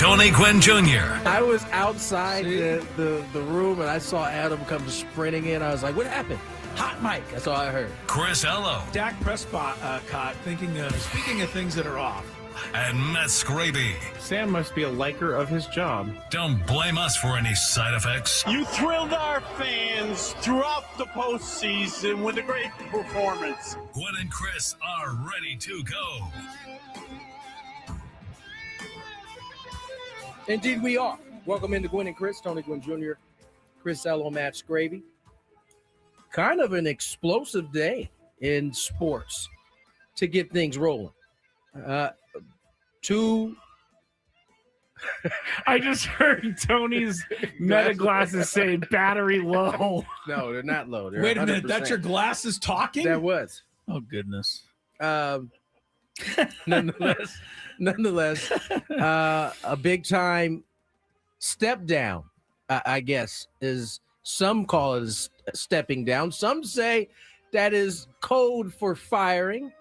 Tony Gwynn Jr. I was outside the room and I saw Adam come sprinting in. I was like, what happened? Hot mic. That's all I heard. Chris Ello. Dak Prescott speaking of things that are off. And Matt Skraby. Sam must be a liker of his job. Don't blame us for any side effects. You thrilled our fans throughout the postseason with a great performance. Gwynn and Chris are ready to go. Indeed, we are. Welcome into Gwynn and Chris, Tony Gwynn Jr., Chris Ello, Matt Skraby. Kind of an explosive day in sports to get things rolling. I just heard Tony's meta glasses say battery low. No, they're not low. They're Wait a 100%. minute, that's your glasses talking? That was. Oh, goodness. Nonetheless, a big time step down, I guess, is some call it stepping down. Some say that is code for firing.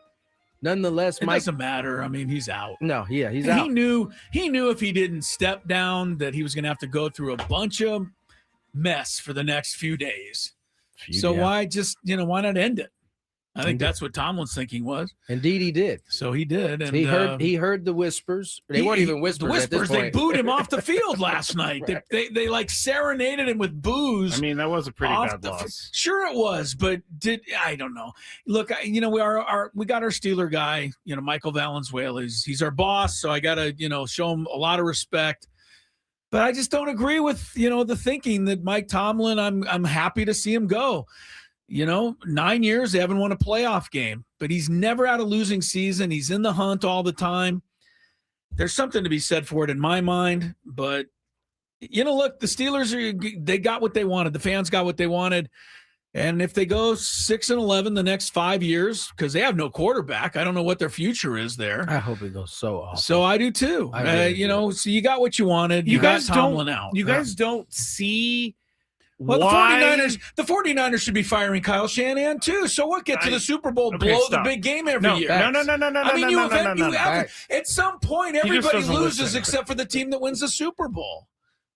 Nonetheless, It doesn't matter. I mean, he's out. No, yeah, he's And out. He knew if he didn't step down that he was going to have to go through a bunch of mess for the next few days. Why not end it? I think that's what Tomlin's thinking was. Indeed, he did. So he did. And he heard the whispers. They weren't even whispers. The whispers. At this They point. booed him off the field last night. Right. They like serenaded him with booze. I mean, that was a pretty bad the loss. Sure, it was, but I don't know. Look, we got our Steeler guy, Michael Valenzuela. He's our boss, so I gotta show him a lot of respect. But I just don't agree with the thinking that Mike Tomlin. I'm happy to see him go. 9 years, they haven't won a playoff game, but he's never had a losing season. He's in the hunt all the time. There's something to be said for it in my mind, but look, the Steelers they got what they wanted. The fans got what they wanted. And if they go 6-11 the next 5 years, because they have no quarterback, I don't know what their future is there. I hope it goes so off. So I do too. So you got what you wanted. You got guys Tomlin out. You guys don't see Well, why the 49ers should be firing Kyle Shanahan too. So what? Get to the Super Bowl, Okay, blow stop. the big game every year. No. At some point, He just everybody doesn't loses listen. except for the team that wins the Super Bowl.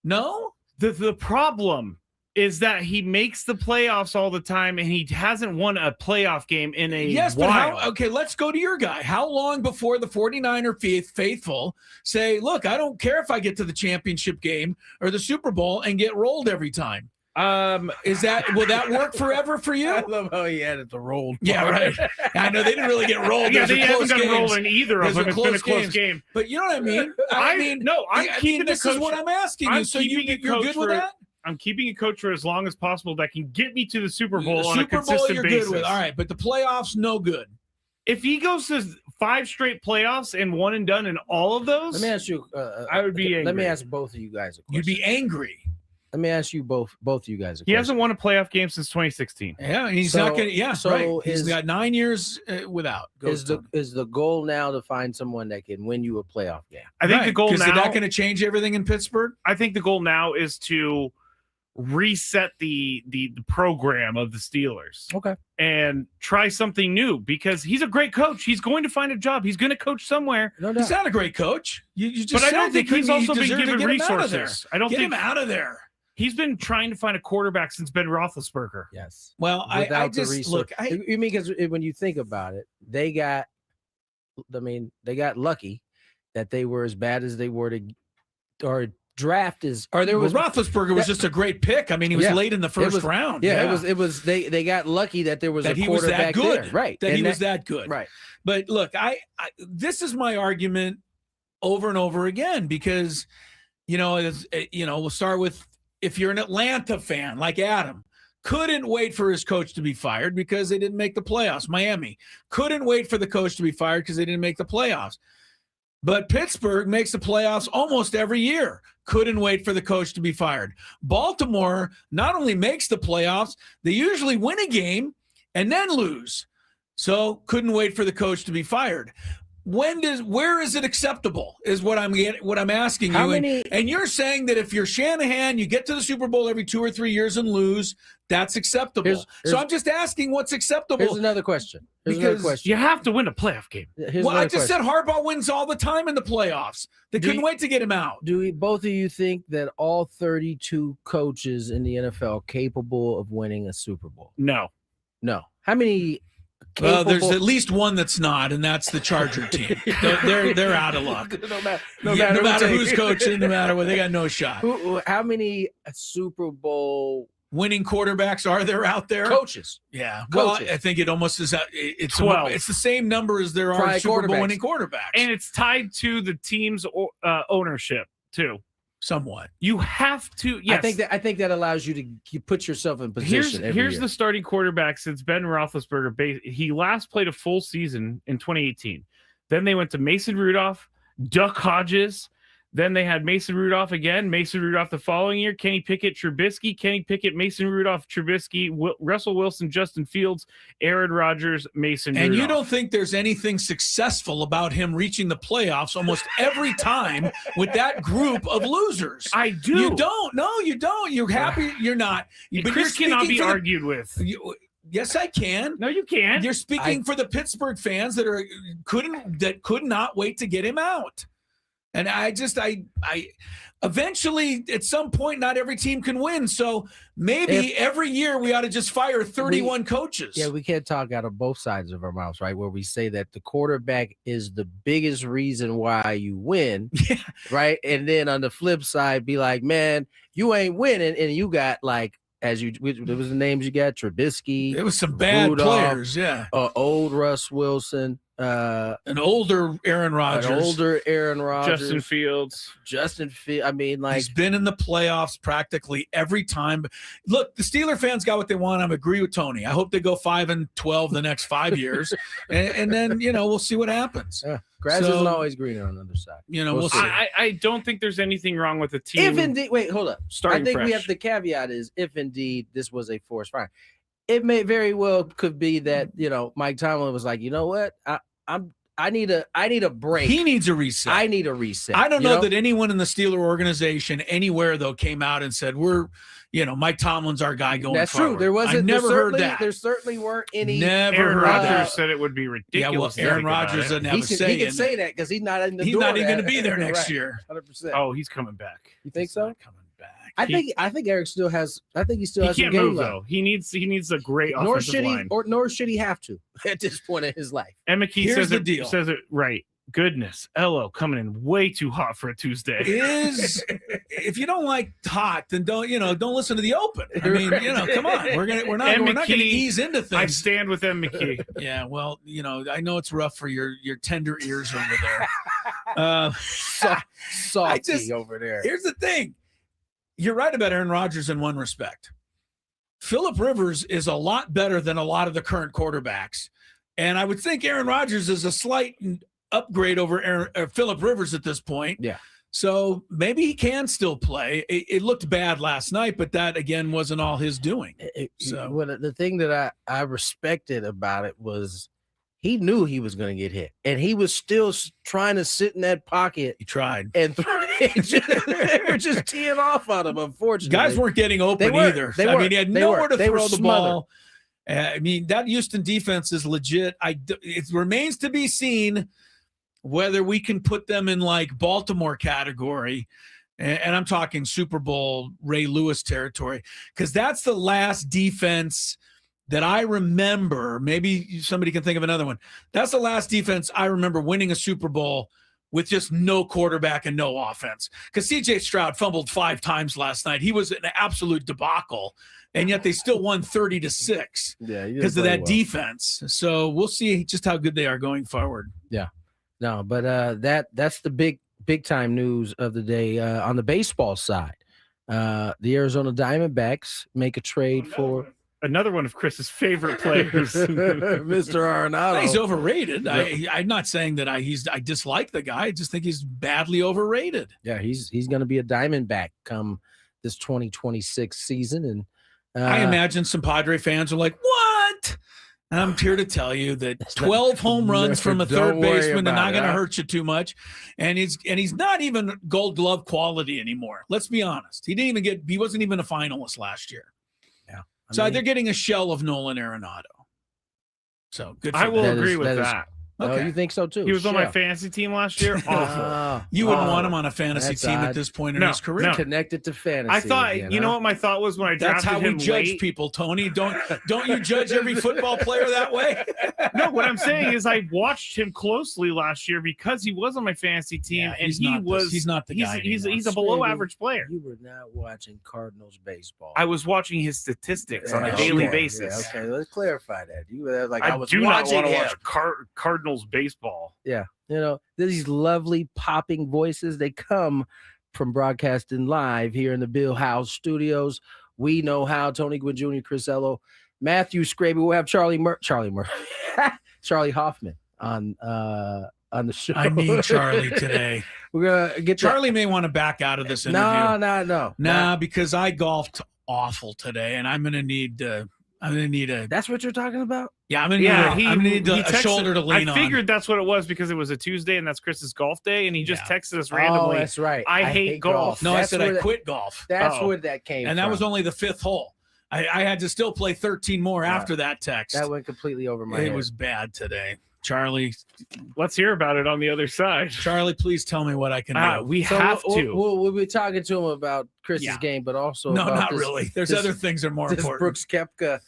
No? The problem is that he makes the playoffs all the time, and he hasn't won a playoff game in a Yes, while. but okay, let's go to your guy. How long before the 49er faithful say, look, I don't care if I get to the championship game or the Super Bowl and get rolled every time? Will that work forever for you? I love how he added the roll. Yeah, right. I know they didn't really get rolled. Yeah, Those they are haven't close gotten games. rolled in either of Those them. are It's been a close close games. game. But you know what I mean? This is what I'm asking you. So you're good with that? I'm keeping a coach for as long as possible that can get me to the Super Bowl The on a Super Bowl consistent you're basis. good with. All right, but the playoffs, no good. If he goes to 5 straight playoffs and one and done in all of those, Let me ask you. I would be angry. Let me ask both of you guys a question. You'd be angry. Let me ask you both of you guys a question. he hasn't won a playoff game since 2016. Yeah, he's So- not going to. Yeah, so right. He's is- got 9 years without. Is the goal now to find someone that can win you a playoff game? I think the goal now. Is that going to change everything in Pittsburgh? I think the goal now is to reset the program of the Steelers. Okay. And try something new because he's a great coach. He's going to find a job. He's going to coach somewhere. No He's doubt. not a great coach. You just But I said don't think that he's he also been deserved to given get him out of there. resources. I don't Get think him out of there. he's been trying to find a quarterback since Ben Roethlisberger. Yes. Well, I Without the just resource. look. You mean because when you think about it, they got lucky that they were as bad as they were or draft is. Or there was Roethlisberger was just a great pick. I mean, he was late in the first round. Yeah, it was. They got lucky that there was that a he was that quarterback good. there. Right. That And he was that good. Right. But look, I this is my argument over and over again because, we'll start with if you're an Atlanta fan like Adam, couldn't wait for his coach to be fired because they didn't make the playoffs. Miami couldn't wait for the coach to be fired because they didn't make the playoffs. But Pittsburgh makes the playoffs almost every year. Couldn't wait for the coach to be fired. Baltimore not only makes the playoffs, they usually win a game and then lose. So couldn't wait for the coach to be fired. where is it acceptable is what I'm asking you. And you're saying that if you're Shanahan, you get to the Super Bowl every 2 or 3 years and lose, that's acceptable. So I'm just asking what's acceptable. Here's another question. You have to win a playoff game. I just said Harbaugh wins all the time in the playoffs. They couldn't wait to get him out. Do both of you think that all 32 coaches in the NFL are capable of winning a Super Bowl? No. How many? Well, there's at least one that's not, and that's the Charger team. They're out of luck. No matter who's coaching, no matter what, they got no shot. How many Super Bowl winning quarterbacks are there out there? Coaches. Yeah. Well, I think it almost is. It's 12. It's the same number as there are Super Bowl winning quarterbacks, and it's tied to the team's ownership too. Somewhat. You have to. Yes. I think that allows you to put yourself in position. Here's the starting quarterback since Ben Roethlisberger. He last played a full season in 2018. Then they went to Mason Rudolph, Duck Hodges. Then they had Mason Rudolph again, Mason Rudolph the following year, Kenny Pickett, Trubisky, Kenny Pickett, Mason Rudolph, Trubisky, Russell Wilson, Justin Fields, Aaron Rodgers, Mason Rudolph. And you don't think there's anything successful about him reaching the playoffs almost every time with that group of losers? I do. You don't. No, you don't. You're happy. You're not. But Chris cannot be argued with. Yes, I can. No, you can't. You're speaking for the Pittsburgh fans that could not wait to get him out. And I eventually at some point, not every team can win. So maybe every year we ought to just fire 31 coaches. Yeah, we can't talk out of both sides of our mouths, right? Where we say that the quarterback is the biggest reason why you win, right? And then on the flip side, be like, man, you ain't winning, and you got like, there was the names you got, Trubisky. It was some bad Rudolph, players, old Russ Wilson. An older Aaron Rodgers. Justin Fields. I mean, like, he's been in the playoffs practically every time. Look, the Steeler fans got what they want. I agree with Tony. I hope they go 5-12 the next 5 years, and then we'll see what happens. Yeah. Grass isn't always greener on the other side. We'll see. I don't think there's anything wrong with the team. If indeed, wait, hold up. Starting I think fresh. we have the caveat is if indeed this was a forced fire. It may very well could be that Mike Tomlin was like, you know what, I need a break. He needs a reset. I need a reset. I don't know that anyone in the Steeler organization anywhere though came out and said Mike Tomlin's our guy going. That's forward. true. There wasn't. I never heard that. There certainly weren't any. Aaron Rodgers said it would be ridiculous. Yeah, well, Aaron Rodgers doesn't have a say. He can say that because he's not in the. He's not even going to be there next year. 100%. Oh, he's coming back. You think so? Coming back. I think Eric still has. I think he still has some can't game move left. though. He needs a great offensive line. Nor should he have to at this point in his life. And McKee Here's says the it, deal. says it right. Goodness, Elo coming in way too hot for a Tuesday. If you don't like hot, then don't listen to the open. I mean, come on. We're not going to ease into things. I stand with M. McKee. Yeah, well, I know it's rough for your tender ears over there. Salty over there. Here's the thing. You're right about Aaron Rodgers in one respect. Phillip Rivers is a lot better than a lot of the current quarterbacks. And I would think Aaron Rodgers is a slight upgrade over Phillip Rivers at this point. Yeah. So maybe he can still play. It looked bad last night, but that, again, wasn't all his doing. The thing that I respected about it was he knew he was going to get hit, and he was still trying to sit in that pocket. He tried. And they were just teeing off on him, unfortunately. Guys weren't getting open either. He had nowhere to throw the ball. That Houston defense is legit. It remains to be seen whether we can put them in like Baltimore category, and I'm talking Super Bowl Ray Lewis territory, because that's the last defense that I remember. Maybe somebody can think of another one. That's the last defense I remember winning a Super Bowl with just no quarterback and no offense. Because C.J. Stroud fumbled 5 times last night. He was an absolute debacle, and yet they still won 30-6 because of that defense. So we'll see just how good they are going forward. Yeah. No, but that's the big time news of the day. On the baseball side, the Arizona Diamondbacks make a trade for another one of Chris's favorite players, Mr. Arenado. He's overrated. I'm not saying that I dislike the guy. I just think he's badly overrated. Yeah, he's going to be a Diamondback come this 2026 season, and I imagine some Padre fans are like, "What?" And I'm here to tell you that 12 home runs from a third Don't worry baseman are about not it, going to huh? hurt you too much. And he's not even Gold Glove quality anymore. Let's be honest. He wasn't even a finalist last year. Yeah. So they're getting a shell of Nolan Arenado. So good for I will them. agree with that. Oh, Okay. you think so too? He was on my Shell. fantasy team last year. Awful. You wouldn't Oh, want him on a fantasy that's team odd. at this point in No, his career. no. Connected to fantasy. I thought, again, you know huh? what my thought was when I That's drafted how we him judge late? people, Tony. Don't you judge every football player that way? No, what I'm saying is I watched him closely last year because he was on my fantasy team, Yeah, and he's not the guy He's anymore. a below average player. You were not watching Cardinals baseball. I was watching his statistics on a Yeah, daily okay, basis. yeah, okay, let's clarify that. You were like, I was do not watching want to him. watch Cardinals baseball. Yeah, these lovely popping voices. They come from broadcasting live here in the Bill House studios. We know how. Tony Gwynn Jr., Chris Ello, Matthew Skraby. We'll have Charley Hoffman on the show. I need Charlie today. We're gonna get Charlie may want to back out of this interview. No. Because I golfed awful today, and I'm gonna need a. That's what you're talking about. Yeah, I'm gonna need he a texted- shoulder to lean on. I figured that's what it was because it was a Tuesday and that's Chris's golf day, and he just texted us Oh, randomly. that's right. I hate golf. No, That's I said where I that- quit golf, That's Oh. where that came and from. that was only the 5th hole. I had to still play 13 more after that text. that went completely over my It head. was bad today. Charlie, Let's hear about it on the other side. please tell me what I can do. We So have we'll, to. We'll be talking to him about Chris's Yeah. game, but also No, about not this, really. There's this- other things that are more this important. Brooks Koepka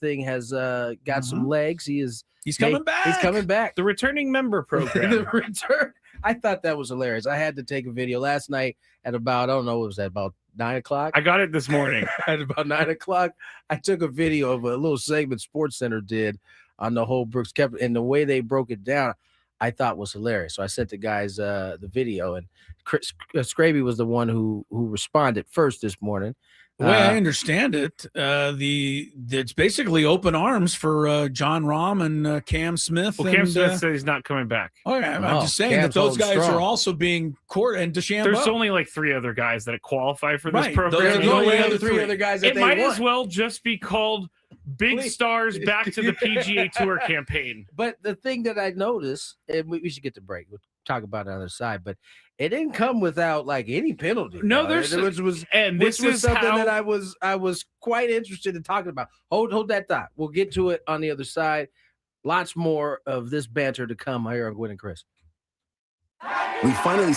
thing has got some legs. He's coming back. He's coming back. The returning member program. The return. I thought that was hilarious. I had to take a video last night at about, I don't know, what was that, about 9 o'clock? I got it this morning. At about 9 o'clock, I took a video of a little segment Sports Center did on the whole Brooks Koepka, and the way they broke it down, I thought was hilarious. So I sent the guys the video, and Chris Skraby was the one who responded first this morning. The way I understand it, it's basically open arms for John Rahm and Cam Smith. Well, Cam Smith said he's not coming back. I'm Oh, just saying Cam's that those holding guys strong. are also being courted, and DeChambeau. There's only like 3 other guys that qualify for this Right. program. Those are There's the only only other other three three. other guys that It they might want. as well just be called Big Please. Stars Back to the PGA Tour campaign. But the thing that I noticed, and we should get the break. We'll talk about it on the other side, but it didn't come without like any penalty. No, Which was and which this was is something how that I was quite interested in talking about. Hold that thought. We'll get to it on the other side. Lots more of this banter to come here on Gwynn and Chris. We finally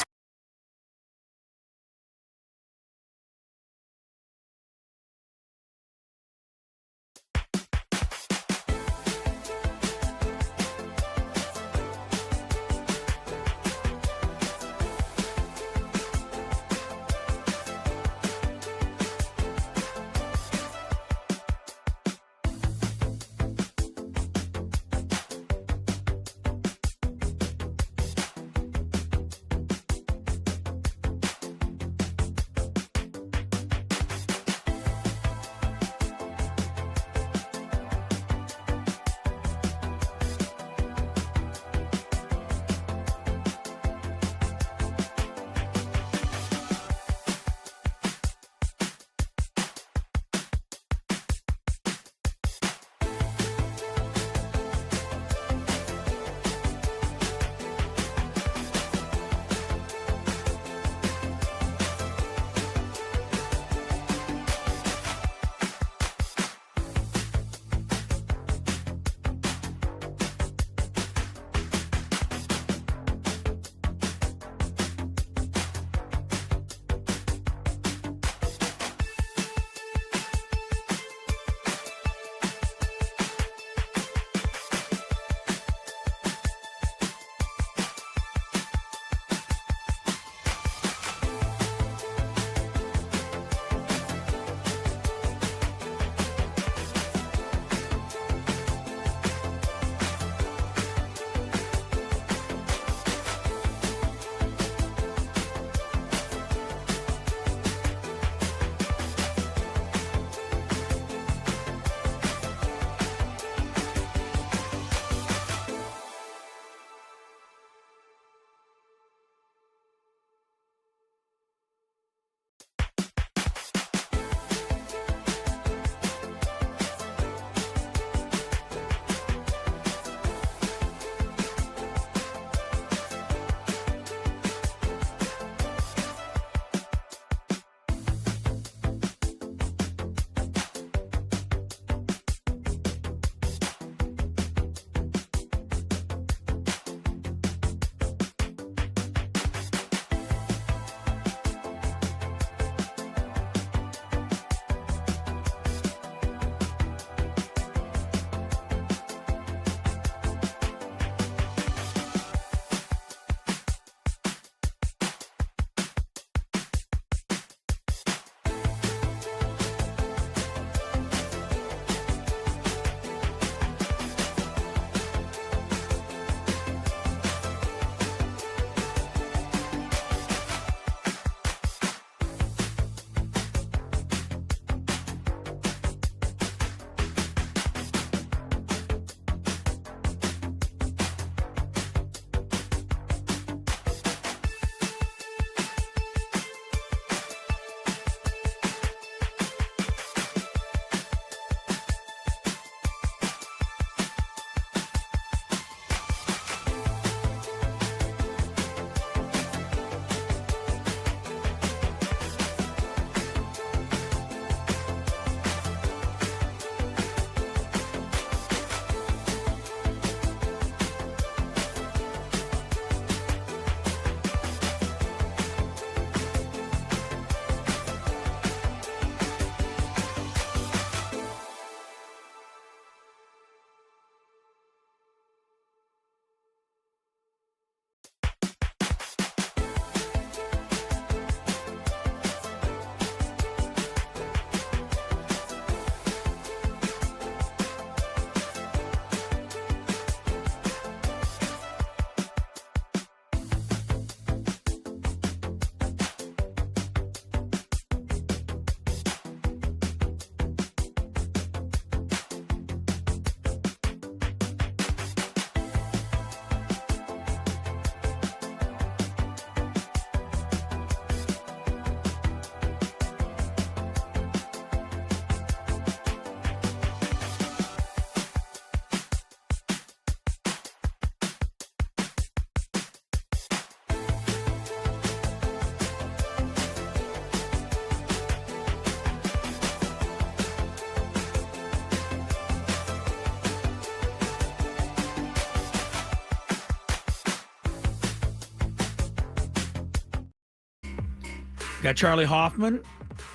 Got Charley Hoffman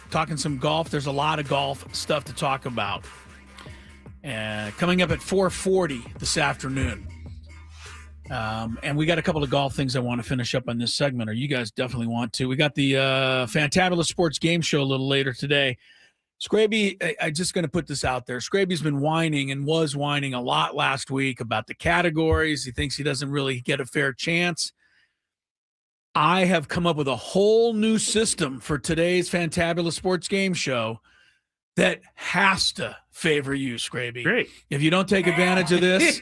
talking some golf. There's a lot of golf stuff to talk about. Coming up at 4:40 this afternoon. And we got a couple of golf things I want to finish up on this segment, or you guys definitely want to. We got the Fantabulous Sports Game Show a little later today. Skraby, I'm just going to put this out there. Skraby's been whining and was whining a lot last week about the categories. He thinks he doesn't really get a fair chance. I have come up with a whole new system for today's Fantabulous Sports Game Show that has to favor you, Skraby. Great. If you don't take advantage of this,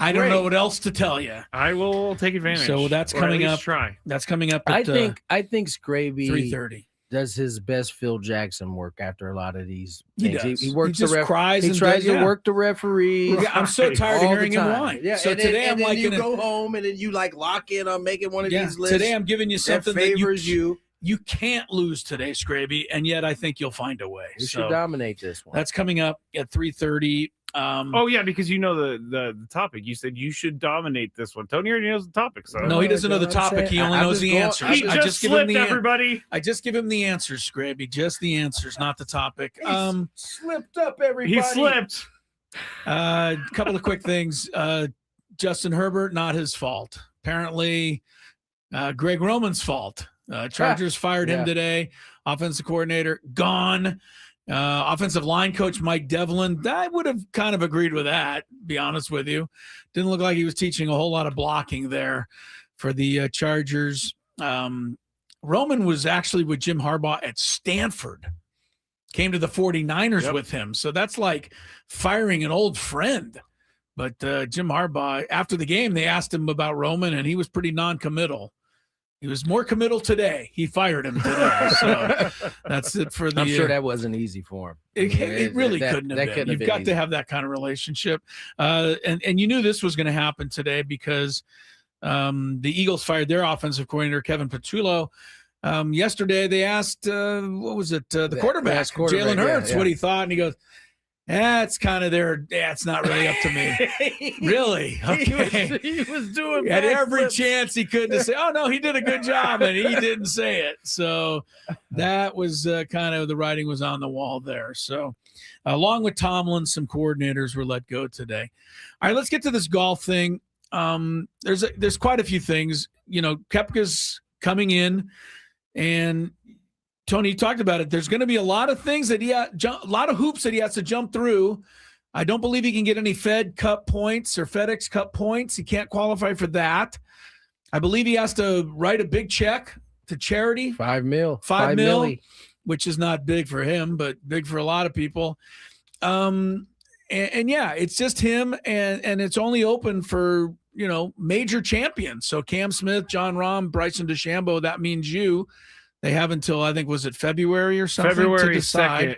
I don't know what else to tell you. I will take advantage. So that's or coming at up. least Try. That's coming up at I think Skraby 3:30. does his best Phil Jackson work after a lot of these He things. does. He works He just cries He and tries does- to work the referee. Yeah, I'm so tired of all hearing the him time. whine. Yeah, So and today then, I'm and then like you gonna- go home and then you like lock in on making one of these lists. Today I'm giving you that something that favors you. You can't lose today, Skraby, and yet I think you'll find a way. You So should dominate this one. that's coming up at 3:30. Oh yeah, because you know the topic. You said you should dominate this one. Tony already knows the topic, so No, he doesn't know the You know what I'm topic. He saying? only I'm knows just the going- answers. he I just just give him slipped, the everybody. I just give him the answers, Skraby. Just the answers, not the topic. Slipped up, everybody. He slipped. A couple of quick things. Justin Herbert, not his fault. Apparently, Greg Roman's fault. Chargers fired him Yeah. today. Offensive coordinator gone. Offensive line coach Mike Devlin. I would have kind of agreed with that, be honest with you. Didn't look like he was teaching a whole lot of blocking there for the Chargers. Roman was actually with Jim Harbaugh at Stanford. Came to the 49ers with him. So that's like firing an old friend. But Jim Harbaugh, after the game, they asked him about Roman, and he was pretty non-committal. He was more committal today. He fired him today. So that's it for the I'm sure that wasn't easy for him. It really couldn't have been. couldn't You've have got been to easy. have that kind of relationship. And you knew this was going to happen today because the Eagles fired their offensive coordinator, Kevin Patullo. Yesterday, they asked, what was it? The quarterback, Jalen Hurts, what he thought. And he goes, it's kind of there. Yeah, it's not really up to me. Really? Okay. He was doing He had every backflips. chance he could to say, oh, no, he did a good job, and he didn't say it. So that was kind of the writing was on the wall there. So along with Tomlin, some coordinators were let go today. All right, let's get to this golf thing. There's quite a few things. You know, Koepka's coming in, and Tony, you talked about it. There's going to be a lot of things that a lot of hoops that he has to jump through. I don't believe he can get any Fed Cup points or FedEx Cup points. He can't qualify for that. I believe he has to write a big check to charity. $5 million. $5 million, which is not big for him, but big for a lot of people. And yeah, it's just him, and it's only open for, major champions. So Cam Smith, John Rahm, Bryson DeChambeau, that means you. They have until, I think, was it February or something February to decide. 2nd.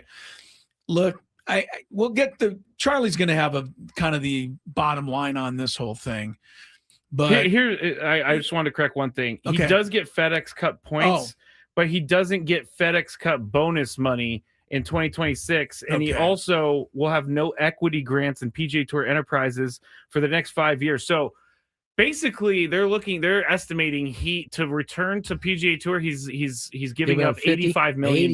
Look, we'll get Charlie's going to have a kind of the bottom line on this whole thing. But I just wanted to correct one thing. He Okay. does get FedEx Cup points, but he doesn't get FedEx Cup bonus money in 2026. And he Okay. also will have no equity grants in PGA Tour Enterprises for the next 5 years. So basically, they're estimating he to return to PGA Tour. He's giving up $85 million.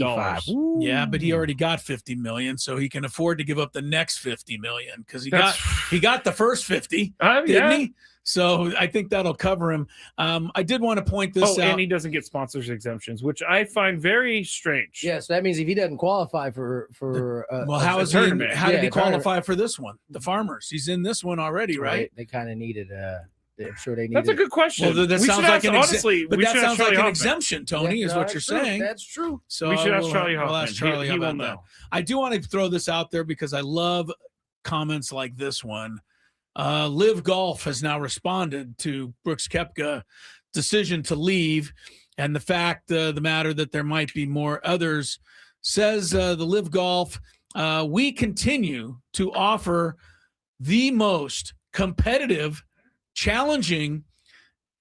yeah, but he already got $50 million, so he can afford to give up the next $50 million because he got the first 50, didn't Yeah. he? So I think that'll cover him. I did want to point this out. And he doesn't get sponsors exemptions, which I find very strange. Yes, that means if he doesn't qualify for Well, how a tournament. how did he Yeah, tournament. qualify for this one? The Farmers. He's in this one already, right? They kind of needed. I'm sure they needed. That's a good question. Well, that We sounds should like ask- honestly, but we that should ask sounds like Charlie an Hoffman. exemption, Tony, is what you're saying. That's true. So We should ask we'll- Charlie we'll Hoffman. ask Charlie He will about that. know. I do want to throw this out there because I love comments like this one. Live Golf has now responded to Brooks Koepka decision to leave, and the fact the matter that there might be more others. Says the Live Golf, we continue to offer the most competitive, challenging,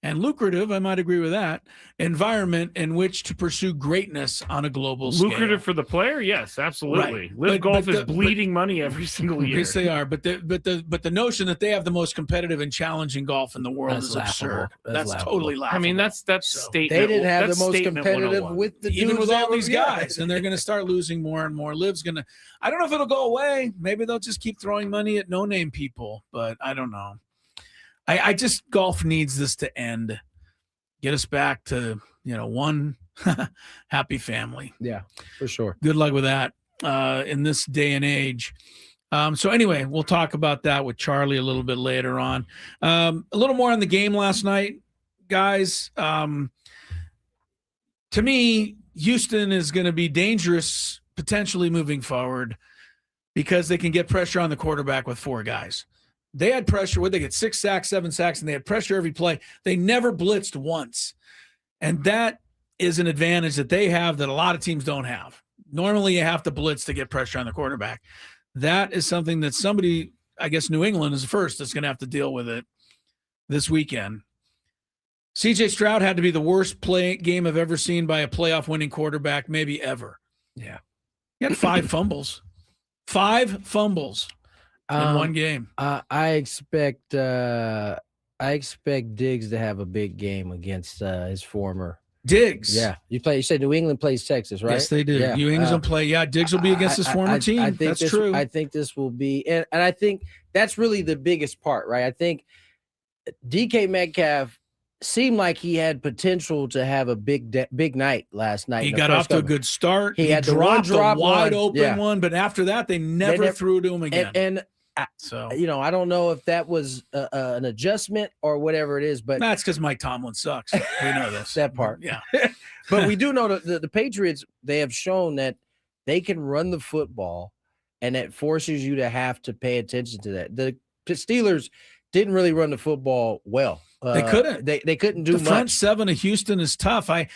and lucrative, I might agree with that, environment in which to pursue greatness on a global scale. Lucrative for the player? Yes, absolutely. Right. Live Golf is bleeding money every single year. Yes, they are. But the notion that they have the most competitive and challenging golf in the world is absurd. That's totally laughable. I mean, that's statement. They didn't have the most statement competitive 101. with the even dudes with that all were- these guys, and they're going to start losing more and more. Liv's going to. I don't know if it'll go away. Maybe they'll just keep throwing money at no-name people, but I don't know. I just golf needs this to end. Get us back to one happy family. Yeah, for sure. Good luck with that in this day and age. So anyway, we'll talk about that with Charlie a little bit later on. A little more on the game last night, guys. To me, Houston is going to be dangerous potentially moving forward because they can get pressure on the quarterback with 4 guys. They had pressure. Would they get 6 sacks, 7 sacks, and they had pressure every play. They never blitzed once. And that is an advantage that they have that a lot of teams don't have. Normally, you have to blitz to get pressure on the quarterback. That is something that somebody, I guess New England is the first that's going to have to deal with it this weekend. C.J. Stroud had to be the worst game I've ever seen by a playoff winning quarterback, maybe ever. Yeah. He had 5 fumbles. 5 fumbles in one game. I expect Diggs to have a big game against his former. Diggs. Yeah, you said New England plays Texas, right? Yes, they do. Yeah. New England's will play. Yeah, Diggs will be against his former team. I think That's true. I think this will be, and I think that's really the biggest part, right? I think DK Metcalf seemed like he had potential to have a big night last night. He got off to a good start. He had dropped a wide open yeah. one, but after that, they never threw to him again. And so I don't know if that was an adjustment or whatever it is, but that's because Mike Tomlin sucks. We know this. that part. Yeah. But we do know that the Patriots, they have shown that they can run the football, and it forces you to have to pay attention to that. The Steelers didn't really run the football well. They couldn't. They couldn't do the front much. 7 of Houston is tough. I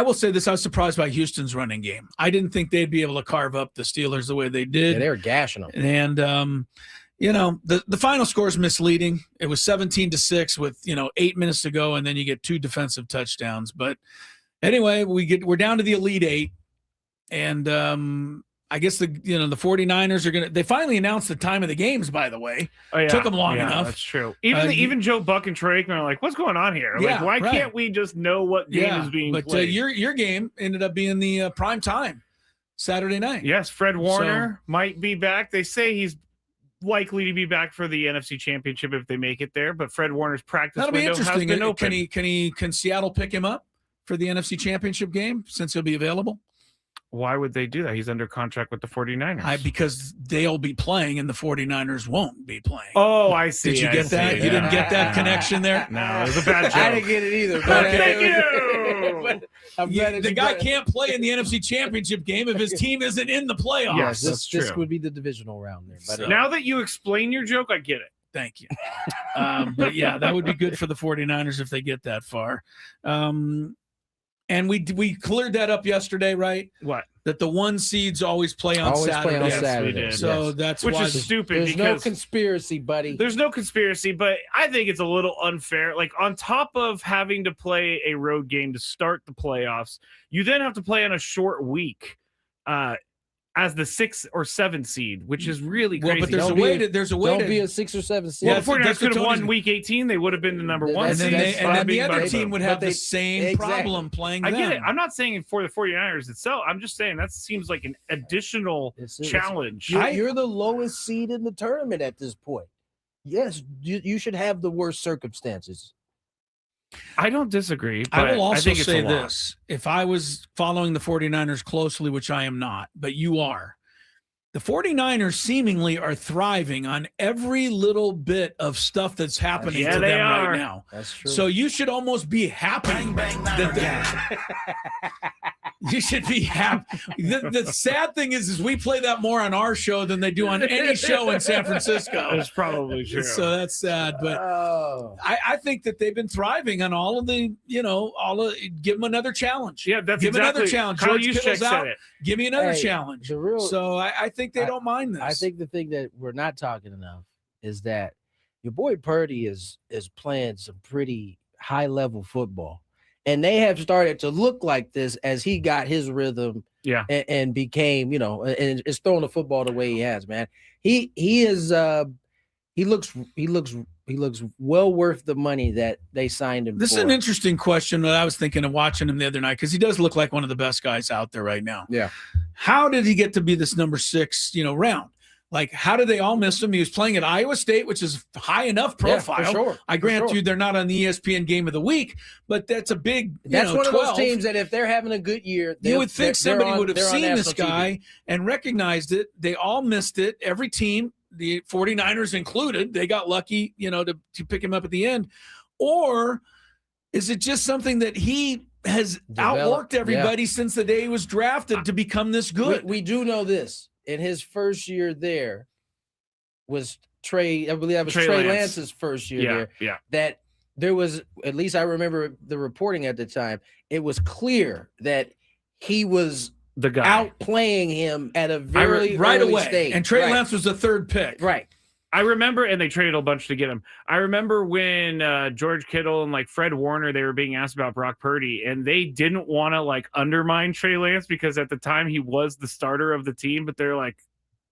will say this. I was surprised by Houston's running game. I didn't think they'd be able to carve up the Steelers the way they did. Yeah, they were gashing them. And, the final score is misleading. It was 17-6 with, 8 minutes to go, and then you get 2 defensive touchdowns. But anyway, we're down to the Elite 8. And I guess the 49ers they finally announced the time of the games, by the way. Oh, yeah. Took them long enough. That's true. Even Joe Buck and Troy Aikman are like, what's going on here? Yeah, why can't we just know what game is being played? But your game ended up being the prime time Saturday night. Yes, Fred Warner might be back. They say he's likely to be back for the NFC Championship if they make it there, but Fred Warner's practice That'll be window has interesting. been open. Can Seattle pick him up for the NFC Championship game since he'll be available? Why would they do that? He's under contract with the 49ers. Because they'll be playing and the 49ers won't be playing. Oh, I see. Did you get that? You didn't get that connection there? No, it was a bad joke. I didn't get it either. But Thank you. But I'm glad the guy can't play in the NFC Championship game if his team isn't in the playoffs. Yes, this true. would be the divisional round there. But Now that you explain your joke, I get it. Thank you. But yeah, that would be good for the 49ers if they get that far. And we cleared that up yesterday, right? What? That the 1 seeds always play on Saturday. Play on Yes, we Saturday. did. So Yes. that's Which why is stupid There's no because conspiracy, buddy. there's no conspiracy, but I think it's a little unfair. Like, on top of having to play a road game to start the playoffs, you then have to play on a short week as the 6 or 7 seed, which is really crazy. but there's Don't a way Don't to be a 6 or 7 seed. Well, Yeah, the 49ers that's what could have Tony's- won week 18. They would have been the number 1 and seed. then the other better. team would have But the they- same exactly. problem playing I them. get it. I'm not saying for the 49ers itself. I'm just saying that seems like an additional It's- challenge. You're the lowest seed in the tournament at this point. Yes, you should have the worst circumstances. I don't disagree. But I will also think it's say a lot. this. If I was following the 49ers closely, which I am not, but you are, the 49ers seemingly are thriving on every little bit of stuff that's happening Yeah, to they them are. right now. That's true. So you should almost be happy that you should be happy. The sad thing is we play that more on our show than they do on any show in San Francisco. That's probably true. So that's sad, but Oh. I think that they've been thriving on all of the, give them another challenge. Yeah, that's Give them exactly. another challenge. Kyle George Juszczyk Kittle's said out. it. Give me another Hey, challenge. the real- So I think they don't mind this. I think the thing that we're not talking enough is that your boy Purdy is playing some pretty high level football. And they have started to look like this as he got his rhythm and became, and is throwing the football the way he has, man. He looks well worth the money that they signed him This for. is an interesting question that I was thinking of watching him the other night, because he does look like one of the best guys out there right now. Yeah. How did he get to be this number 6, round? Like, how did they all miss him? He was playing at Iowa State, which is high enough profile. Yeah, for sure. I grant you they're not on the ESPN Game of the Week, but that's a big, that's one 12. of those teams that if they're having a good year, you would think somebody would have seen this guy and recognized it. They all missed it. Every team, the 49ers included, they got lucky, to pick him up at the end. Or is it just something that he has outworked everybody since the day he was drafted to become this good? We do know this. In his first year there was Trey, I believe that was Trey Lance's first year there. Yeah. That there was, at least I remember the reporting at the time, it was clear that he was the guy outplaying him at a very early stage. And Trey Lance was the third pick. Right. I remember, and they traded a bunch to get him. I remember when George Kittle and Fred Warner, they were being asked about Brock Purdy, and they didn't want to undermine Trey Lance because at the time he was the starter of the team. But they're like,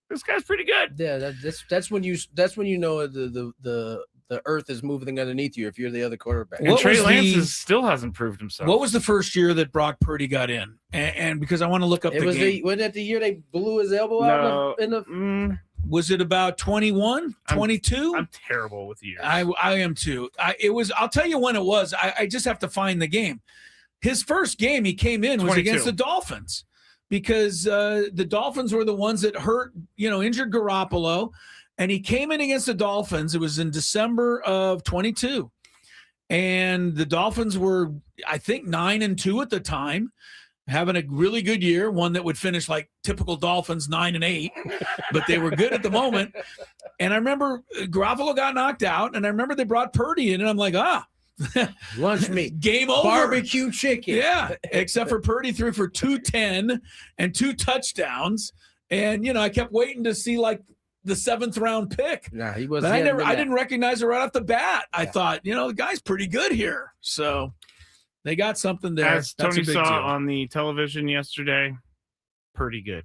this guy's pretty good. Yeah, that's when you know the earth is moving underneath you if you're the other quarterback. And Trey Lance still hasn't proved himself. What was the first year that Brock Purdy got in? And because I want to look up wasn't that the year they blew his elbow out in the Was it about 21, 22? I'm terrible with years. I am too. I'll tell you when it was. I just have to find the game. His first game he came in was 22. against the Dolphins because the Dolphins were the ones that injured Garoppolo. And he came in against the Dolphins. It was in December of 22. And the Dolphins were, I think, 9-2 at the time, having a really good year, one that would finish like typical Dolphins 9-8, but they were good at the moment. And I remember Garoppolo got knocked out, and I remember they brought Purdy in, and I'm like, lunch meat, game over, barbecue chicken. Yeah, except for Purdy threw for 210 and 2 touchdowns, and I kept waiting to see the 7th round pick. Nah, he was. I didn't recognize it right off the bat. Yeah. I thought, the guy's pretty good here. So they got something there. As Tony saw on the television yesterday, pretty good.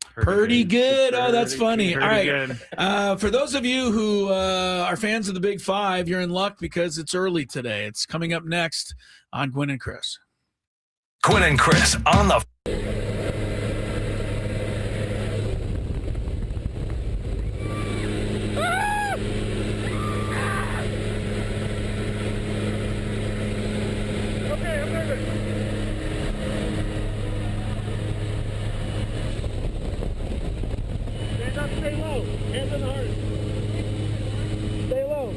Pretty good. Oh, that's funny. All right. Good. For those of you who are fans of the Big Five, you're in luck because it's early today. It's coming up next on Gwynn and Chris. Gwynn and Chris on the Stay low. Hands on the heart. Stay low.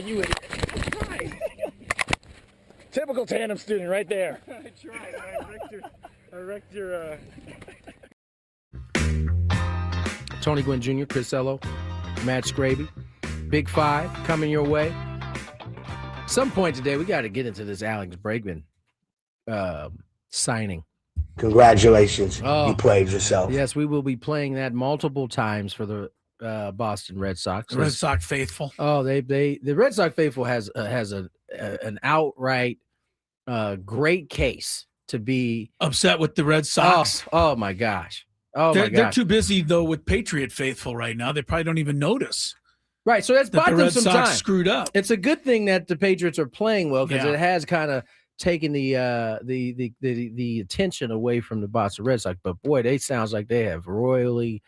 you idiot. Right. Typical tandem student right there. I tried. I wrecked your Tony Gwynn Jr., Chris Ello, Matt Skraby. Big Five coming your way. Some point today, we got to get into this Alex Bregman signing. Congratulations. You played yourself. Yes, we will be playing that multiple times for the Boston Red Sox. The Red Sox faithful. Oh, the Red Sox faithful has an outright great case to be upset with the Red Sox. Oh my gosh. They're too busy though with Patriot faithful right now. They probably don't even notice. Right, so that's bought the them Red some Sox time. screwed up. It's a good thing that the Patriots are playing well because Yeah. it has kind of taken the attention away from the Boston Red Sox. But boy, they sounds like they have royally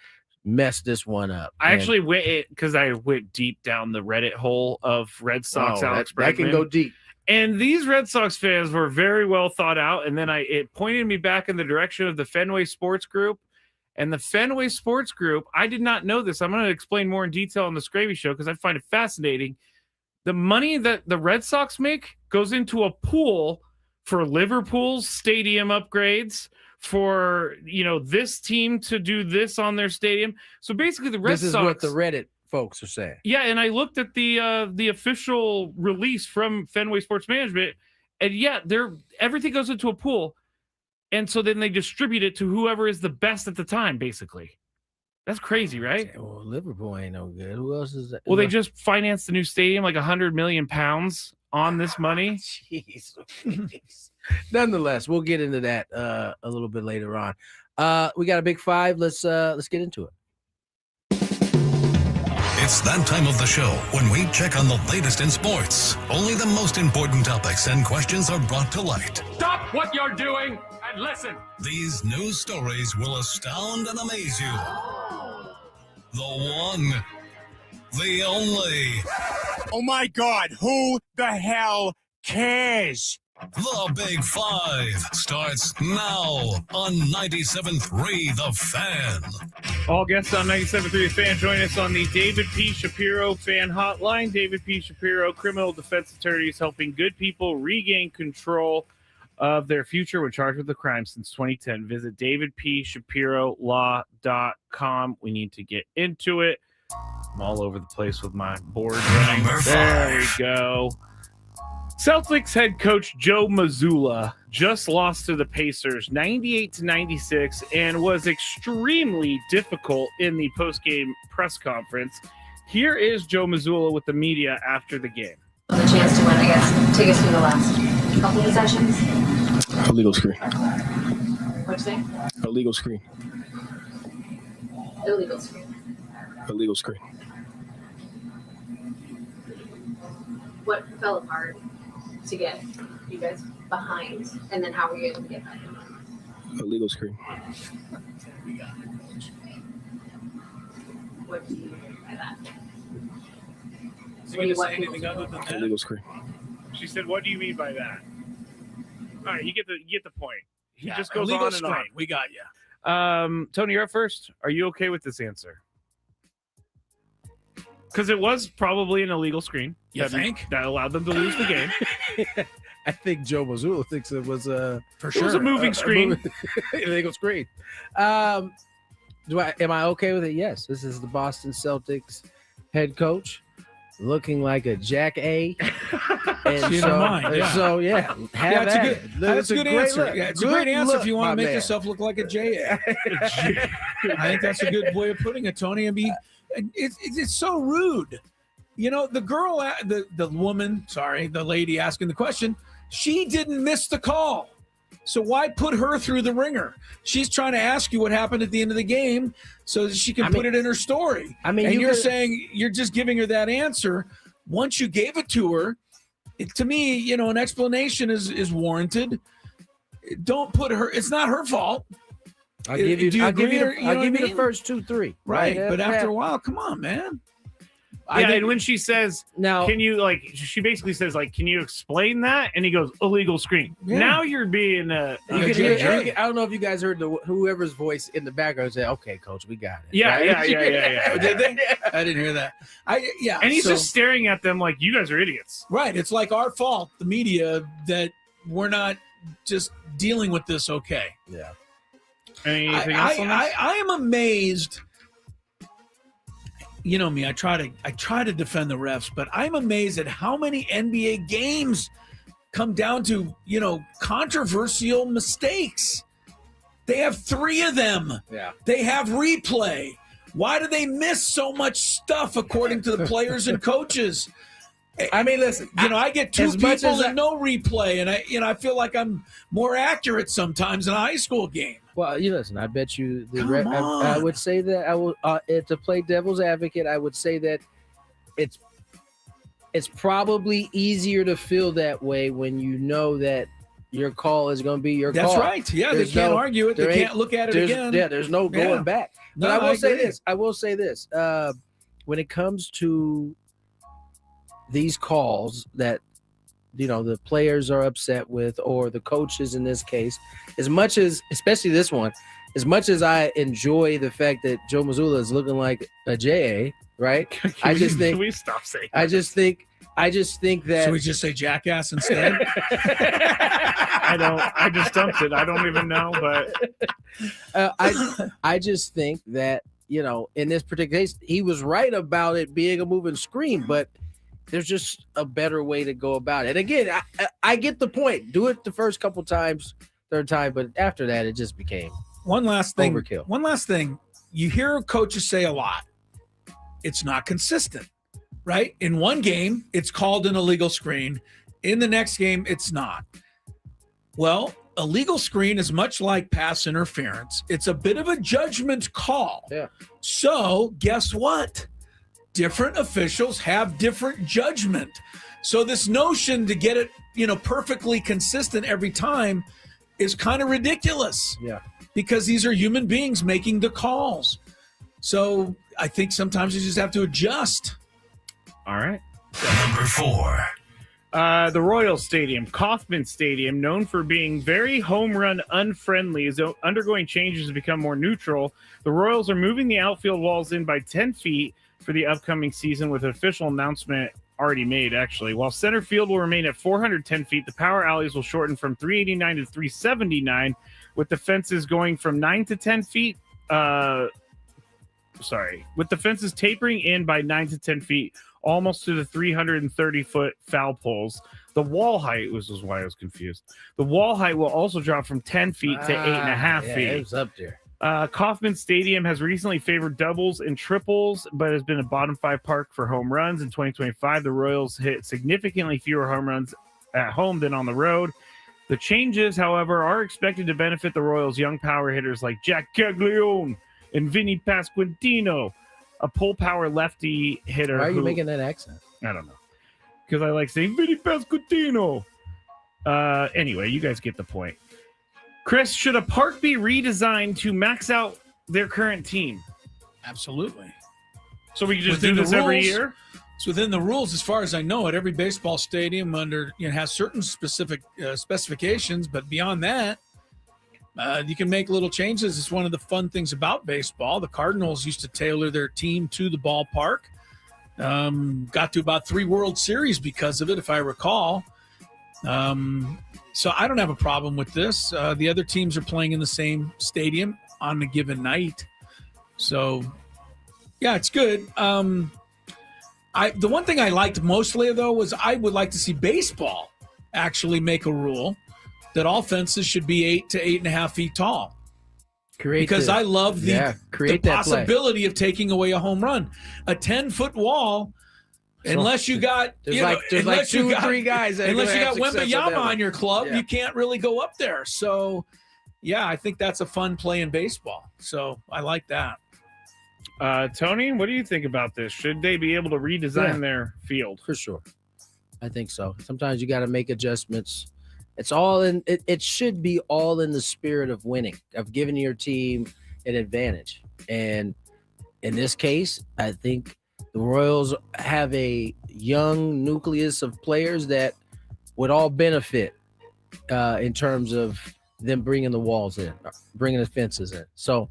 messed this one up. I actually went because I went deep down the Reddit hole of Red Sox Alex Bregman. that can go deep. And these Red Sox fans were very well thought out. And then it pointed me back in the direction of the Fenway Sports Group. And the Fenway Sports Group, I did not know this. I'm going to explain more in detail on the Skraby Show because I find it fascinating. The money that the Red Sox make goes into a pool for Liverpool's stadium upgrades, for this team to do this on their stadium. So basically, the Red Sox. This is what the Reddit folks are saying. Yeah, and I looked at the official release from Fenway Sports Management, and yeah, everything goes into a pool. And so then they distribute it to whoever is the best at the time, basically. That's crazy, right? Well, Liverpool ain't no good. Who else is that? Well, they just financed the new stadium, like 100 million pounds on this money. Jeez. Nonetheless, we'll get into that a little bit later on. We got a big five. Let's get into it. It's that time of the show when we check on the latest in sports. Only the most important topics and questions are brought to light. Stop what you're doing and listen. These news stories will astound and amaze you. The one, the only, Oh my God, who the hell cares? the Big Five starts now on 97.3 The Fan. All guests on 97.3 The Fan join us on the David P. Shapiro Fan Hotline. David P. Shapiro, criminal defense attorneys helping good people regain control of their future when charged with a crime since 2010. Visit davidpshapirolaw.com. We need to get into it. I'm all over the place with my board running. Number There we five. go. Celtics head coach Joe Mazzulla just lost to the Pacers 98-96 and was extremely difficult in the postgame press conference. Here is Joe Mazzulla with the media after the game. The chance to win, I guess. Take us through the last couple of sessions. Illegal screen. What'd you say? Illegal screen. Illegal screen. Illegal screen. What fell apart to get you guys behind, and then how were you able to get back? Illegal screen. What do you mean by that? Is he going to say anything other than that? Illegal screen. She said, "What do you mean by that?" All right, you get the point. He Yeah, just goes illegal on and on. screen. We got you. Tony, you're up first. Are you okay with this answer? Because it was probably an illegal screen. You think? That allowed them to lose the game. I think Joe Mazzulla thinks it was For It was a moving screen. illegal screen. Am I okay with it? Yes. This is the Boston Celtics head coach looking like a Jack A. And She so, don't mind, yeah. have That's a at good, it. that's a good great answer. look. Yeah, it's a Good great answer look, if you want my to make man. yourself look like a JA. I think that's a good way of putting it, Tony. I mean, it's so rude. You know, the girl, the woman, sorry, the lady asking the question, she didn't miss the call. So why put her through the ringer? She's trying to ask you what happened at the end of the game so that she can put it in her story. I mean, and you you're could- saying you're just giving her that answer. Once you gave it to her, to me, you know, an explanation is warranted. Don't put her. It's not her fault. I'll give you, Do you I'll give agree you, or- the, you know I'll what give I you the mean? first 2-3. Right. But after that- a while, come on, man. And when she says, now, can you she basically says, can you explain that? And he goes, illegal screen. Yeah. Now you're being I don't know if you guys heard whoever's voice in the background say, "Okay, coach, we got it." Yeah, right? yeah. Did they? I didn't hear that. And he's just staring at them like, you guys are idiots. Right. It's like our fault, the media, that we're not just dealing with this okay. Yeah. Anything else on this? I am amazed. You know me, I try to defend the refs, but I'm amazed at how many NBA games come down to, controversial mistakes. They have 3 of them. Yeah. They have replay. Why do they miss so much stuff according to the players and coaches? I mean, listen, I get 2 people and no replay, and I feel like I'm more accurate sometimes in a high school game. Well, listen, I bet you on. I would say that I will to play devil's advocate, I would say that it's probably easier to feel that way when you know that your call is going to be your call. That's right. Yeah, they can't argue it. They can't look at it again. Yeah, there's no going back. But No, I will say agree. this. I will say this. When it comes to these calls that the players are upset with, or the coaches in this case, especially this one, as much as I enjoy the fact that Joe Mazzulla is looking like a JA, right? Can we stop saying that? I just think that. Should we just say jackass instead? I just dumped it. I don't even know, but I just think that, in this particular case, he was right about it being a moving screen, but there's just a better way to go about it. And again, I get the point. Do it the first couple times, third time, but after that, it just became one last thing. Overkill. One last thing. You hear coaches say a lot. It's not consistent, right? In one game, it's called an illegal screen. In the next game, it's not. Well, a legal screen is much like pass interference. It's a bit of a judgment call. Yeah. So guess what? Different officials have different judgment. So this notion to get it, perfectly consistent every time is kind of ridiculous. Yeah. Because these are human beings making the calls. So I think sometimes you just have to adjust. All right. Number 4. The Royal Stadium, Kauffman Stadium, known for being very home run unfriendly, is undergoing changes to become more neutral. The Royals are moving the outfield walls in by 10 feet for the upcoming season, with an official announcement already made, actually. While center field will remain at 410 feet, the power alleys will shorten from 389 to 379, with the fences going from 9 to 10 feet. With the fences tapering in by 9 to 10 feet, almost to the 330-foot foul poles. The wall height, this is why I was confused. The wall height will also drop from 10 feet to 8.5 feet. It was up there. Kauffman Stadium has recently favored doubles and triples, but has been a bottom 5 park for home runs. In 2025, the Royals hit significantly fewer home runs at home than on the road. The changes, however, are expected to benefit the Royals' young power hitters like Jack Caglione and Vinny Pasquantino, a pull power lefty hitter. Why are you making that accent? I don't know. Because I like saying Vinny Pasquantino. Anyway, you guys get the point. Chris, should a park be redesigned to max out their current team? Absolutely. So we can just Within do the this every rules. year? It's within the rules, as far as I know it. Every baseball stadium has certain specific specifications, but beyond that, you can make little changes. It's one of the fun things about baseball. The Cardinals used to tailor their team to the ballpark. Got to about 3 World Series because of it, if I recall. So I don't have a problem with this. The other teams are playing in the same stadium on a given night. So, yeah, it's good. The one thing I liked mostly, though, was I would like to see baseball actually make a rule that all fences should be 8 to 8.5 feet tall. I love the possibility of taking away a home run. A 10-foot wall, unless you got unless you got 2 or 3 guys, unless you got Wembanyama on your club, you can't really go up there. So, yeah, I think that's a fun play in baseball. So I like that. Tony, what do you think about this? Should they be able to redesign their field? For sure. I think so. Sometimes you got to make adjustments. It's all in it should be all in the spirit of winning, of giving your team an advantage. And in this case, I think The Royals have a young nucleus of players that would all benefit in terms of them bringing the walls in, bringing the fences in. So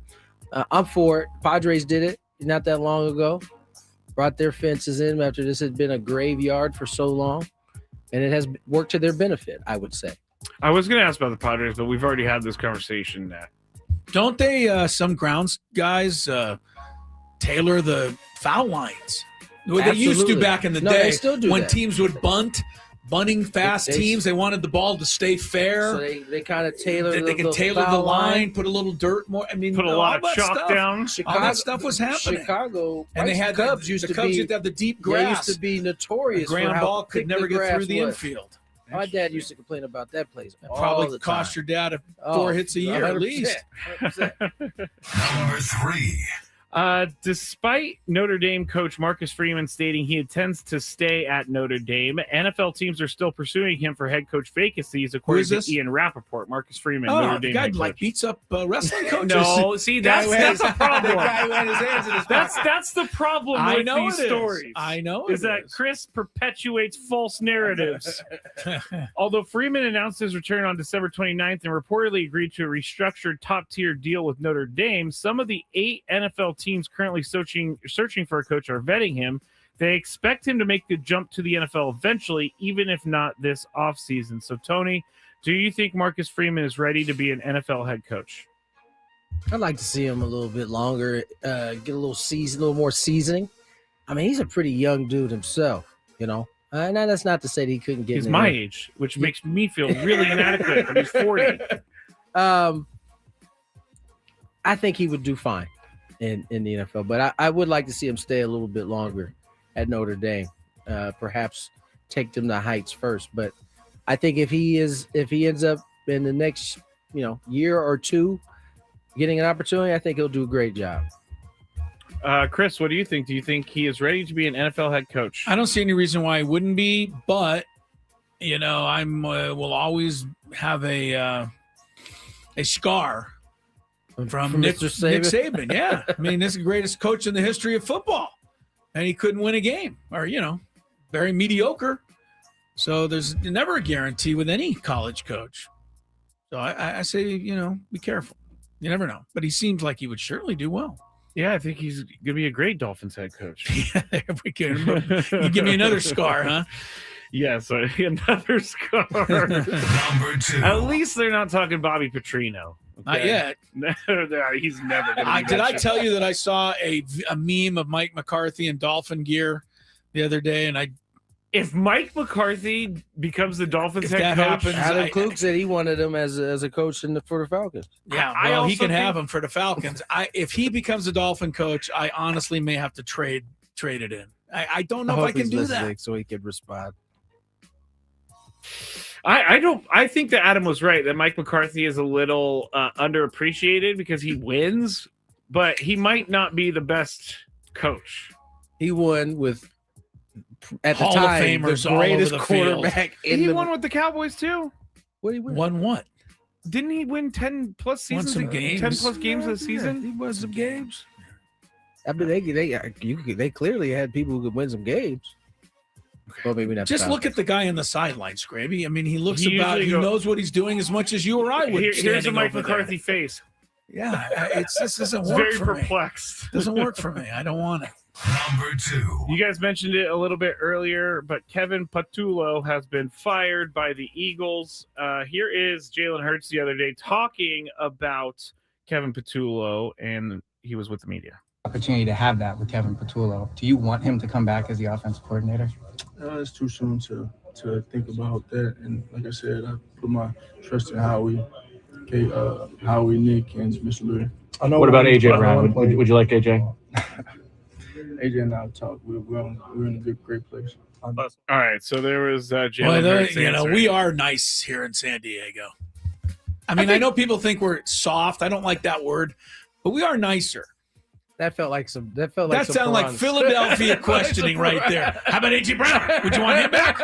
I'm for it. Padres did it not that long ago. Brought their fences in after this had been a graveyard for so long, and it has worked to their benefit, I would say. I was going to ask about the Padres, but we've already had this conversation. Don't they, some grounds guys, tailor the foul lines? What they used to back in the day. They still do when that. Teams would bunting fast teams. They wanted the ball to stay fair. So they kind of tailor. They can tailor the line, put a little dirt more. I mean, put a lot of chalk down. All that stuff was happening. Chicago, and they had Cubs used to have the deep grass. They used to be notorious. The ground for how ball could thick never the get grass through the was. infield. My dad used to complain about that place. Probably cost your dad 4 hits a year 100%, at least. 100%. Number 3. Despite Notre Dame coach Marcus Freeman stating he intends to stay at Notre Dame, NFL teams are still pursuing him for head coach vacancies, according to Ian Rappaport. Marcus Freeman, Notre Dame. The guy head like coach. beats up wrestling coaches. No, see, that's a problem. The guy who had his hands in his That's the problem with these stories. I know is that Chris perpetuates false narratives. Although Freeman announced his return on December 29th and reportedly agreed to a restructured top-tier deal with Notre Dame, some of the 8 NFL teams currently searching for a coach are vetting him. They expect him to make the jump to the NFL eventually, even if not this offseason. So, Tony, do you think Marcus Freeman is ready to be an NFL head coach? I'd like to see him a little bit longer, get a little more seasoning. I mean, he's a pretty young dude himself, you know. And that's not to say that he couldn't get. He's my age, which makes me feel really inadequate. But he's 40. I think he would do fine in the NFL, but I would like to see him stay a little bit longer at Notre Dame. Perhaps take them to heights first. But I think if he ends up in the next year or two getting an opportunity, I think he'll do a great job. Chris, what do you think? Do you think he is ready to be an NFL head coach? I don't see any reason why he wouldn't be, but I'm will always have a scar from Nick Saban. Yeah, I mean, this is the greatest coach in the history of football, and he couldn't win a game, or very mediocre. So there's never a guarantee with any college coach. So I say, be careful. You never know, but he seems like he would surely do well. Yeah, I think he's going to be a great Dolphins head coach. Yeah, there we go. You give me another scar, huh? Yes, another scar. Number 2. At least they're not talking Bobby Petrino. Okay? Not yet. He's never going to be Did I tell you that I saw a meme of Mike McCarthy in Dolphin gear the other day, and if Mike McCarthy becomes the Dolphins head coach, Adam Klug said he wanted him as a coach for the Falcons. Yeah, he can have him for the Falcons. If he becomes a Dolphin coach, I honestly may have to trade it in. I don't know if I can do that. So he could respond. I think that Adam was right that Mike McCarthy is a little underappreciated because he wins, but he might not be the best coach. He won with at the Hall time of Famers the greatest all over the quarterback field. He won with the Cowboys too. What did he win? Won what? Didn't he win 10 plus seasons? Won some games. 10 plus games this season. He won some games. I mean, they clearly had people who could win some games. Well, maybe not. Just look at the guy on the sideline, Skraby. I mean, he looks he goes, knows what he's doing as much as you or I would. Here's a Mike McCarthy face. Yeah, this doesn't work very for perplexed. me. Doesn't work for me. I don't want it. Number 2. You guys mentioned it a little bit earlier, but Kevin Patullo has been fired by the Eagles. Here is Jalen Hurts the other day talking about Kevin Patullo, and he was with the media. Opportunity to have that with Kevin Patullo. Do you want him to come back as the offensive coordinator? It's too soon to think about that. And like I said, I put my trust in Howie, Nick, and Mr. Lurie. What about AJ Brown? Would you like AJ? AJ and I talk. We're in a great place. All right, so there was Jalen Hurts. We are nice here in San Diego. I mean, I know people think we're soft. I don't like that word, but we are nicer. That sounded like Philadelphia questioning right there. How about A.J. Brown? Would you want him back?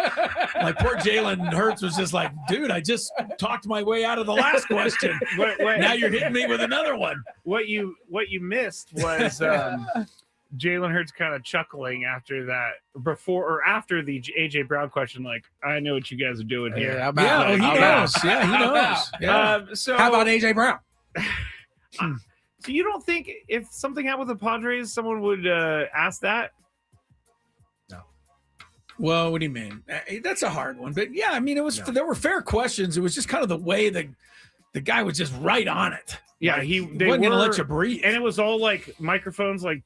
Like poor Jalen Hurts was just like, dude, I just talked my way out of the last question. Now you're hitting me with another one. What you missed was Jalen Hurts kind of chuckling after that, before or after the AJ Brown question, like, I know what you guys are doing here. Yeah, he knows. Yeah, he knows. Yeah. So how about AJ Brown? So you don't think if something happened with the Padres, someone would ask that? No. Well, what do you mean? That's a hard one. But yeah, I mean, there were fair questions. It was just kind of the way the guy was just right on it. Yeah, like, they wasn't were going to let you breathe. And it was all like microphones, like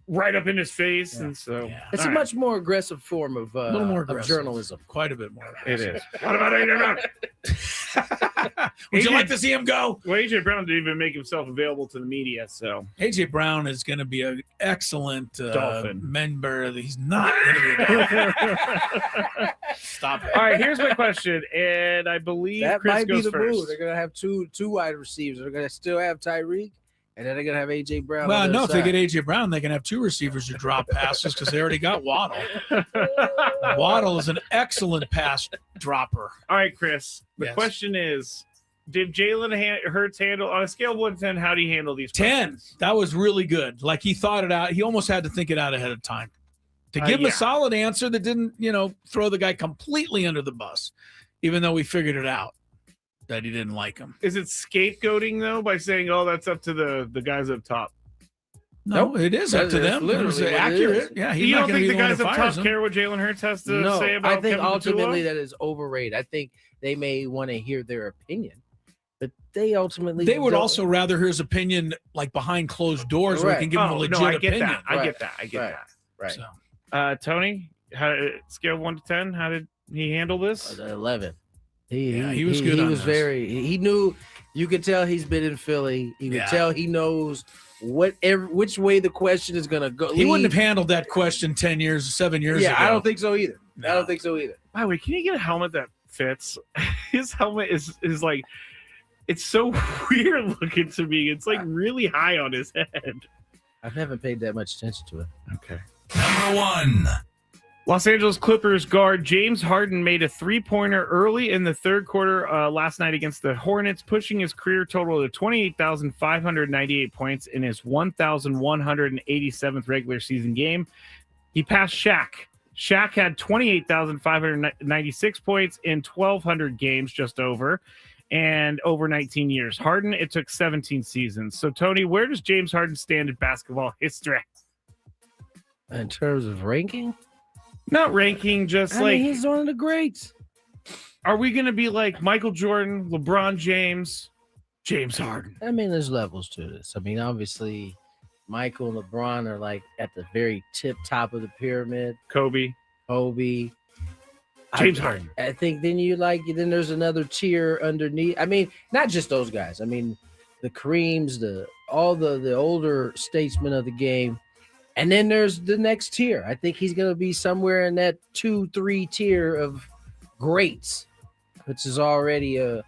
right up in his face. And so it's a much more aggressive form of a little more of journalism. Quite a bit more. It is. What about AJ Brown? Would you like to see him go? Well, AJ Brown didn't even make himself available to the media, so AJ Brown is going to be an excellent Dolphin member. He's not going to be a Dolphin. Stop it. All right, here's my question, and I believe That Chris might be goes the first. move. They're gonna have two wide receivers. They're gonna still have Tyreek, and then they're gonna have AJ Brown. Well, on the no, other if they side. get AJ Brown, they can have two receivers who drop passes because they already got Waddle. Waddle is an excellent pass dropper. All right, Chris. The Yes. question is, did Jalen Hurts handle on a scale of 1 to 10? How do you handle these? 10. questions? That was really good. Like he thought it out. He almost had to think it out ahead of time to give him yeah. a solid answer that didn't, throw the guy completely under the bus, even though we figured it out that he didn't like him. Is it scapegoating though by saying, "Oh, that's up to the guys up top"? No, it is up to them. It was literally what it accurate. is. Yeah, he's You not don't going to think be the the one guys that up fires top him. care what Jalen Hurts has to No, say about I think Kevin ultimately Patullo? that is overrated. I think they may want to hear their opinion, but they ultimately They would don't- also rather hear his opinion like behind closed doors where he Right. can give him a legit no, I get opinion. that. I Right. get that. I get Right. that. right. So, Tony, scale of 1 to 10, how did he handle this? 11. He was good He on was this. he knew. You could tell he's been in Philly. You could Yeah. tell he knows which way the question is gonna go. he wouldn't have handled that question 7 years ago. Yeah, I don't think so either. No. I don't think so either. By the way, can you get a helmet that fits? His helmet is like, it's so weird looking to me. It's like really high on his head. I haven't paid that much attention to it. Okay. Number 1. Los Angeles Clippers guard James Harden made a three-pointer early in the third quarter last night against the Hornets, pushing his career total to 28,598 points in his 1,187th regular season game. He passed Shaq. Shaq had 28,596 points in 1,200 games, just over, and over 19 years. Harden, it took 17 seasons. So, Tony, where does James Harden stand in basketball history? In terms of ranking, Not ranking, just I like, mean, he's one of the greats. are we going to be like Michael Jordan, LeBron James, James Harden? I mean, there's levels to this. I mean, obviously, Michael and LeBron are like at the very top of the pyramid. Kobe. James Harden. I think then then there's another tier underneath. I mean, not just those guys. I mean, the Kareems, all the older statesmen of the game. And then there's the next tier. I think he's going to be somewhere in that 2-3 tier of greats, which is already a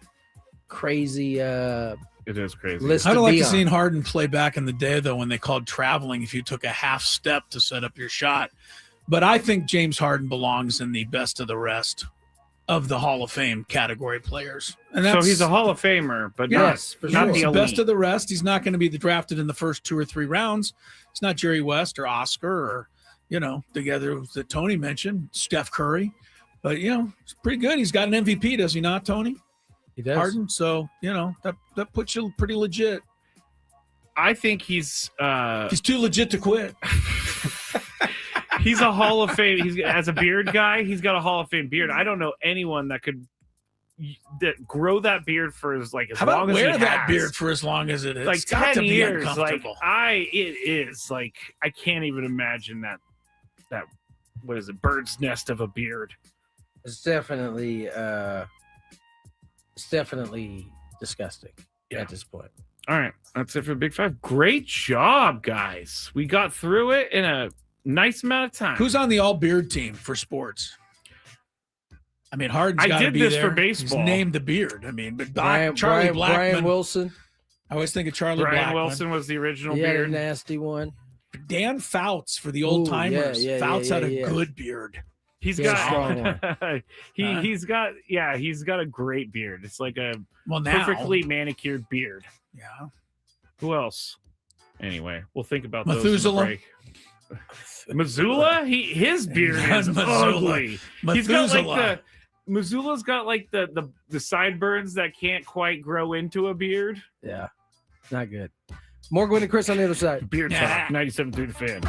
crazy It is crazy. list I'd to like be to on. seen Harden play back in the day, though, when they called traveling if you took a half step to set up your shot. But I think James Harden belongs in the best of the rest of the Hall of Fame category players. And So he's a Hall of Famer, but Yes, for not sure. the the elite. best of the rest. He's not going to be drafted in the first 2 or 3 rounds. It's not Jerry West or Oscar or, the other that Tony mentioned, Steph Curry. But, it's pretty good. He's got an MVP, does he not, Tony? He does. Harden. So, that puts you pretty legit. I think he's He's too legit to quit. he's a Hall of Fame. As a beard guy, he's got a Hall of Fame beard. I don't know anyone that could grow that beard for as How about long as wear he that has. beard for as long as it is? Like It's got 10 to be years. uncomfortable. It is like I can't even imagine that what is it, bird's nest of a beard. It's definitely disgusting at this point. All right, that's it for Big Five. Great job, guys. We got through it in a nice amount of time. Who's on the all beard team for sports? I mean, Harden's I got to did be this there. for baseball. He's named the beard. I mean, but Brian Blackman. Wilson. I always think of Charlie Brian Blackman. Wilson was the original He had a beard. nasty one. Dan Fouts for the old timers. yeah, Fouts had a yeah. good beard. He's He had a strong got he's got a great beard. It's like a Well, now. perfectly manicured beard. Yeah. Who else? Anyway, we'll think about those in the Methuselah. break. Missoula, his beard is ugly. He's got like Missoula's got like the sideburns that can't quite grow into a beard. Yeah, not good. More Gwynn and Chris on the other side. Beard talk, 97 through the fan.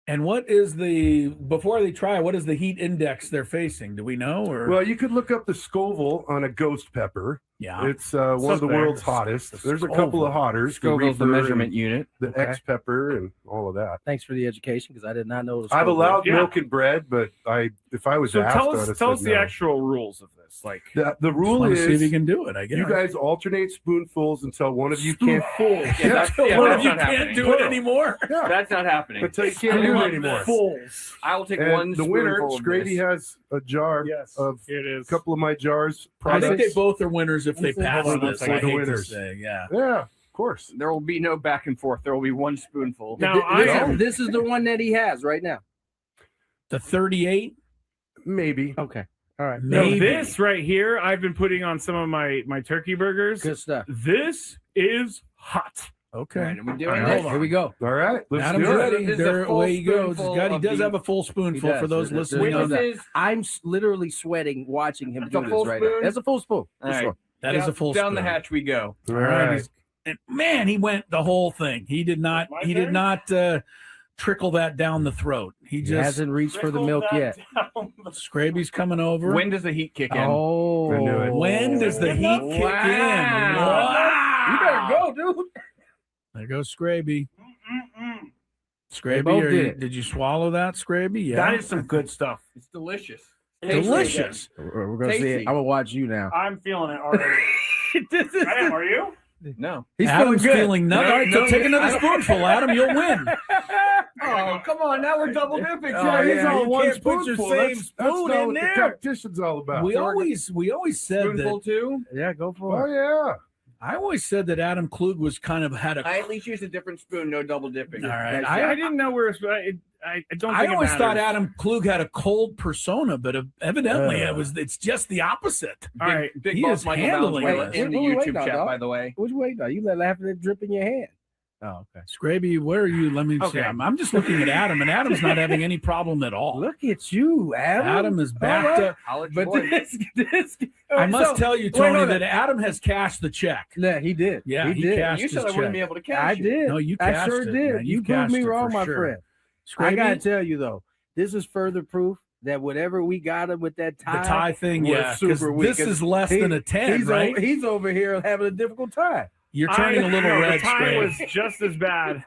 And what is before they try, what is the heat index they're facing? Do we know? Or Well, you could look up the Scoville on a ghost pepper. Yeah. It's one of the world's hottest. There's a couple of hotters. Scoville's the measurement unit. The X pepper and all of that. Thanks for the education, because I did not know. I've allowed milk and bread, but if I was asked, tell us the actual rules of this. Like the rule is, see if you can do it. I guess you guys alternate spoonfuls until one of you can't. One of you can't do it anymore. Yeah. That's not happening. Until you can't do it anymore. I will take one. The winner, Skraby, has a jar of a couple of my jars. I think they both are winners if they pass this. The winners. Yeah, of course. There will be no back and forth. There will be one spoonful. Now, this is the one that he has right now. The 38, maybe. Okay, all right. No, this right here, I've been putting on some of my turkey burgers. Good stuff. This is hot. Okay, right, we doing it. Here we go. All right, let's Adam's do it. ready. There, away he goes. He does have a full spoonful for those listening. I'm literally sweating watching him do this right now. That's a full spoon. All right. That is a full down spoon. the hatch we go. All right. And man, he went the whole thing. He did not. He did not trickle that down the throat. He just hasn't reached for the milk yet. Skraby's coming over. When does the heat kick in? Oh, I knew it. When does the heat kick in? Wow. You better go, dude. There goes Skraby. Skraby, did you swallow that, Skraby? Yeah. That is some good stuff. It's delicious. Delicious. We're gonna see it. I'm gonna watch you now. I'm feeling it already. I am. Are you? No. He's feeling nothing. All right, so take another spoonful, Adam. You'll win. Oh, come on. Now we're double dipping. He's all you one can't put your spoonful. same That's spoon not in what the there. competition's all about. We always said Spoonful that. too? Yeah, go for Oh it. yeah. I always said that Adam Klug was kind of had a. I at least used a different spoon, no double dipping. All right. I didn't know where. I don't. I think always it thought matters. Adam Klug had a cold persona, but evidently it's just the opposite. All right, Big he boss is Michael handling Valenzuela this. in the Wait, YouTube no, chat, dog. by the way. What you waiting on? You let laughing it drip in your hand. Oh, okay. Skraby, where are you? Let me see. Okay. I'm just looking at Adam, and Adam's not having any problem at all. Look at you, Adam. Adam is backed up. But this I must tell you, Tony, that Adam has cashed the check. Yeah, he did. Yeah, he he did. cashed You said his I wouldn't check. be able to cash I it. did. No, you I cashed sure it, did. man. You proved cashed me it wrong, for my sure. friend. I Skraby, gotta tell you though, this is further proof that whatever we got him with that the tie, tie thing, was yeah, 'cause super weak. this is less than a 10, right? He's over here having a difficult time. You're turning a little red, The time Skraby. was just as bad.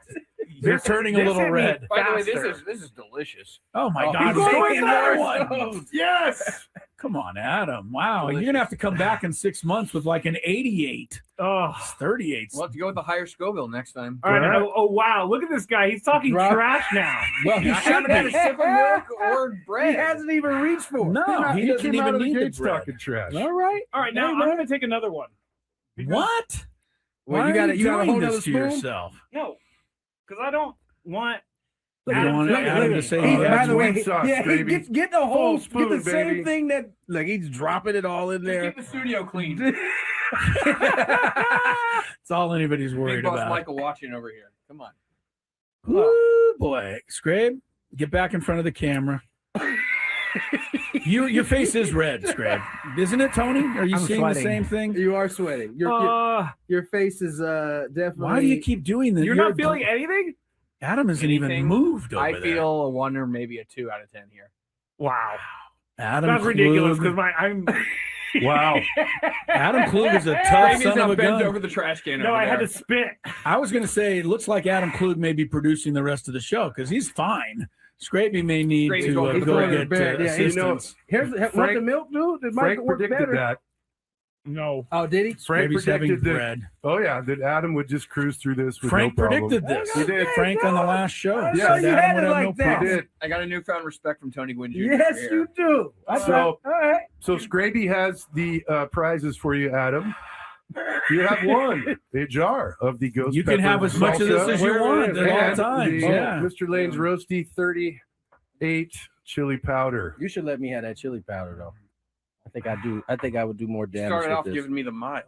You're turning a This little hit me red. By the way, faster. this is delicious. Oh my Oh, God! he's He's going going for another one. Yes. Come on, Adam. Wow, you're gonna have to come back in 6 months with like an 88. Oh. It's 38. We'll have to go with the higher Scoville next time. All right. Oh, wow. Look at this guy. He's talking trash now. Well, he I haven't had a sip of milk or bread. He hasn't even reached for it. No, he doesn't came out even of the need the gates bread. talking trash. All right. All right. Now Hey, I'm man. going to take another one. What? Well, Why you are got you got a doing whole this other to spoon. yourself. No, because I don't want. You don't want Adam to say He, he by has the way, sweet sauce, yeah, he baby. get the whole Full spoon, get the same baby. thing that like he's dropping it all in there. Keep the studio clean. It's all anybody's Big worried boss about. Michael watching over here. Come on. Ooh, boy, Scrabe, get back in front of the camera. Your face is red, Scrabe, isn't it, Tony? Are you I'm seeing sweating. the same thing? You are sweating. Your face is definitely. Why do you keep doing this? You're not feeling anything? Adam isn't even moved over I there. feel a 1 or maybe a 2 out of 10 here. Wow. Adam That's Klug. ridiculous because I'm. Wow. Adam Klug is a tough He's son not of a bent gun. over the trash can. No, over I had there. to spit. I was going to say, it looks like Adam Klug may be producing the rest of the show because he's fine. Scraby may need Scraby's to going go to get bed. Yeah, assistance. Here's want the milk, dude. It might Frank work predicted better. that. No. Oh, did he? Frank Scraby's having predicted that. bread. Oh yeah, that Adam would just cruise through this with Frank no problem. predicted this. He did. Frank on the last show. I said know you Adam had would it have like no that. problem. He did. I got a newfound respect from Tony Gwynn Jr. Yes, here. you do. So- all right. So Skraby has the prizes for you, Adam. You have won a jar of the ghost. You can pepper have as much of this salsa as you want at all and times. the Yeah. Mr. Lane's Roasty 38 chili powder. You should let me have that chili powder though. I think I do. I think I would do more damage. Started with off this. giving me the mild.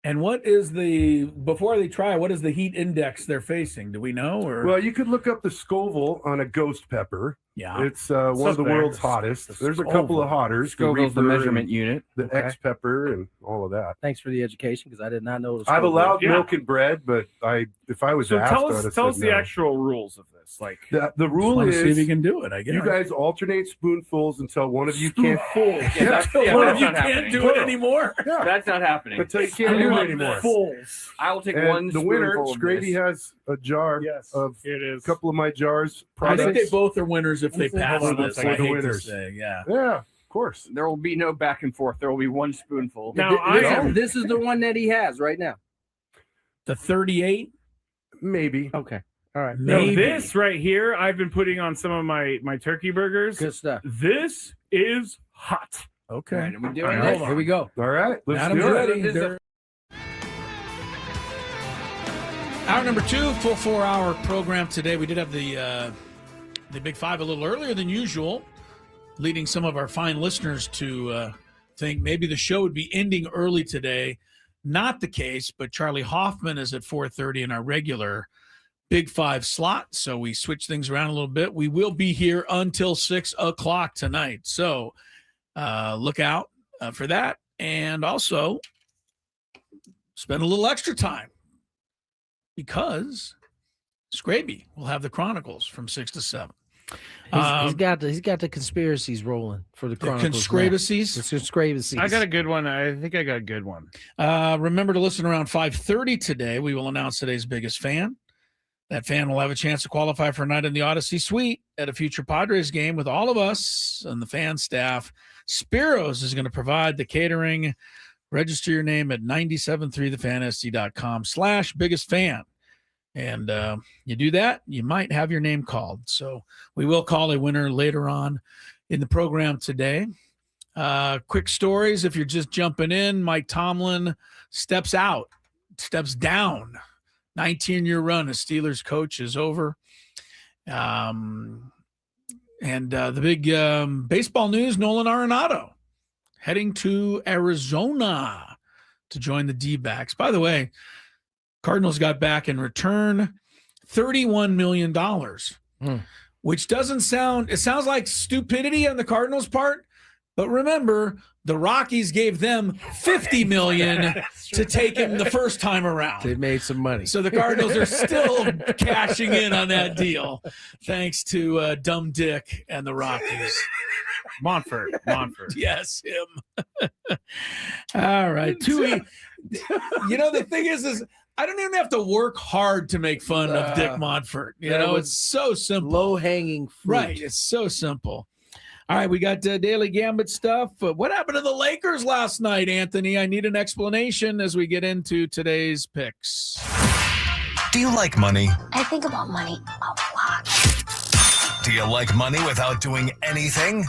And what is before they try, what is the heat index they're facing? Do we know? Or Well, you could look up the Scoville on a ghost pepper. Yeah. It's one of the world's hottest. There's a couple of hotters. Scoville's the measurement unit. The X pepper and all of that. Thanks for the education, because I did not know. I've allowed milk and bread, but if I was asked, tell I'd have us said the no. actual rules of this. Like the rule wanna is, see if you can do it, I guess. You guys alternate spoonfuls until one of you can't. One of you can't do it anymore. Yeah. That's not happening. Until you can't do it anymore. Fools. I will take And one. the winner, spoonful of Skraby, this. has a jar of a couple of my jars. I think they products. both are winners if they pass Hold on this. one I second. hate to Winners. say, yeah. Yeah, of course. There will be no back and forth. There will be one spoonful. Now, this is the one that he has right now. The 38? Maybe. Okay. All right. No, this right here, I've been putting on some of my turkey burgers. Good stuff. This is hot. Okay. All right, are we doing All right, it? Here we go. All right. Let's Adam's do ready. it. Hour number 2, full 4-hour program today. We did have the Big Five a little earlier than usual, leading some of our fine listeners to think maybe the show would be ending early today. Not the case, but Charley Hoffman is at 4:30 in our regular Big Five slot, so we switch things around a little bit. We will be here until 6 o'clock tonight, so look out for that, and also spend a little extra time because Skraby will have the Chronicles from 6 to 7. He's got the conspiracies rolling for the Chronicles. Conscrabicies? The Conscrabicies. I got a good one. I think I got a good one. Remember to listen around 5:30 today. We will announce today's biggest fan. That fan will have a chance to qualify for a night in the Odyssey Suite at a future Padres game with all of us and the fan staff. Spiros is going to provide the catering. Register your name at 973thefansd.com/biggest fan. And you do that, you might have your name called. So we will call a winner later on in the program today. Quick stories. If you're just jumping in, Mike Tomlin steps down. 19-year run as Steelers coach is over. And the big baseball news, Nolan Arenado heading to Arizona to join the D-backs. By the way, Cardinals got back in return $31 million, which doesn't sound – it sounds like stupidity on the Cardinals' part. But remember, the Rockies gave them $50 million to take him the first time around. They made some money. So the Cardinals are still cashing in on that deal, thanks to Dumb Dick and the Rockies. Montfort. Yes, him. All right. The thing is I don't even have to work hard to make fun of Dick Montfort. It's so simple. Low-hanging fruit. Right. It's so simple. All right, we got Daily Gambit stuff. What happened to the Lakers last night, Anthony? I need an explanation as we get into today's picks. Do you like money? I think about money a lot. Do you like money without doing anything?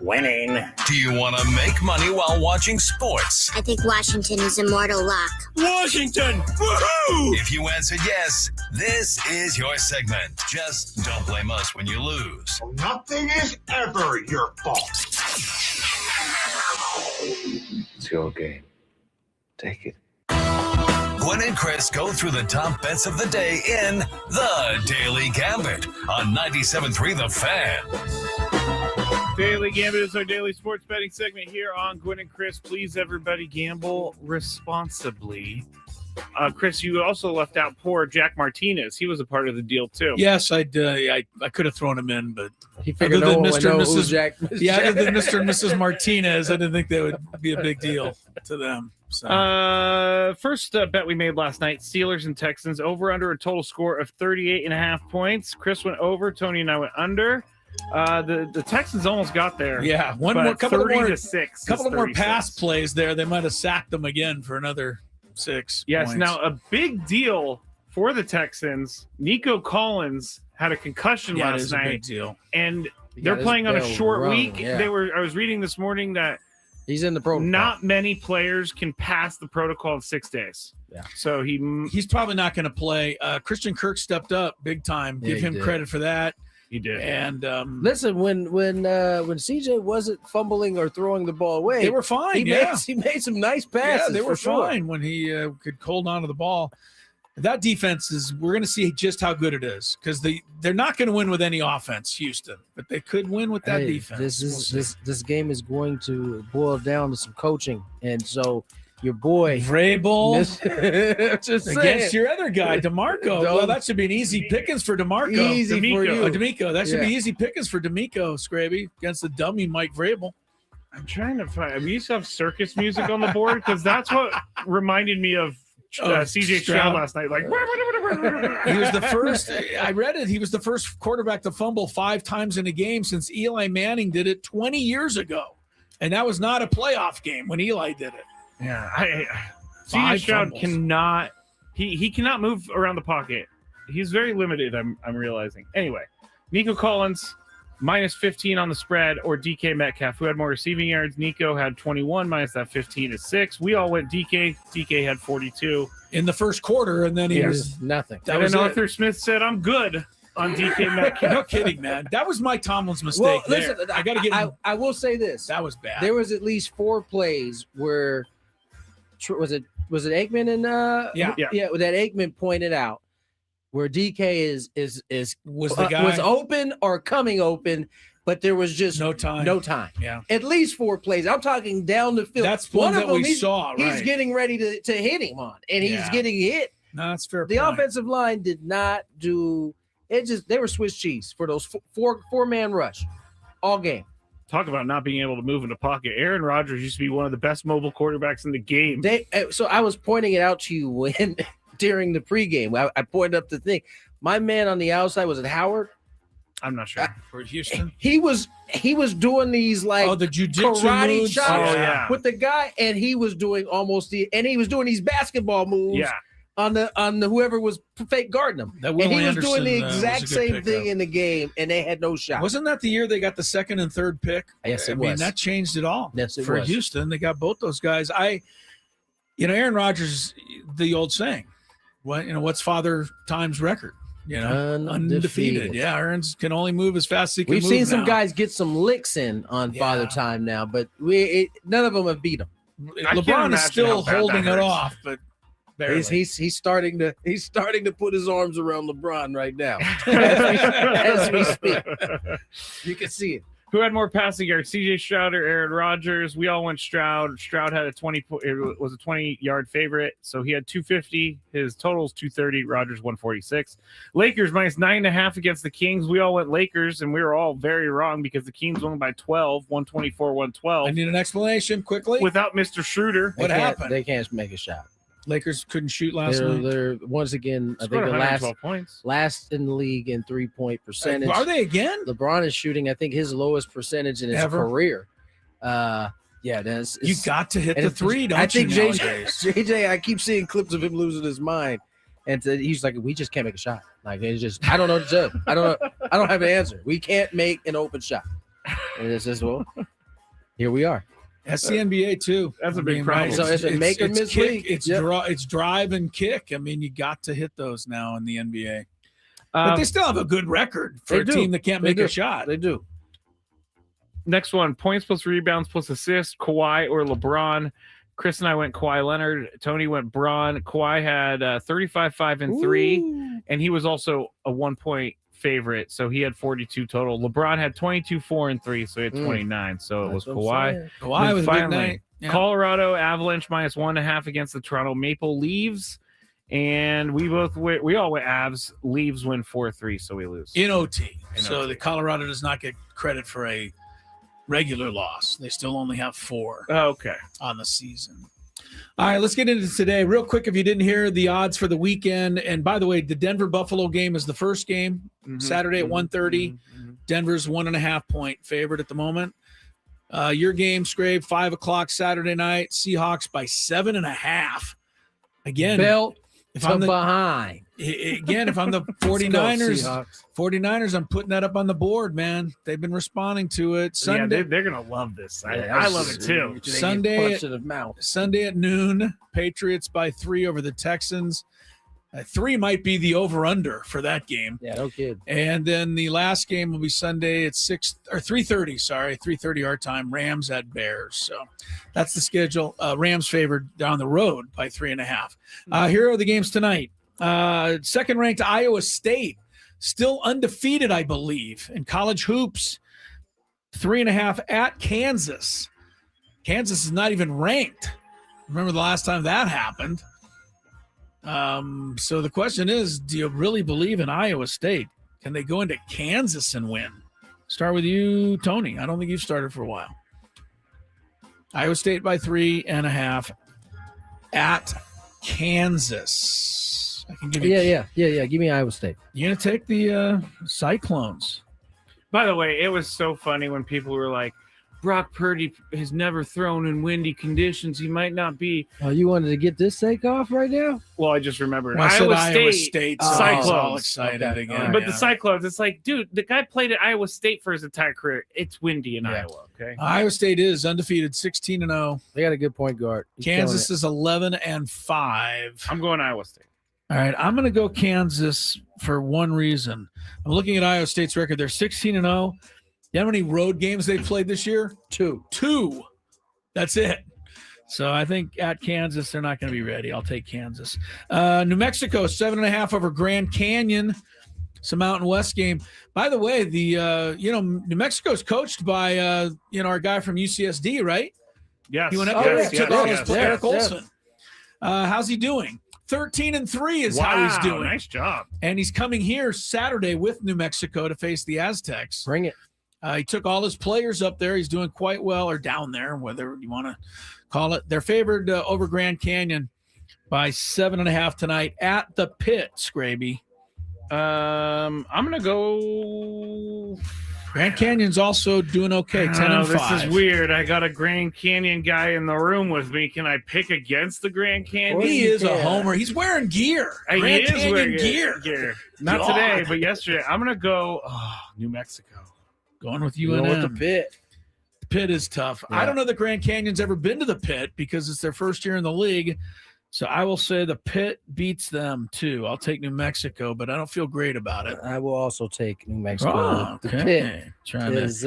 Winning. Do you want to make money while watching sports? I think Washington is immortal luck. Washington! Woohoo! If you answered yes, this is your segment. Just don't blame us when you lose. Nothing is ever your fault. It's your game. Take it. Gwynn and Chris go through the top bets of the day in The Daily Gambit on 97.3 The Fan. Daily Gambit is our daily sports betting segment here on Gwynn and Chris. Please, everybody, gamble responsibly. Chris, you also left out poor Jack Martinez. He was a part of the deal, too. Yes, I could have thrown him in, but he figured other than Mr. and Mrs. Other than Mr. and Mrs. Martinez, I didn't think that would be a big deal to them. So. First bet we made last night, Steelers and Texans, over under a total score of 38.5 points. Chris went over, Tony and I went under. The Texans almost got there. Yeah, couple of more pass plays there. They might have sacked them again for another 6 Yes, points. now a big deal for the Texans. Nico Collins had a concussion last night. A big deal. And they're playing on a short week. Yeah. I was reading this morning that he's in the protocol. Not many players can pass the protocol of 6 days. Yeah. So he's probably not going to play. Christian Kirk stepped up big time. Give him credit for that. He did. And listen, when CJ wasn't fumbling or throwing the ball away, they were fine. He made some nice passes. Yeah, they were for fine when he could hold on to the ball. That defense we're going to see just how good it is, because they're not going to win with any offense, Houston, but they could win with that defense. This game is going to boil down to some coaching, and so your boy Vrabel against your other guy, DeMarco. Well, that should be an easy pickings for DeMarco. Easy for you. D'Amico. That should be easy pickings for D'Amico, Skraby, against the dummy Mike Vrabel. I'm trying to find. We used to have circus music on the board because that's what reminded me of CJ Stroud last night. Like he was the first. I read it. He was the first quarterback to fumble 5 times in a game since Eli Manning did it 20 years ago, and that was not a playoff game when Eli did it. Yeah, CJ Stroud cannot. He cannot move around the pocket. He's very limited. I'm realizing. Anyway, Nico Collins minus 15 on the spread, or DK Metcalf, who had more receiving yards. Nico had 21 minus that 15 is 6. We all went DK. DK had 42 in the first quarter, and then he was nothing. And then Arthur Smith said, "I'm good on DK Metcalf." No kidding, man. That was Mike Tomlin's mistake. Well, there. listen, I got to get. I will say this. That was bad. There was at least 4 plays where was it Aikman and that Aikman pointed out where DK was open or coming open, but there was just no time. Yeah, at least 4 plays. I'm talking down the field. That's one of them we saw. Right. He's getting ready to hit him on, and he's getting hit. No, that's fair. The offensive line did not do it. They were Swiss cheese for those four-man rush all game. Talk about not being able to move in the pocket. Aaron Rodgers used to be one of the best mobile quarterbacks in the game. So I was pointing it out to you when during the pregame. I pointed up the thing. My man on the outside, was it Howard? I'm not sure. For Houston, he was doing these like the jiu-jitsu karate moves. shots with the guy, and he was doing he was doing these basketball moves. Yeah. On the whoever was fake guarding him, That Will and he Anderson, was doing the was exact a good same pickup. thing in the game, and they had no shot. Wasn't that the year they got the 2nd and 3rd pick? Yes, it I mean, was. that changed it all. Yes, it for was. Houston. They got both those guys. Aaron Rodgers, the old saying, what's Father Time's record? Undefeated. Yeah, Aaron's can only move as fast as he can. We've move seen some now. guys get some licks in on Father Time now, but none of them have beat him. LeBron is still holding it off, but barely. He's starting to put his arms around LeBron right now as we speak. You can see it. Who had more passing yards, CJ Stroud or Aaron Rodgers? We all went Stroud. Stroud had a 20-yard favorite, so he had 250. His total is 230. Rodgers 146. Lakers minus 9.5 against the Kings. We all went Lakers, and we were all very wrong because the Kings won by 12, 124-112. I need an explanation quickly. Without Mr. Schroeder. What happened? They can't make a shot. Lakers couldn't shoot last night. They're once again, I think, last in the league in 3-point percentage. Are they again? LeBron is shooting, I think, his lowest percentage in his career. You got to hit the 3, don't I think you? JJ, I keep seeing clips of him losing his mind, and he's like, "We just can't make a shot. Like it's just, I don't know what to do. I don't have an answer. We can't make an open shot." And it's just, well, here we are. That's the NBA too. That's a big problem. So it's a make or miss league. It's drive and kick. I mean, you got to hit those now in the NBA. But they still have a good record for a team that can't make a shot. They do. Next one, points plus rebounds plus assists, Kawhi or LeBron. Chris and I went Kawhi Leonard. Tony went Bron. Kawhi had 35, 5, and 3, and he was also a 1-point favorite, so he had 42 total. LeBron had 22, 4, and 3, so he had 29. So it was Kawhi. Kawhi was finally, a big night. Yeah. Colorado Avalanche minus 1.5 against the Toronto Maple Leafs, and we all went Avs. Leaves win 4-3, so we lose in OT. So the Colorado does not get credit for a regular loss. They still only have 4. Okay, on the season. All right, let's get into today. Real quick, if you didn't hear the odds for the weekend, and by the way, the Denver-Buffalo game is the first game, Saturday at 1:30. Denver's 1.5-point favorite at the moment. Your game, Skrabe, 5 o'clock Saturday night. Seahawks by 7.5. Again, belt if to I'm behind. If I'm the 49ers, I'm putting that up on the board, man. They've been responding to it. Sunday, they're going to love this. I love it too. Sunday at noon, Patriots by 3 over the Texans. 3 might be the over-under for that game. Yeah, no kid. And then the last game will be Sunday at 3:30. Sorry, 3:30 our time. Rams at Bears. So that's the schedule. Rams favored down the road by 3.5. Here are the games tonight. Second-ranked Iowa State, still undefeated, I believe, in college hoops. 3.5 at Kansas. Kansas is not even ranked. Remember the last time that happened. So the question is, do you really believe in Iowa State? Can they go into Kansas and win? Start with you, Tony. I don't think you've started for a while. Iowa State by 3.5 at Kansas. I can give you. Yeah. Give me Iowa State. You're gonna take the Cyclones. By the way, it was so funny when people were like, Brock Purdy has never thrown in windy conditions. He might not be. Oh, you wanted to get this take off right now? Well, I just remembered. Well, I said Iowa State, so I was all Cyclones. excited again. Right. But the Cyclones, it's like, dude, the guy played at Iowa State for his entire career. It's windy in Iowa, okay? Iowa State is undefeated, 16-0. They got a good point guard. He's Kansas is 11-5. I'm going Iowa State. All right, I'm going to go Kansas for one reason. I'm looking at Iowa State's record. They're 16-0. You know how many road games they've played this year? 2. That's it. So I think at Kansas, they're not going to be ready. I'll take Kansas. New Mexico, 7.5 over Grand Canyon. It's a Mountain West game. By the way, New Mexico's coached by our guy from UCSD, right? Yes. He went up there and took all his players. Eric Olson. How's he doing? 13-3 is how he's doing. Nice job. And he's coming here Saturday with New Mexico to face the Aztecs. Bring it. He took all his players up there. He's doing quite well, or down there, whether you want to call it. They're favored over Grand Canyon by 7.5 tonight at the Pit, Skraby. I'm going to go... Grand Canyon's also doing okay, 10-5. This is weird. I got a Grand Canyon guy in the room with me. Can I pick against the Grand Canyon? He is a homer. He's wearing gear. Grand Canyon wearing gear. Not today, but yesterday. I'm going to go New Mexico. Going with UNM. With the Pit. The Pit is tough. Yeah. I don't know that Grand Canyon's ever been to the Pit because it's their first year in the league. So I will say the Pit beats them too. I'll take New Mexico, but I don't feel great about it. I will also take New Mexico. Oh, The Pit is.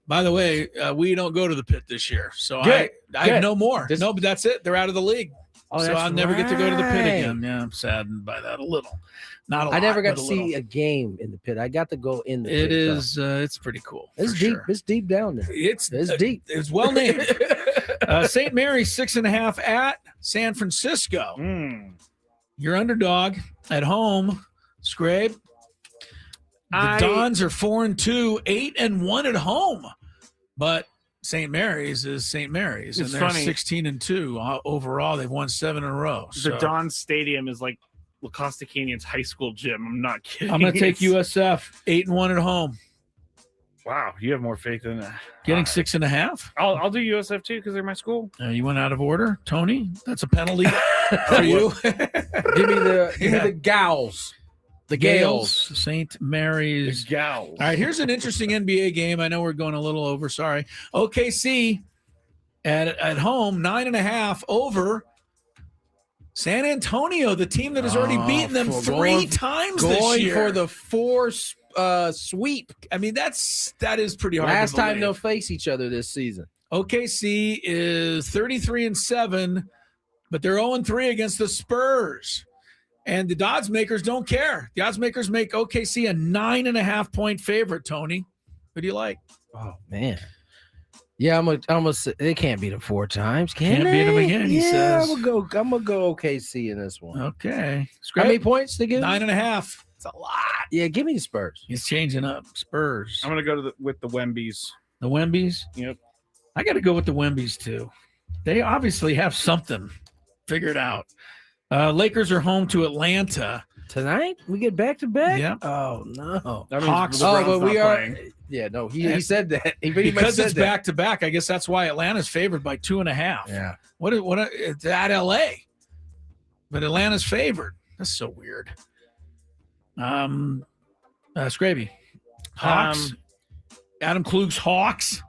By the way, we don't go to the Pit this year, so Good. I have no more. No, but that's it. They're out of the league. Oh, so I'll never get to go to the Pit again. Yeah, I'm saddened by that a little. Not a lot. I never got to but see a game in the Pit. I got to go in the Pit. It is. It's pretty cool. It's deep. Sure. It's deep down there. It's deep. It's well named. St. Mary's 6.5 at San Francisco. Your underdog at home, Skrabe. The Dons are 4-2, 8-1 at home, but St. Mary's is St. Mary's, and they're 16-2 overall. They've won 7 in a row. The Don Stadium is like La Costa Canyon's high school gym. I'm not kidding. I'm going to take USF 8-1 at home. Wow, you have more faith in that. Getting 6.5. I'll do USF too because they're my school. You went out of order, Tony. That's a penalty for you. Give me the Gals. The Gales, St. Mary's. The Gals. All right, here's an interesting NBA game. I know we're going a little over. Sorry. OKC at home, 9.5 over San Antonio, the team that has already beaten them 3 times this year. Going for the 4 sweep. I mean, that is pretty hard. Last time they'll face each other this season. OKC is 33-7, but they're 0-3 against the Spurs. And the odds makers don't care. The odds makers make OKC a 9.5 point favorite, Tony. Who do you like? Oh, man. Yeah, I'm gonna say they can't beat them 4 times. Can't beat them again, he says. I'm gonna go OKC in this one. Okay. How many points they give? 9.5. It's a lot. Yeah, give me the Spurs. He's changing up. Spurs. I'm gonna go with the Wembies. The Wembies? Yep. I got to go with the Wembies too. They obviously have something figured out. Lakers are home to Atlanta tonight. We get back to back. Yeah. Oh no. Hawks. But we are. Playing. Yeah. No. He said that. Because it's back to back. I guess that's why Atlanta's favored by 2.5. Yeah. What? It's at LA, but Atlanta's favored. That's so weird. Skraby. Hawks. Adam Klug's Hawks.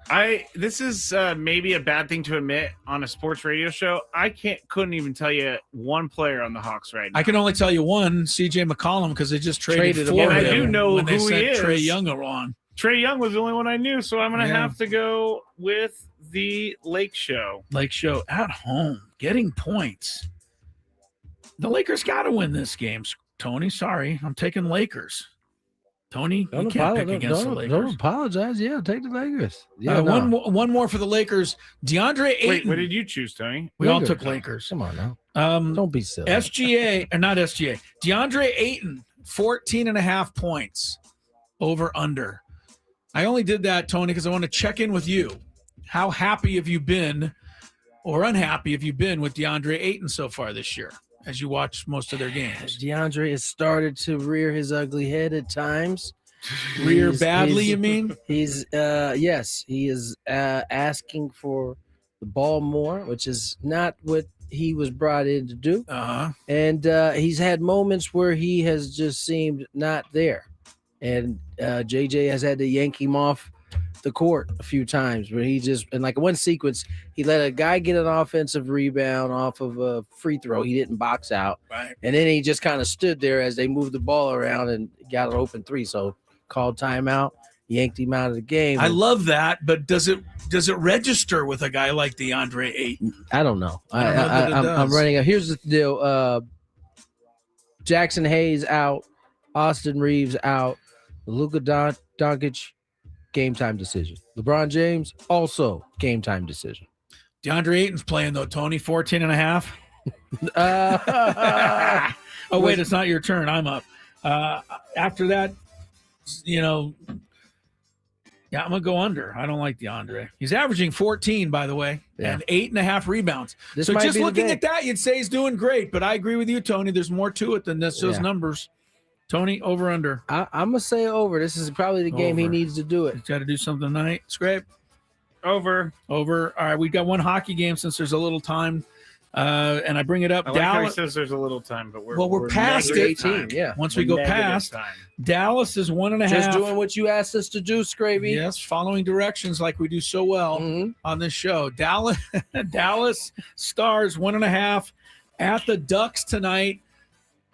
This is maybe a bad thing to admit on a sports radio show. I couldn't even tell you one player on the Hawks right now. I can only tell you one, CJ McCollum, because they just traded for him. And I do know when they who sent he is. Trae Young along. Trae Young was the only one I knew, so I'm going to have to go with the Lake Show. Lake Show at home, getting points. The Lakers got to win this game, Tony. Sorry, I'm taking Lakers. Tony, you can't pick against the Lakers. Don't apologize. Yeah, take the Lakers. Yeah, one more for the Lakers. DeAndre Ayton. Wait, what did you choose, Tony? We all took Lakers. Come on now. Don't be silly. Not SGA. DeAndre Ayton, 14.5 points over under. I only did that, Tony, because I want to check in with you. How happy have you been or unhappy have you been with DeAndre Ayton so far this year as you watch most of their games? DeAndre has started to rear his ugly head at times. Rear badly, you mean? He's yes, he is asking for the ball more, which is not what he was brought in to do. And he's had moments where he has just seemed not there. And JJ has had to yank him off the court a few times where he just, in like one sequence, he let a guy get an offensive rebound off of a free throw. He didn't box out. Right. And then he just kind of stood there as they moved the ball around and got an open three. So called timeout, yanked him out of the game. I love that, but does it register with a guy like DeAndre Ayton? I don't know. I'm running out. Here's the deal. Jackson Hayes out. Austin Reeves out. Luka Doncic, game time decision. LeBron James, also game time decision. DeAndre Ayton's playing, though, Tony, 14.5. Oh, wait, it's not your turn. I'm up. After that, I'm going to go under. I don't like DeAndre. He's averaging 14, by the way, and 8.5 rebounds. So just looking at that, you'd say he's doing great, but I agree with you, Tony. There's more to it than those numbers. Tony, over, under. I'm going to say over. This is probably the game he needs to do it. He's got to do something tonight. Scrape? Over. All right, we've got one hockey game since there's a little time. And I bring it up. I like how he says there's a little time, but we're past 18. Yeah. Once we go past, Dallas is 1.5. Just doing what you asked us to do, Skraby. Yes, following directions like we do so well on this show. Dallas Stars 1.5 at the Ducks tonight.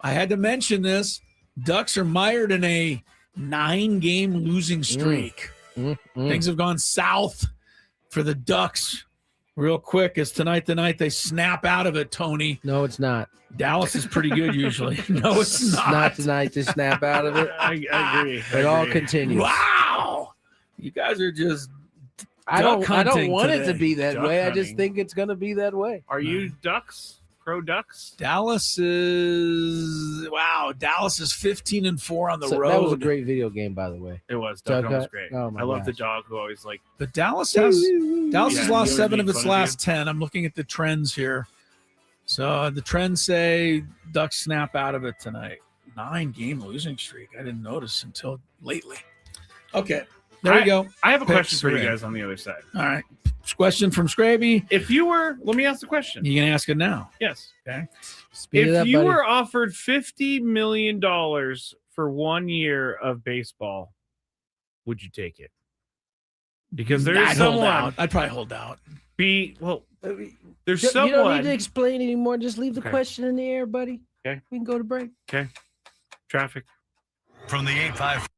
I had to mention this. Ducks are mired in a 9-game losing streak. Things have gone south for the Ducks real quick. As tonight the night they snap out of it, Tony. No, it's not. Dallas is pretty good usually. No, it's not. Not tonight to snap out of it. I agree. It all continues. Wow. You guys are just I don't want today. it to be that Duck way. hunting. I just think it's going to be that way. Are you Ducks? Pro Ducks? Dallas is 15-4 on the road. That was a great video game, by the way. It was. Duck Hunt was great. Oh my I love gosh. the dog who always But Dallas has lost 7 of its fun of last 10. I'm looking at the trends here. So the trends say Ducks snap out of it tonight. 9-game losing streak. I didn't notice until lately. Okay. There you go. I have a Pick question for you Skraby. guys on the other side. All right. Question from Skraby. Let me ask the question. You can ask it now. Yes. Okay. If you were offered $50 million for 1 year of baseball, would you take it? Because there's someone. I'd probably hold out. There's You someone. don't need to explain anymore. Just leave the Okay. question in the air, buddy. Okay. We can go to break. Okay. Traffic. From the 855.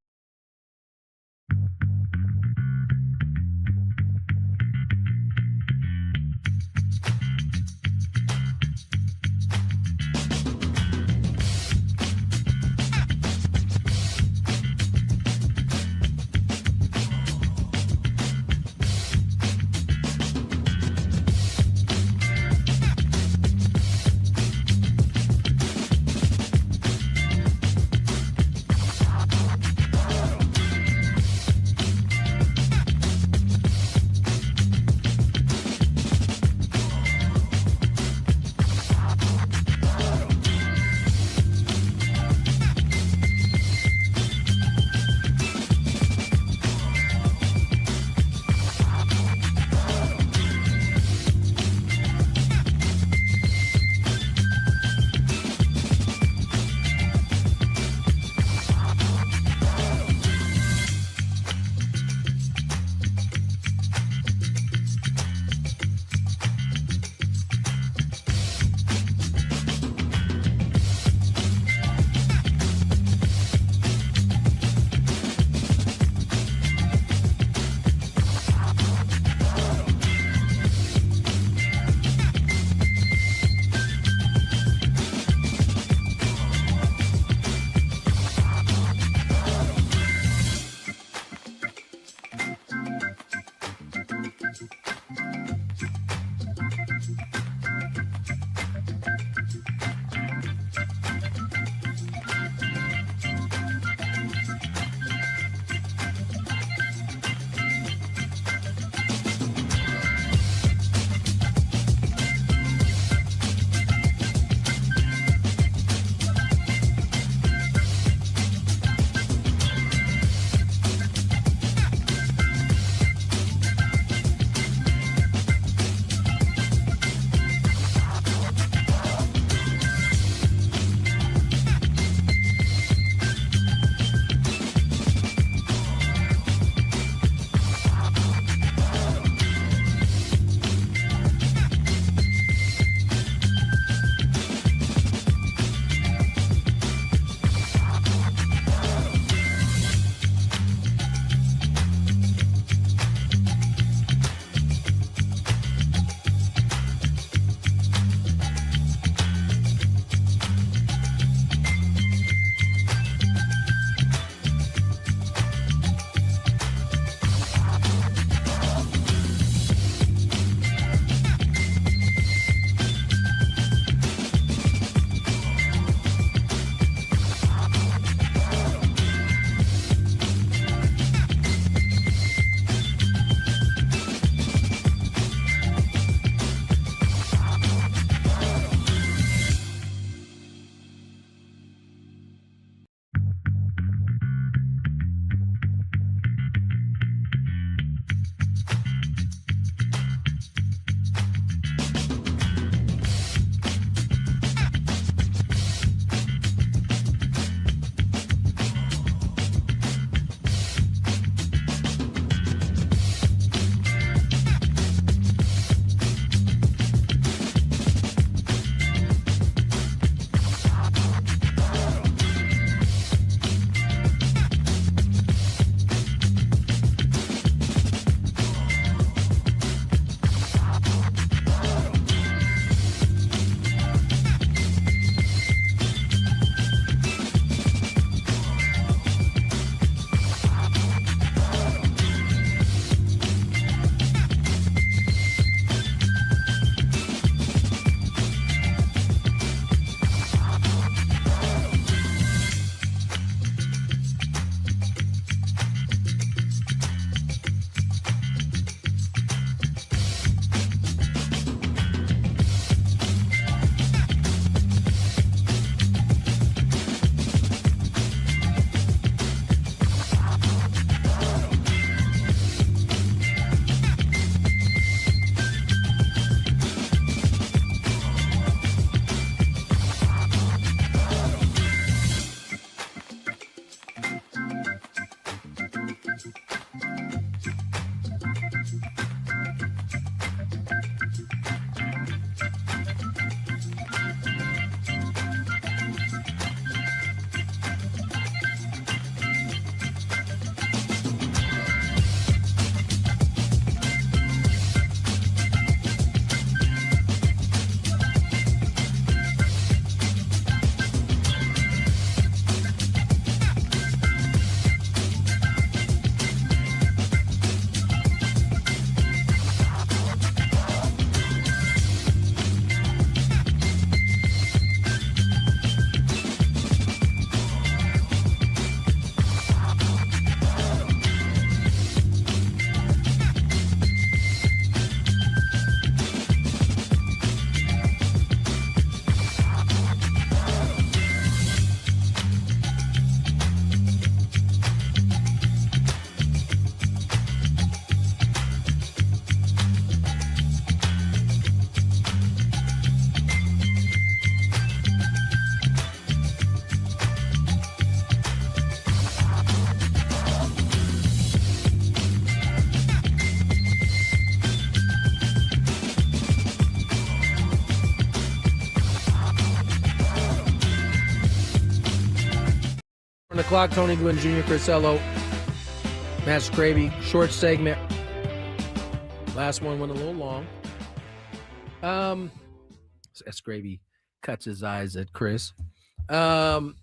7 o'clock. Tony Gwynn Jr., Chris Ello, Matt Skraby. Short segment. Last one went a little long. Skraby cuts his eyes at Chris. Your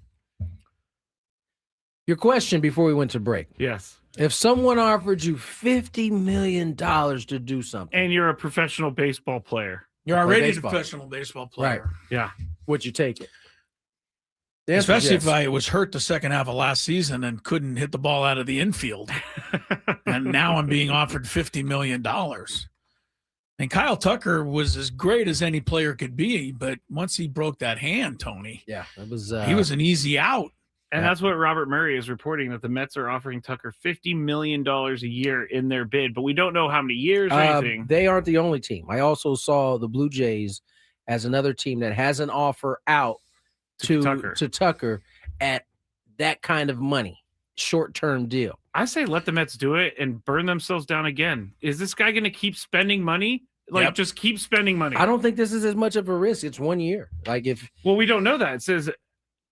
question before we went to break. Yes. If someone offered you $50 million to do something. And you're a professional baseball player. You're already a professional baseball player. Right. Yeah. Would you take it? Especially if I was hurt the second half of last season and couldn't hit the ball out of the infield. And now I'm being offered $50 million. And Kyle Tucker was as great as any player could be, but once he broke that hand, Tony, it was he was an easy out. And that's what Robert Murray is reporting, that the Mets are offering Tucker $50 million a year in their bid, but we don't know how many years or anything. They aren't the only team. I also saw the Blue Jays as another team that has an offer out to Tucker at that kind of money, short-term deal. I say let the Mets do it and burn themselves down again. Is this guy going to keep spending money? Like, just keep spending money. I don't think this is as much of a risk. It's 1 year. Well, we don't know that.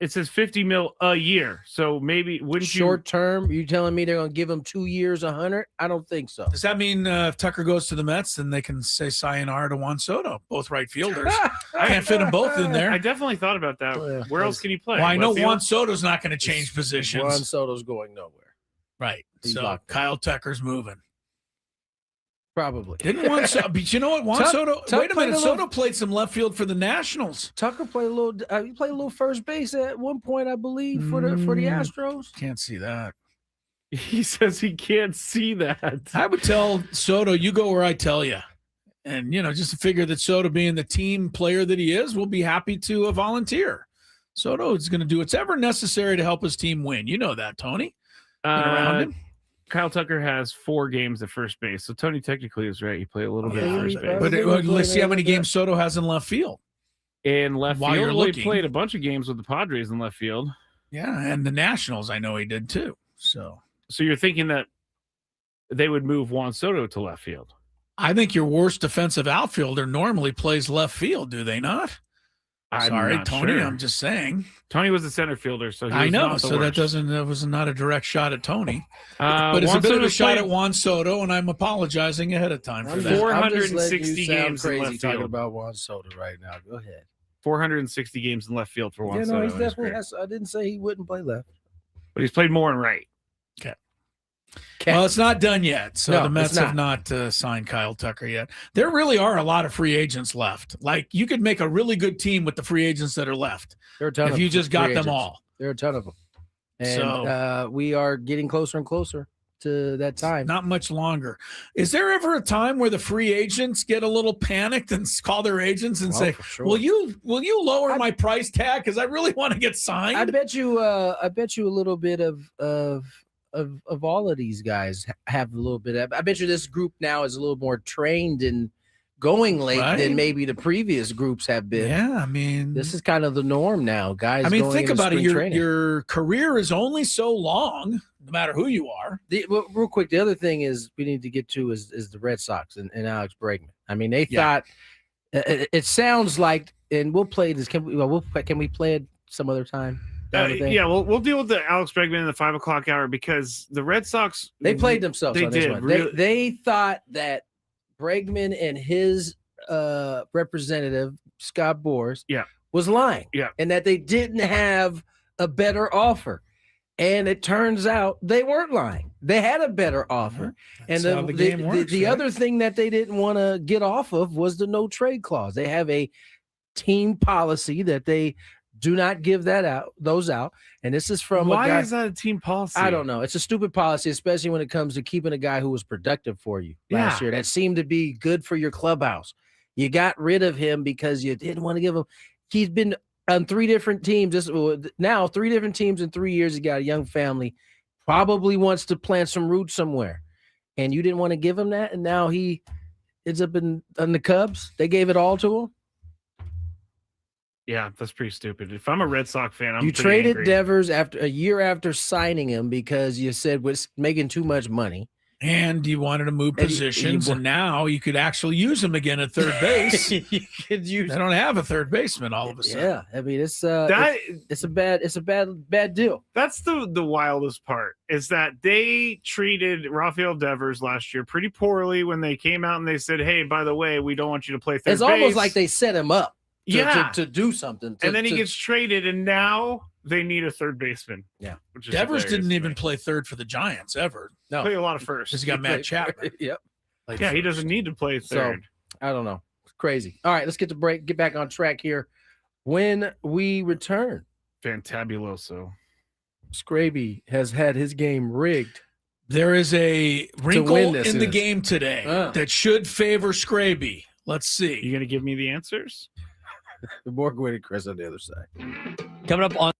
It says 50 mil a year. So maybe wouldn't short term? You telling me they're going to give him 2 years, 100? I don't think so. Does that mean if Tucker goes to the Mets, then they can say sayonara to Juan Soto, both right fielders? I can't fit them both in there. I definitely thought about that. Where else can he play? Well, I know Juan Soto's not going to change positions. Juan Soto's going nowhere. Right. So Kyle Tucker's moving. Probably. Didn't Juan Soto? But you know what? Juan Soto. Wait a minute. Soto played some left field for the Nationals. Tucker played a little. He played a little first base at one point, I believe, for the Astros. Can't see that. He says he can't see that. I would tell Soto, you go where I tell you, and just to figure that Soto, being the team player that he is, will be happy to volunteer. Soto is going to do whatever necessary to help his team win. You know that, Tony. Around him. Kyle Tucker has 4 games at first base, so Tony technically is right. He played a little bit at first base. But let's see how many games Soto has in left field. In left While field, you're looking, he played a bunch of games with the Padres in left field. Yeah, and the Nationals, I know he did too. So you're thinking that they would move Juan Soto to left field? I think your worst defensive outfielder normally plays left field, do they not? I'm sorry, not Tony. sure. I'm just saying. Tony was a center fielder, so I know. Not the so worst. that was not a direct shot at Tony, but it's Juan a bit of a Soto's shot played- at Juan Soto, and I'm apologizing ahead of time for that. 460 games in crazy left talking field. about Juan Soto right now. Go ahead. 460 games in left field for Juan Soto. He's in his definitely career. has. I didn't say he wouldn't play left. But he's played more in right. Well, it's not done yet. So No, the Mets it's have not signed Kyle Tucker yet. There really are a lot of free agents left. Like, you could make a really good team with the free agents that are left. There are a ton if of you just free got them agents. all. There are a ton of them. And we are getting closer and closer to that time. Not much longer. Is there ever a time where the free agents get a little panicked and call their agents and say, for sure. will you lower my price tag? Because I really want to get signed. I bet you a little bit of all of these guys have a little bit of. I bet you this group now is a little more trained in going late than maybe the previous groups have been. Yeah, I mean, this is kind of the norm now, guys. I mean, going think into about it. spring training. Your career is only so long, no matter who you are. Real quick, the other thing is we need to get to is the Red Sox and Alex Bregman. I mean, they thought it sounds like, and we'll play this. Can we play it some other time? Yeah, we'll deal with the Alex Bregman in the 5 o'clock hour because the Red Sox they played themselves. They on this did. One. They thought that Bregman and his representative Scott Boras was lying. Yeah, and that they didn't have a better offer. And it turns out they weren't lying. They had a better offer. That's and how the game works, the right? other thing that they didn't want to get off of was the no trade clause. They have a team policy that they do not give those out. And this is from why a guy, is that a team policy? I don't know. It's a stupid policy, especially when it comes to keeping a guy who was productive for you last year. That seemed to be good for your clubhouse. You got rid of him because you didn't want to give him. He's been on 3 different teams. Now 3 different teams in 3 years. He got a young family, probably wants to plant some roots somewhere. And you didn't want to give him that. And now he ends up on the Cubs. They gave it all to him. Yeah, that's pretty stupid. If I'm a Red Sox fan, You traded Devers after a year after signing him because you said was making too much money. And you wanted to move positions, and now you could actually use him again at third base. You could use. They don't have a third baseman all of a sudden. Yeah, I mean it's a bad deal. That's the wildest part is that they treated Rafael Devers last year pretty poorly when they came out and they said, "Hey, by the way, we don't want you to play third It's base." almost like they set him up. To do something. And then he gets traded, and now they need a third baseman. Yeah, which is Devers hilarious didn't to even me. play third for the Giants ever. No, Play a lot of first. Because he got Matt Chapman. Yep. Yeah, he doesn't need to play third. So, I don't know. It's crazy. All right, let's get to break. Get back on track here. When we return, Fantabuloso. Skraby has had his game rigged. There is a wrinkle win this in the is. game today that should favor Skraby. Let's see. You gonna give me the answers? The more Gwynn Chris on the other side. Coming up on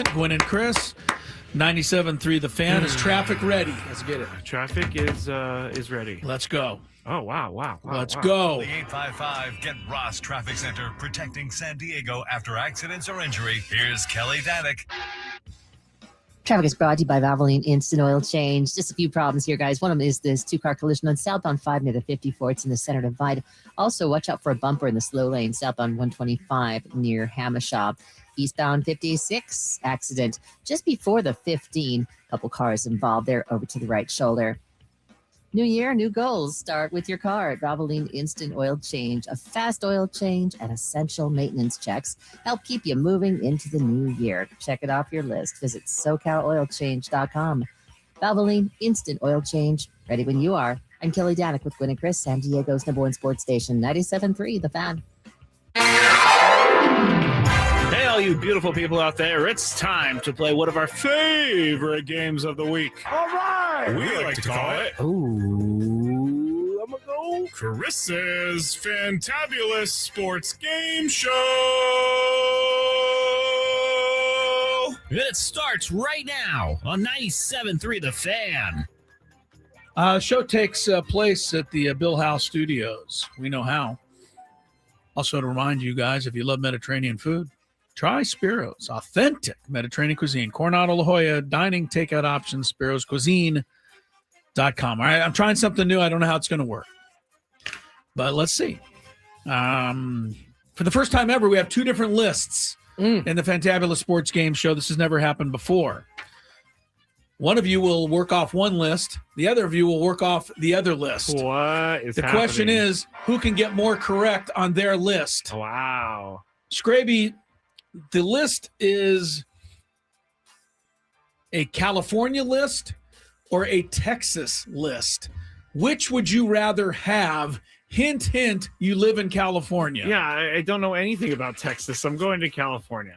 moment. Gwynn and Chris, 97.3 The Fan. Is traffic ready? Let's get it. Traffic is ready. Let's go. Oh, wow. Let's go. The 855 Get Ross Traffic Center, protecting San Diego after accidents or injury. Here's Kelly Danick. Traffic is brought to you by Valvoline Instant Oil Change. Just a few problems here, guys. One of them is this two-car collision on southbound 5 near the 54. It's in the center divide. Also, watch out for a bumper in the slow lane, southbound 125 near Hamishaw. Eastbound 56, accident just before the 15. Couple cars involved there over to the right shoulder. New year, new goals. Start with your car at Valvoline Instant Oil Change. A fast oil change and essential maintenance checks help keep you moving into the new year. Check it off your list. Visit SoCalOilChange.com. Valvoline Instant Oil Change. Ready when you are. I'm Kelly Danick with Gwynn and Chris, San Diego's #1 sports station, 97.3 The Fan. Hey, all you beautiful people out there, it's time to play one of our favorite games of the week. All right. We like to call it Ooh, I'm gonna go. Chris's Fantabulous Sports Game Show. It starts right now on 97.3 The Fan. Show takes place at the Bill House Studios. We know how. Also, to remind you guys, if you love Mediterranean food, try Spiro's, authentic Mediterranean cuisine. Coronado, La Jolla, dining, takeout options, spiroscuisine.com. All right, I'm trying something new. I don't know how it's going to work, but let's see. For the first time ever, we have two different lists in the Fantabulous Sports Game Show. This has never happened before. One of you will work off one list. The other of you will work off the other list. What is the happening? question is, who can get more correct on their list? Wow. Skraby, the list is a California list or a Texas list. Which would you rather have? Hint, hint, you live in California. Yeah, I don't know anything about Texas. I'm going to California.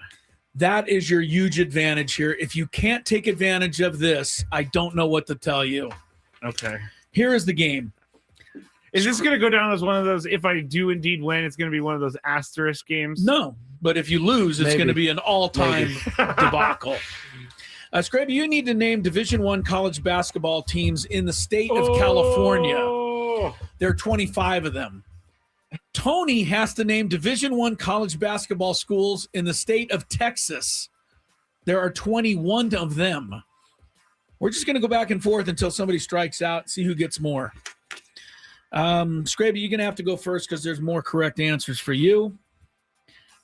That is your huge advantage here. If you can't take advantage of this, I don't know what to tell you. Okay. Here is the game. Is this going to go down as one of those, if I do indeed win, it's going to be one of those asterisk games? No, but if you lose, it's going to be an all-time debacle. Skraby, you need to name Division I college basketball teams in the state of California. There are 25 of them. Tony has to name Division I college basketball schools in the state of Texas. There are 21 of them. We're just going to go back and forth until somebody strikes out, see who gets more. Skraby, you're going to have to go first because there's more correct answers for you.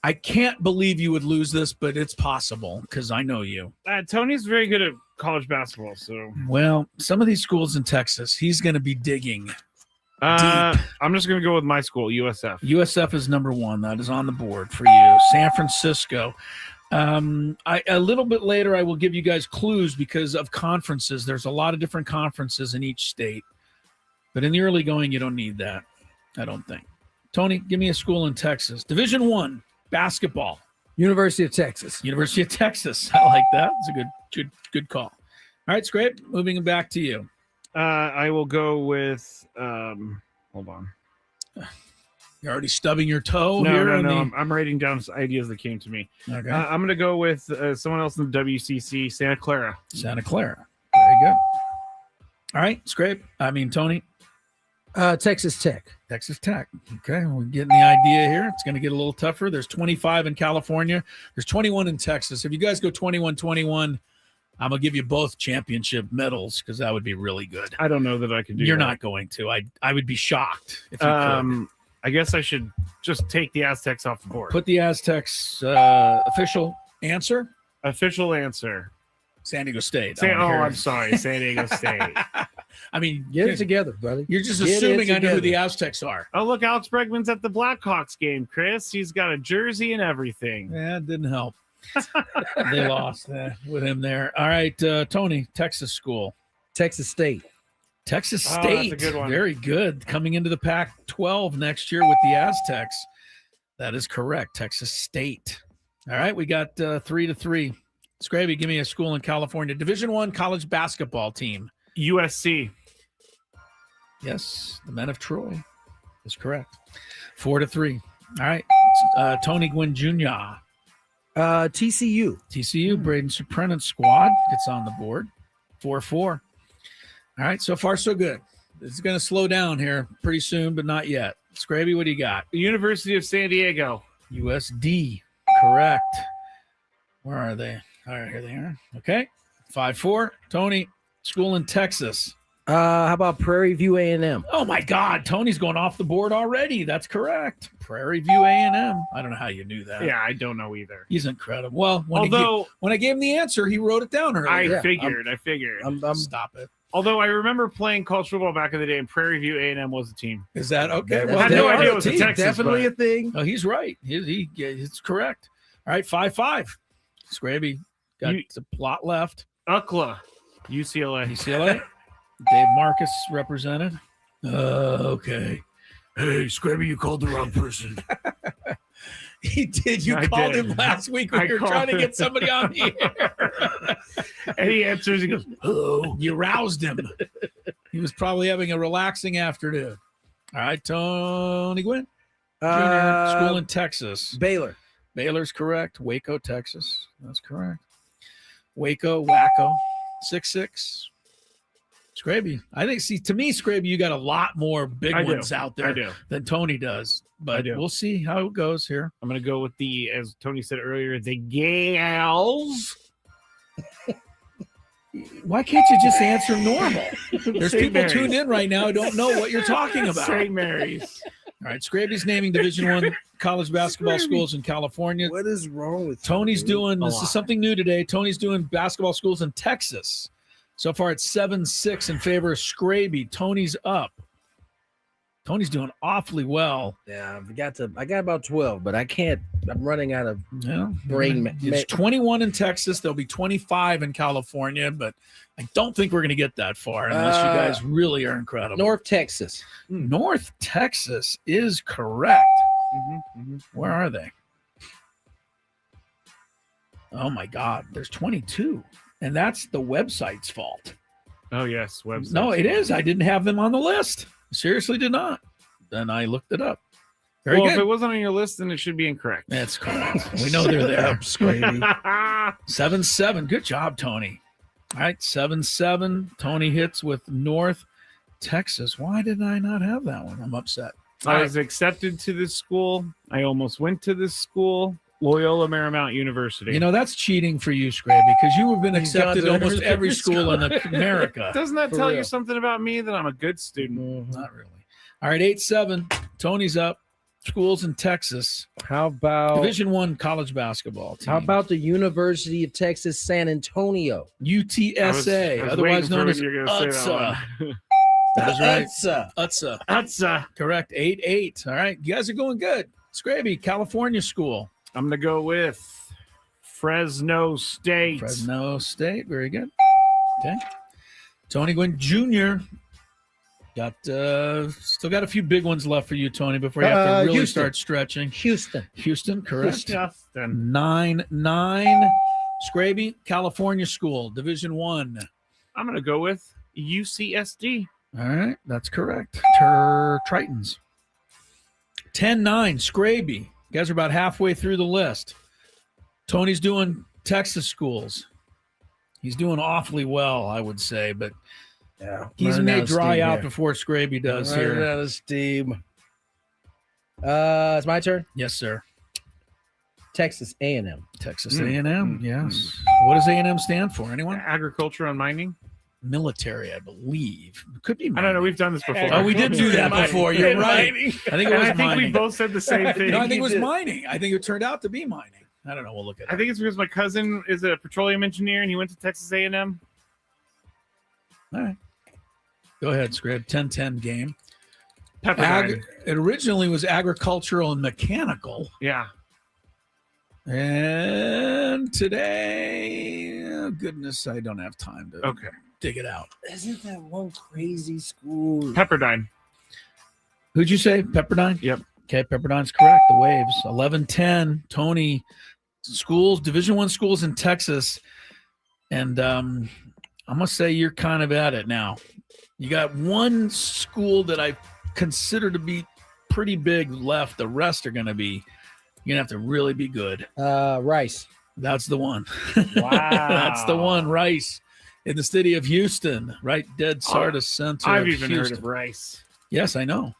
I can't believe you would lose this, but it's possible because I know you. Tony's very good at college basketball, so. Well, some of these schools in Texas, he's going to be digging deep. I'm just going to go with my school, USF. USF is number one. That is on the board for you. San Francisco. A little bit later, I will give you guys clues because of conferences. There's a lot of different conferences in each state. But in the early going, you don't need that, I don't think. Tony, give me a school in Texas. Division I, basketball. University of Texas. University of Texas. I like that. It's a good call. All right, Scrape, moving back to you. I will go with, hold on. You're already stubbing your toe No, here? I'm writing down ideas that came to me. Okay. I'm going to go with someone else in the WCC, Santa Clara. Santa Clara. Very good. All right, Tony. Texas Tech. Texas Tech. Okay, we're getting the idea here. It's going to get a little tougher. There's 25 in California. There's 21 in Texas. If you guys go 21-21, I'm going to give you both championship medals because that would be really good. I don't know that I could do You're that. not going to. I would be shocked if you could. I guess I should just take the Aztecs off the board. Put the Aztecs official answer. Official answer. San Diego State. I'm sorry. San Diego State. I mean, get it together, brother. You're just Get assuming it I know who together. the Aztecs are. Oh, look, Alex Bregman's at the Blackhawks game, Chris. He's got a jersey and everything. Yeah, it didn't help. They lost with him there. All right, Tony, Texas school. Texas State. Texas Oh, State. that's a good one. Very good. Coming into the Pac-12 next year with the Aztecs. That is correct. Texas State. All right, we got 3-3. Skraby, give me a school in California. Division I college basketball team. USC. Yes, the men of Troy is correct. 4-3. All right, Tony Gwynn Jr. TCU. TCU, Braden Suprenant's squad gets on the board. 4-4. All right, so far so good. It's going to slow down here pretty soon, but not yet. Skraby, what do you got? The University of San Diego. USD, correct. Where are they? All right, here they are. Okay, 5-4. Tony, school in Texas. How about Prairie View A&M? Oh, my God. Tony's going off the board already. That's correct. Prairie View A&M. I don't know how you knew that. Yeah, I don't know either. He's incredible. Well, when I gave him the answer, he wrote it down earlier. I figured. Stop it. Although I remember playing college football back in the day, and Prairie View A&M was a team. Is that okay? I had no idea it was a Texas. Definitely a thing. Oh, he's right. It's correct. All right, 5-5. Skraby got the plot left. UCLA, UCLA. Dave Marcus represented. Okay. Hey, Skraby, you called the wrong person. He did. You called him last week when you were trying to get somebody on the air. And he answers. He goes, hello. You roused him. He was probably having a relaxing afternoon. All right, Tony Gwynn. Junior, school in Texas. Baylor. Baylor's correct. Waco, Texas. That's correct. Waco, Wacko. 6-6. Skraby. I think, to me, Skraby, you got a lot more big ones out there than Tony does. But we'll see how it goes here. I'm going to go with as Tony said earlier, the Gales. Why can't you just answer normal? There's St. people Mary's. tuned in right now who don't know what you're talking about. St. Mary's. All right, Skraby's naming Division I college basketball schools in California. What is wrong with Tony's doing, this is something new today, Tony's doing basketball schools in Texas. So far, it's 7-6 in favor of Skraby. Tony's up. Tony's doing awfully well. Yeah, I got about 12, but I can't. I'm running out of brain. It's 21 in Texas. There'll be 25 in California, but I don't think we're going to get that far unless you guys really are incredible. North Texas. North Texas is correct. Where are they? Oh, my God. There's 22. And that's the website's fault. Oh, yes. Website. No, it is. I didn't have them on the list. Seriously did not. Then I looked it up. Very good. If it wasn't on your list, then it should be incorrect. That's correct. We know they're there. 7-7. Good job, Tony. All right, 7-7. Tony hits with North Texas. Why did I not have that one? I'm upset. I was accepted to this school. I almost went to this school. Loyola Marymount University. You know, that's cheating for you, Skraby, because you have been accepted almost every school in America. Doesn't that tell you something about me that I'm a good student? Not really. All right, 8-7. Tony's up. Schools in Texas. How about Division I college basketball team? How about the University of Texas San Antonio? UTSA, I was otherwise known as you're gonna say that UTSA. That is right. UTSA. UTSA. Correct. 8-8. All right, you guys are going good. Skraby, California school. I'm going to go with Fresno State. Fresno State. Very good. Okay. Tony Gwynn Jr. Got still got a few big ones left for you, Tony, before you have to really start stretching. Houston, correct. 9-9. Skraby, California school, Division I. I'm going to go with UCSD. All right, that's correct. Tritons. 10-9. Skraby. You guys are about halfway through the list. Tony's doing Texas schools. He's doing awfully well, I would say, but he may dry out before Skraby does here. Out of steam. It's my turn. Yes, sir. Texas A&M. Texas A&M. Yes. What does A&M stand for? Anyone? Agriculture and mining. Military, I believe. Could be. I don't know. We've done this before. Oh, we did do that before. You're right. I think it was mining. we both said the same thing. No, I think it was mining. I think it turned out to be mining. I don't know. We'll look at it. I think it's because my cousin is a petroleum engineer and he went to Texas A&M. All right. Go ahead, Scrib. 10-10 game. Pepperdine. It originally was agricultural and mechanical. Yeah. And today, oh goodness, I don't have time to dig it out. Isn't that one crazy school? Pepperdine. Who'd you say? Pepperdine? Yep. Okay, Pepperdine's correct. The Waves. 11-10. Tony, schools, Division I schools in Texas. And I'm going to say you're kind of at it now. You got one school that I consider to be pretty big left. The rest are going to be You're going to have to really be good. Rice. That's the one. Wow. That's the one, Rice. In the city of Houston, right dead Sardis center. I've of even Houston. heard of Rice. Yes, I know.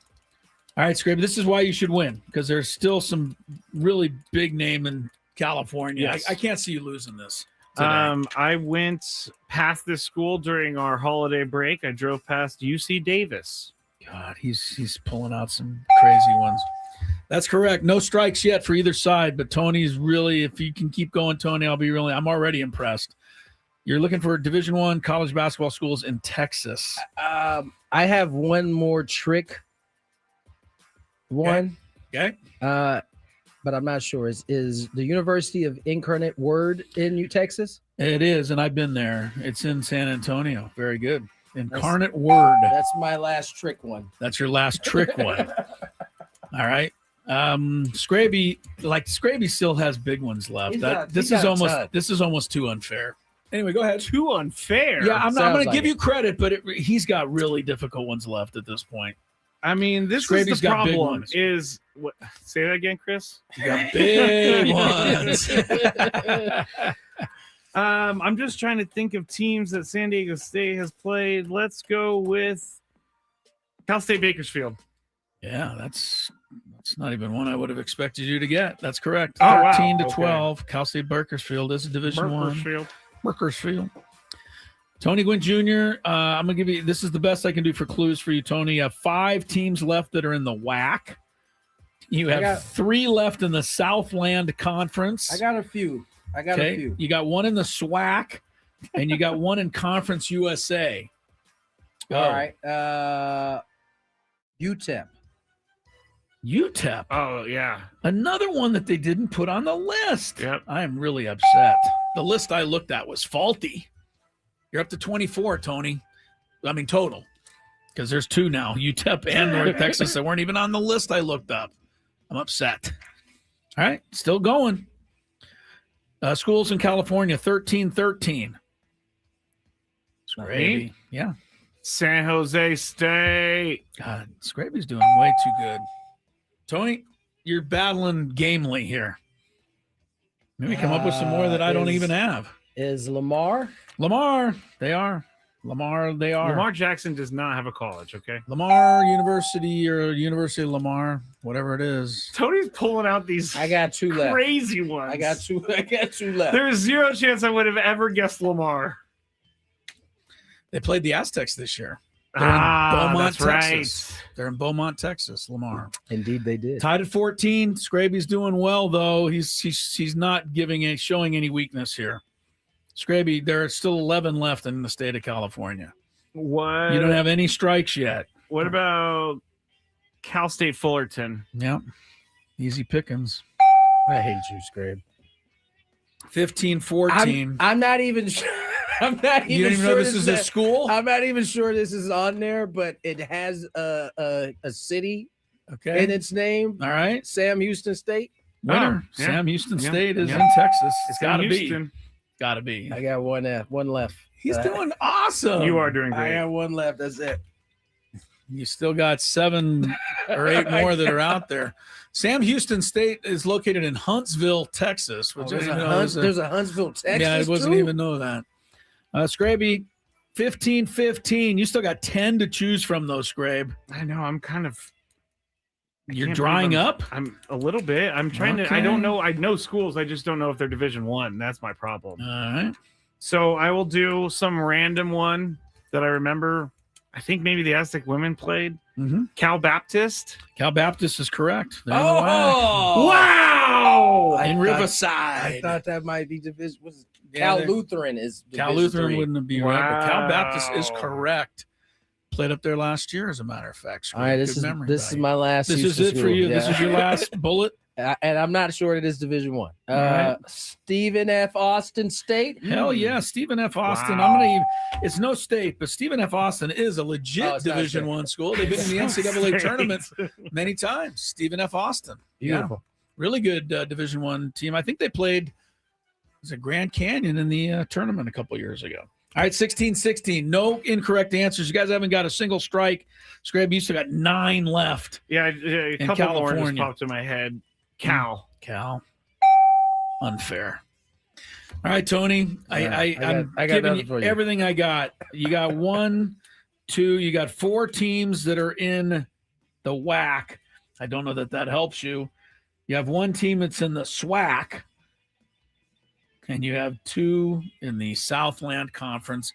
All right, Skraby, this is why you should win, because there's still some really big name in California. Yes. I can't see you losing this today. I went past this school during our holiday break. I drove past UC Davis. God, he's pulling out some crazy ones. That's correct. No strikes yet for either side, but Tony's really, if you can keep going, Tony, I'm already impressed. You're looking for Division I college basketball schools in Texas. I have one more trick. Okay. But I'm not sure. Is the University of Incarnate Word in Texas? It is, and I've been there. It's in San Antonio. Very good. Incarnate Word. That's my last trick one. That's your last trick one. All right. Skraby still has big ones left. This is almost too unfair. Anyway, go ahead. Too unfair. Yeah, I'm going to give you credit, but he's got really difficult ones left at this point. I mean, this Skraby's is the got big problem. ones. Is what? Say that again, Chris. You got big ones. I'm just trying to think of teams that San Diego State has played. Let's go with Cal State Bakersfield. Yeah, that's not even one I would have expected you to get. That's correct. Oh, wow. 13 to Okay. 12. Cal State Bakersfield is a Division I. Bakersfield. Bakersfield. Tony Gwynn Jr., I'm going to give you, this is the best I can do for clues for you, Tony. You have 5 teams left that are in the WAC. You have 3 left in the Southland Conference. I got a few. A few. You got 1 in the SWAC, and you got 1 in Conference USA. Go. All right. UTEP. UTEP. Oh, yeah. Another one that they didn't put on the list. Yep. I am really upset. The list I looked at was faulty. You're up to 24, Tony. I mean, total. Because there's 2 now, UTEP and North Texas, that weren't even on the list I looked up. I'm upset. All right, still going. Schools in California, 13-13. Skraby. Yeah. San Jose State. God, Skraby's doing way too good. Tony, you're battling gamely here. Maybe come up with some more that I don't even have. Is Lamar? Lamar, they are. Lamar Jackson does not have a college, okay? Lamar University or University of Lamar, whatever it is. Tony's pulling out these I got 2 left. crazy ones. I got 2 left. There's 0 chance I would have ever guessed Lamar. They played the Aztecs this year. They're in Beaumont, Texas. Right. They're in Beaumont, Texas, Lamar. Indeed, they did. Tied at 14. Skraby's doing well, though. He's not showing any weakness here. Skraby, there are still 11 left in the state of California. What? You don't have any strikes yet. What about Cal State Fullerton? Yep. Easy pickings. I hate you, Skraby. 15-14. I'm not even sure. I'm not even You don't even sure know this is a school? I'm not even sure this is on there, but it has a city in its name. All right. Sam Houston State. Winner. yeah. Sam Houston Yeah. State is Yeah. in Texas. It's Sam got to be. Houston. Got to be. I got one left. He's doing awesome. You are doing I great. got 1 left. That's it. You still got 7 or 8 more that are out there. Sam Houston State is located in Huntsville, Texas. Which I There's didn't a know was there's a Huntsville, Texas. Yeah, I wasn't too? even know that. Skraby, 15-15. You still got 10 to choose from, though, Skrabe. I know. I'm kind of. You're can't drying believe up? I'm a little bit. I'm trying to. I don't know. I know schools. I just don't know if they're Division I. That's my problem. All right. So I will do some random one that I remember. I think maybe the Aztec women played. Mm-hmm. Cal Baptist. Cal Baptist is correct. They're Oh, Wow! in I Riverside. thought that might be division. Yeah, Cal they're- Lutheran is Cal Division Lutheran III. wouldn't be right, but Cal Baptist is Wow. correct. Played up there last year, as a matter of fact. All right, Good memory this is value. my last. This is Houston it for school. you. Yeah. This is your last bullet. And I'm not sure it is Division I. right. Stephen F. Austin State. Hell yeah, Stephen F. Austin. Wow. I'm gonna. It's no state, but Stephen F. Austin is a legit Oh, it's not Division state. I school. They've been in the NCAA tournament many times. Stephen F. Austin. Beautiful. Yeah. Really good Division I team. I think they played. Was it Grand Canyon in the tournament a couple years ago? All right, 16-16. No incorrect answers. You guys haven't got a single strike. Scrab, you still got 9 left. Yeah, a In couple more just California. popped in my head. Cal. Cal. Unfair. All right, Tony. I'm I got giving nothing you for you. everything I got. You got 1, 2. You got 4 teams that are in the WAC. I don't know that helps you. You have 1 team that's in the SWAC, and you have 2 in the Southland Conference.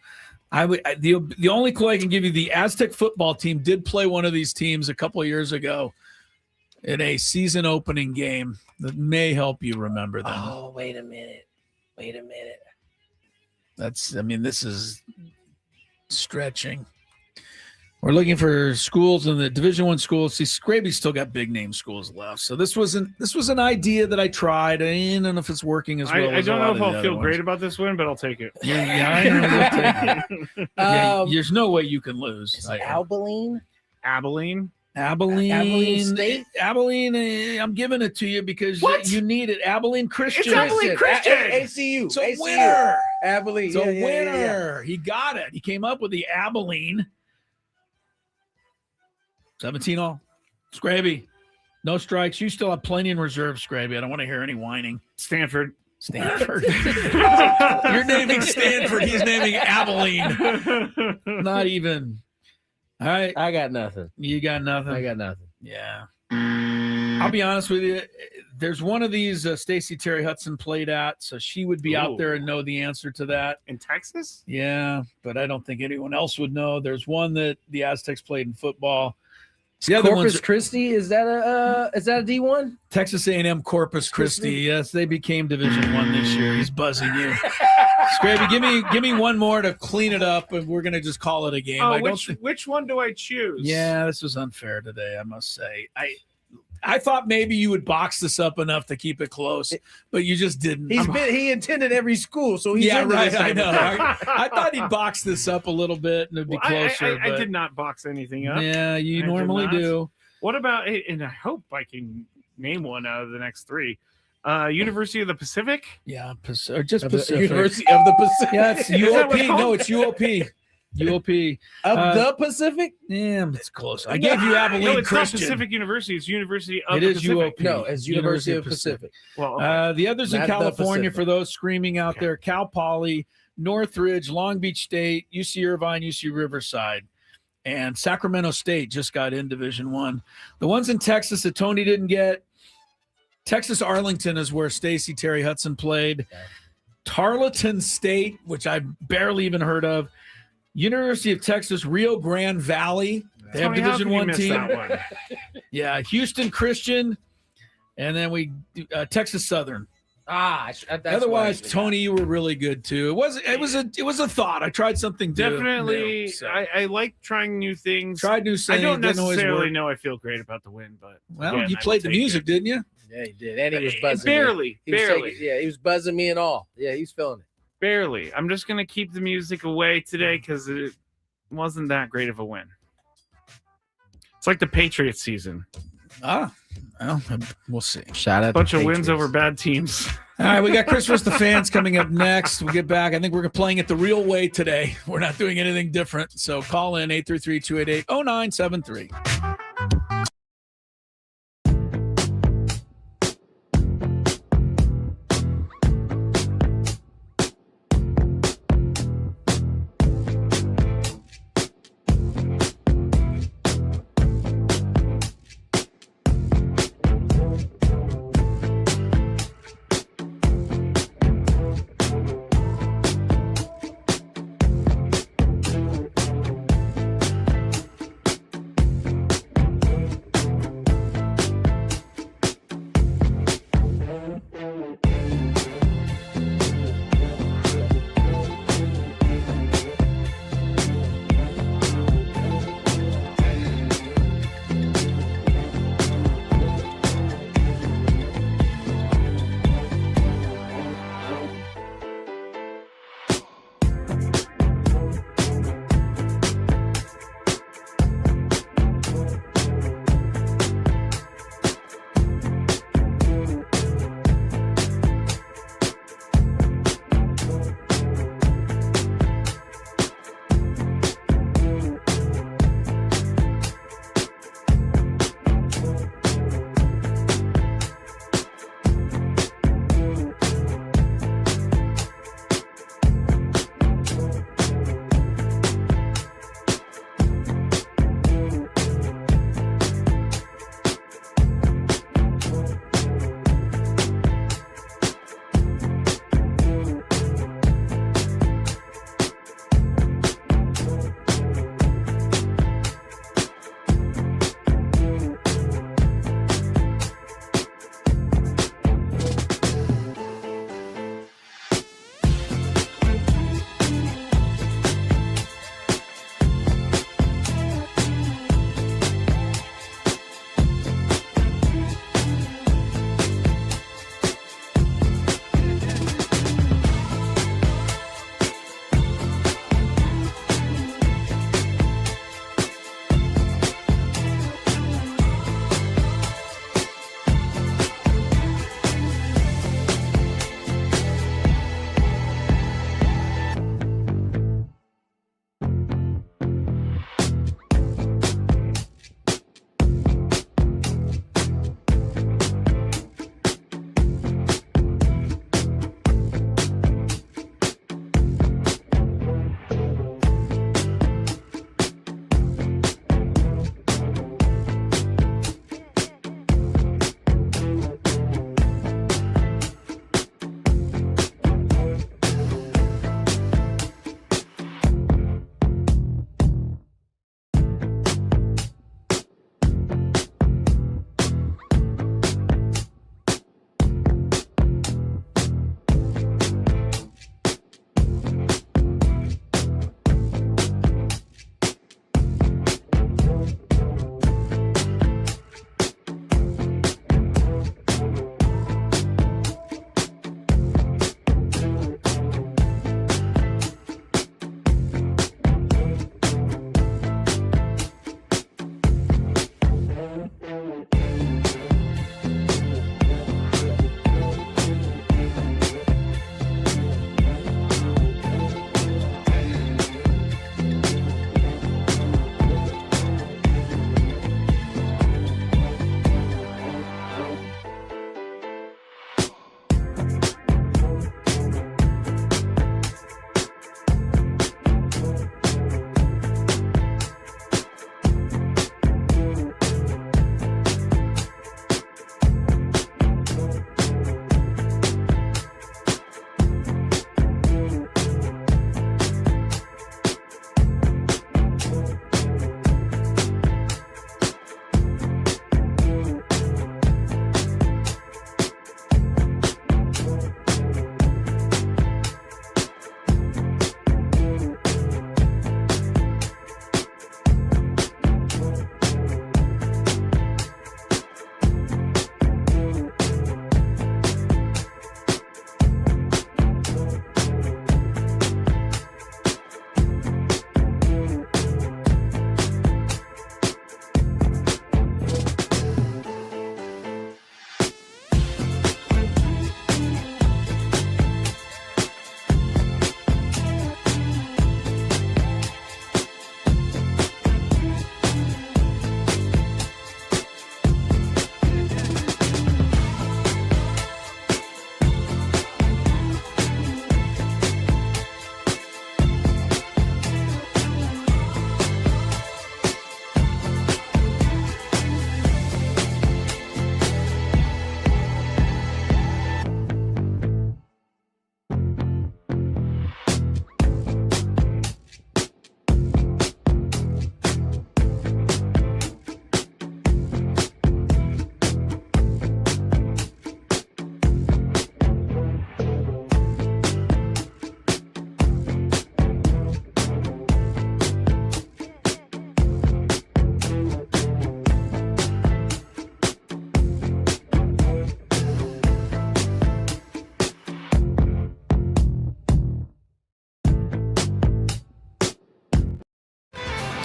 The only clue I can give you, the Aztec football team did play one of these teams a couple of years ago in a season opening game that may help you remember them. Oh, wait a minute. This is stretching. We're looking for schools in the Division I schools. See, Skraby's still got big name schools left. So this was an idea that I tried. I don't know if it's working as well. I don't know if I'll feel great about this win, but I'll take it. Yeah, I know. You'll take it. There's no way you can lose. Abilene? Abilene State? Abilene, I'm giving it to you because you need it. Abilene Christian. It's Abilene Christian. ACU. It's a winner. Abilene. It's a winner. He got it. He came up with the Abilene. 17 all. Skraby, no strikes. You still have plenty in reserve, Skraby. I don't want to hear any whining. Stanford. You're naming Stanford. He's naming Abilene. Not even. All right. I got nothing. You got nothing? I got nothing. Yeah. I'll be honest with you. There's one of these Stacey Terry Hudson played at, so she would be out there and know the answer to that. In Texas? Yeah, but I don't think anyone else would know. There's one that the Aztecs played in football. The other Corpus Christi, is that a D1? Texas A&M Corpus Christi. Yes, they became Division I this year. He's buzzing you. Skraby, give me one more to clean it up, and we're gonna just call it a game. Oh, which one do I choose? Yeah, this was unfair today, I must say. I thought maybe you would box this up enough to keep it close, but you just didn't. He attended every school, so he's right. I know. I thought he'd box this up a little bit and it'd be closer. I did not box anything up. Yeah, you normally do. What about? And I hope I can name one out of the next 3. University of the Pacific. Yeah, or just Pacific. University of the Pacific. Yeah, it's UOP. No, it's UOP. UOP of the Pacific. Yeah, it's close. I gave you Abilene no, it's Christian. Not Pacific University. It's University of the It is Pacific. UOP. No, it's University of Pacific. Well, okay. The others in Not California, the for those screaming out there: Cal Poly, Northridge, Long Beach State, UC Irvine, UC Riverside, and Sacramento State just got in Division I. The ones in Texas that Tony didn't get. Texas Arlington is where Stacey Terry Hudson played. Tarleton State, which I barely even heard of. University of Texas, Rio Grande Valley. They have Division I team. Yeah, Houston Christian, and then Texas Southern. Otherwise, Tony, you were really good too. It was a thought. I tried something definitely. new, so. I like trying new things. Tried new things. I don't didn't always necessarily work. know I feel great about the win, but You played the music, didn't you? Yeah, he did, and he was buzzing. Barely. He was buzzing me and all. Yeah, he's feeling it. Barely. I'm just gonna keep the music away today because it wasn't that great of a win. It's like the Patriots season. Well, we'll see. Shout out. Bunch of wins over bad teams. All right, we got Chris vs. the Fans coming up next. We'll get back. I think we're playing it the real way today. We're not doing anything different. So call in 833-288-0973.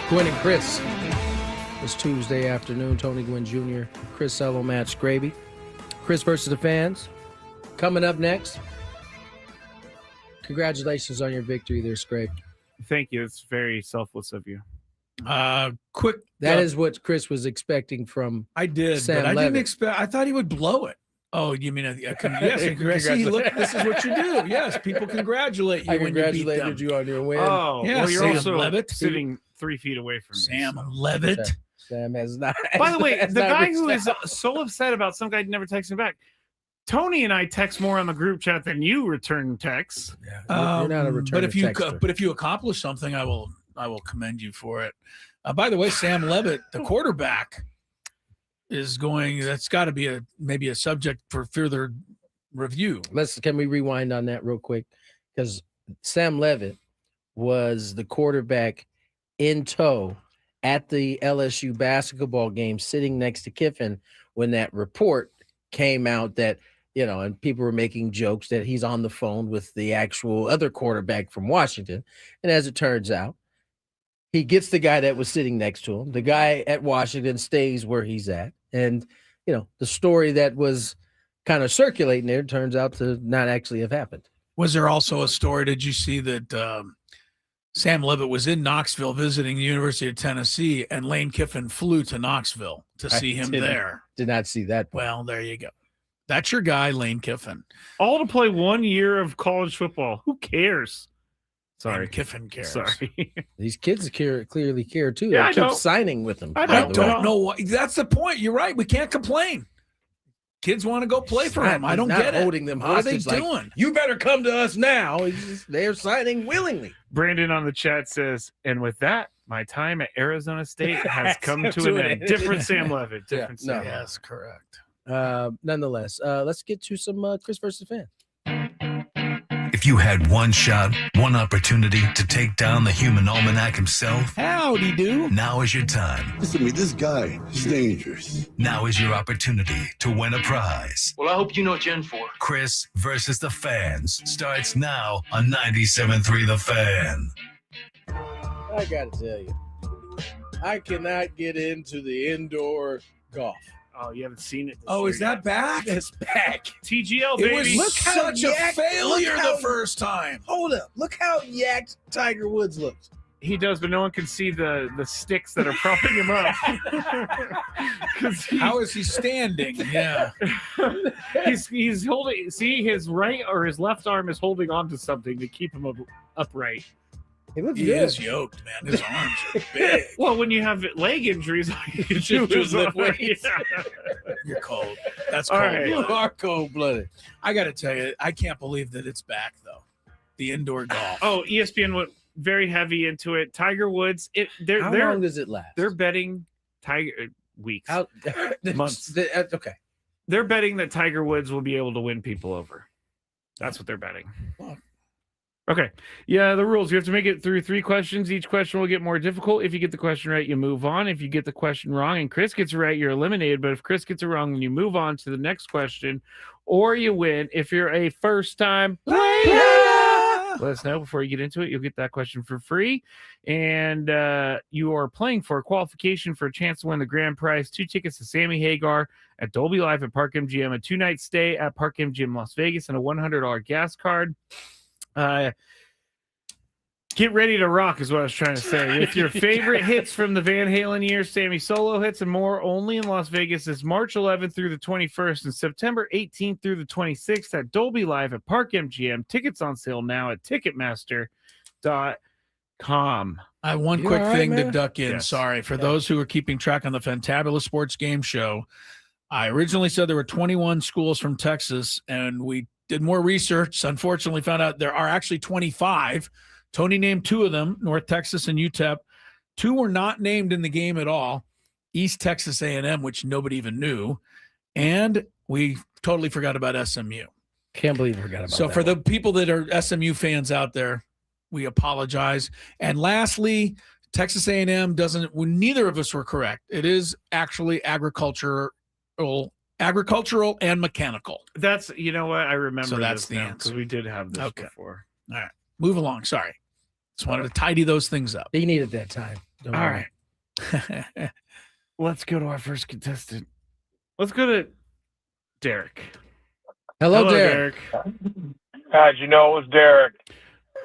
Gwynn and Chris. It's Tuesday afternoon. Tony Gwynn Jr., Chris Solo, Matt Skraby. Chris versus the fans. Coming up next. Congratulations on your victory there, Skraby. Thank you. It's very selfless of you. Quick. That is what Chris was expecting from I did, Sam but I Levitt. didn't expect. I thought he would blow it. Oh, you mean yes? See, look, this is what you do. Yes, people congratulate you I when you beat them. congratulated you on your win. Oh, Yeah, well, you're Sam also Levitt. sitting 3 feet away from me. Sam so. Levitt. Sam has not. By the way, has the not guy reached who is out. so upset about some guy never texting back. Tony and I text more on the group chat than you return texts. Yeah, you're not a returner But if you texter. but if you accomplish something, I will commend you for it. By the way, Sam Levitt, the quarterback, is going. That's got to be maybe a subject for further review. Can we rewind on that real quick? Because Sam Levitt was the quarterback in tow at the LSU basketball game, sitting next to Kiffin when that report came out that, and people were making jokes that he's on the phone with the actual other quarterback from Washington. And as it turns out, he gets the guy that was sitting next to him. The guy at Washington stays where he's at. And, the story that was kind of circulating there turns out to not actually have happened. Was there also a story? Did you see that Sam Levitt was in Knoxville visiting the University of Tennessee, and Lane Kiffin flew to Knoxville to see him there? Did not see that. Well, there you go. That's your guy, Lane Kiffin. All to play 1 year of college football. Who cares? Sorry. And Kiffin cares. Sorry. These kids clearly care too. Yeah, They I keep know. signing with them. I don't know why. That's the point. You're right. We can't complain. Kids want to go play for him. I don't get it. Holding them What are they hostage. Like, doing? you better come to us now. They're signing willingly. Brandon on the chat says, and with that, my time at Arizona State has come to an end. Different Sam Levitt. Different Yeah, Sam. no. Yes, correct. Nonetheless, let's get to some Chris versus fan. If you had one shot, one opportunity to take down the human almanac himself, howdy do. Now is your time. Listen to me, this guy is dangerous. Now is your opportunity to win a prize. Well, I hope you know what you're in for. Chris versus the fans starts now on 97.3 The Fan. I gotta tell you, I cannot get into the indoor golf. Oh, you haven't seen it. Oh, is that back? It's back. TGL, It baby. was such a failure the first time. Hold up. Look how yacked Tiger Woods looks. He does, but no one can see the sticks that are propping him up. How is he standing? Yeah. He's holding. See, his right or his left arm is holding onto something to keep him upright. He looks He good. is yoked, man. His arms are big. Well, when you have leg injuries, all you can Just do is lift weights. Yeah. You're cold. That's All cold. right. You are cold-blooded. I got to tell you, I can't believe that it's back, though. The indoor golf. Oh, ESPN went very heavy into it. Tiger Woods. How long does it last? They're betting Tiger weeks, months. Okay. They're betting that Tiger Woods will be able to win people over. That's what they're betting. Okay. Yeah, the rules. You have to make it through 3 questions. Each question will get more difficult. If you get the question right, you move on. If you get the question wrong and Chris gets it right, you're eliminated. But if Chris gets it wrong, then you move on to the next question or you win. If you're a first-time player, let us know before you get into it. You'll get that question for free. And you are playing for a qualification for a chance to win the grand prize. 2 tickets to Sammy Hagar at Dolby Live at Park MGM, a 2-night stay at Park MGM Las Vegas, and a $100 gas card. Get ready to rock is what I was trying to say. With your favorite hits from the Van Halen years, Sammy solo hits and more, only in Las Vegas is March 11th through the 21st and September 18th through the 26th at Dolby Live at Park MGM. Tickets on sale now at Ticketmaster.com. I have one You quick all right, thing to man? duck in. Yes. Sorry. For those who are keeping track on the Fantabulous Sports Game Show, I originally said there were 21 schools from Texas, and we did more research. Unfortunately, found out there are actually 25. Tony named 2 of them, North Texas and UTEP. 2 were not named in the game at all, East Texas A&M, which nobody even knew. And we totally forgot about SMU. Can't believe we forgot about So that for one. the people that are SMU fans out there, we apologize. And lastly, Texas A&M doesn't. Neither of us were correct. It is actually agricultural and mechanical. That's, you know what? I remember So that's this the now answer. because we did have this Okay. before. All right, move along. Sorry, just wanted to tidy those things up. He needed that time. All right. Let's go to our first contestant. Let's go to Derek. Hello, Derek. How'd you know it was Derek?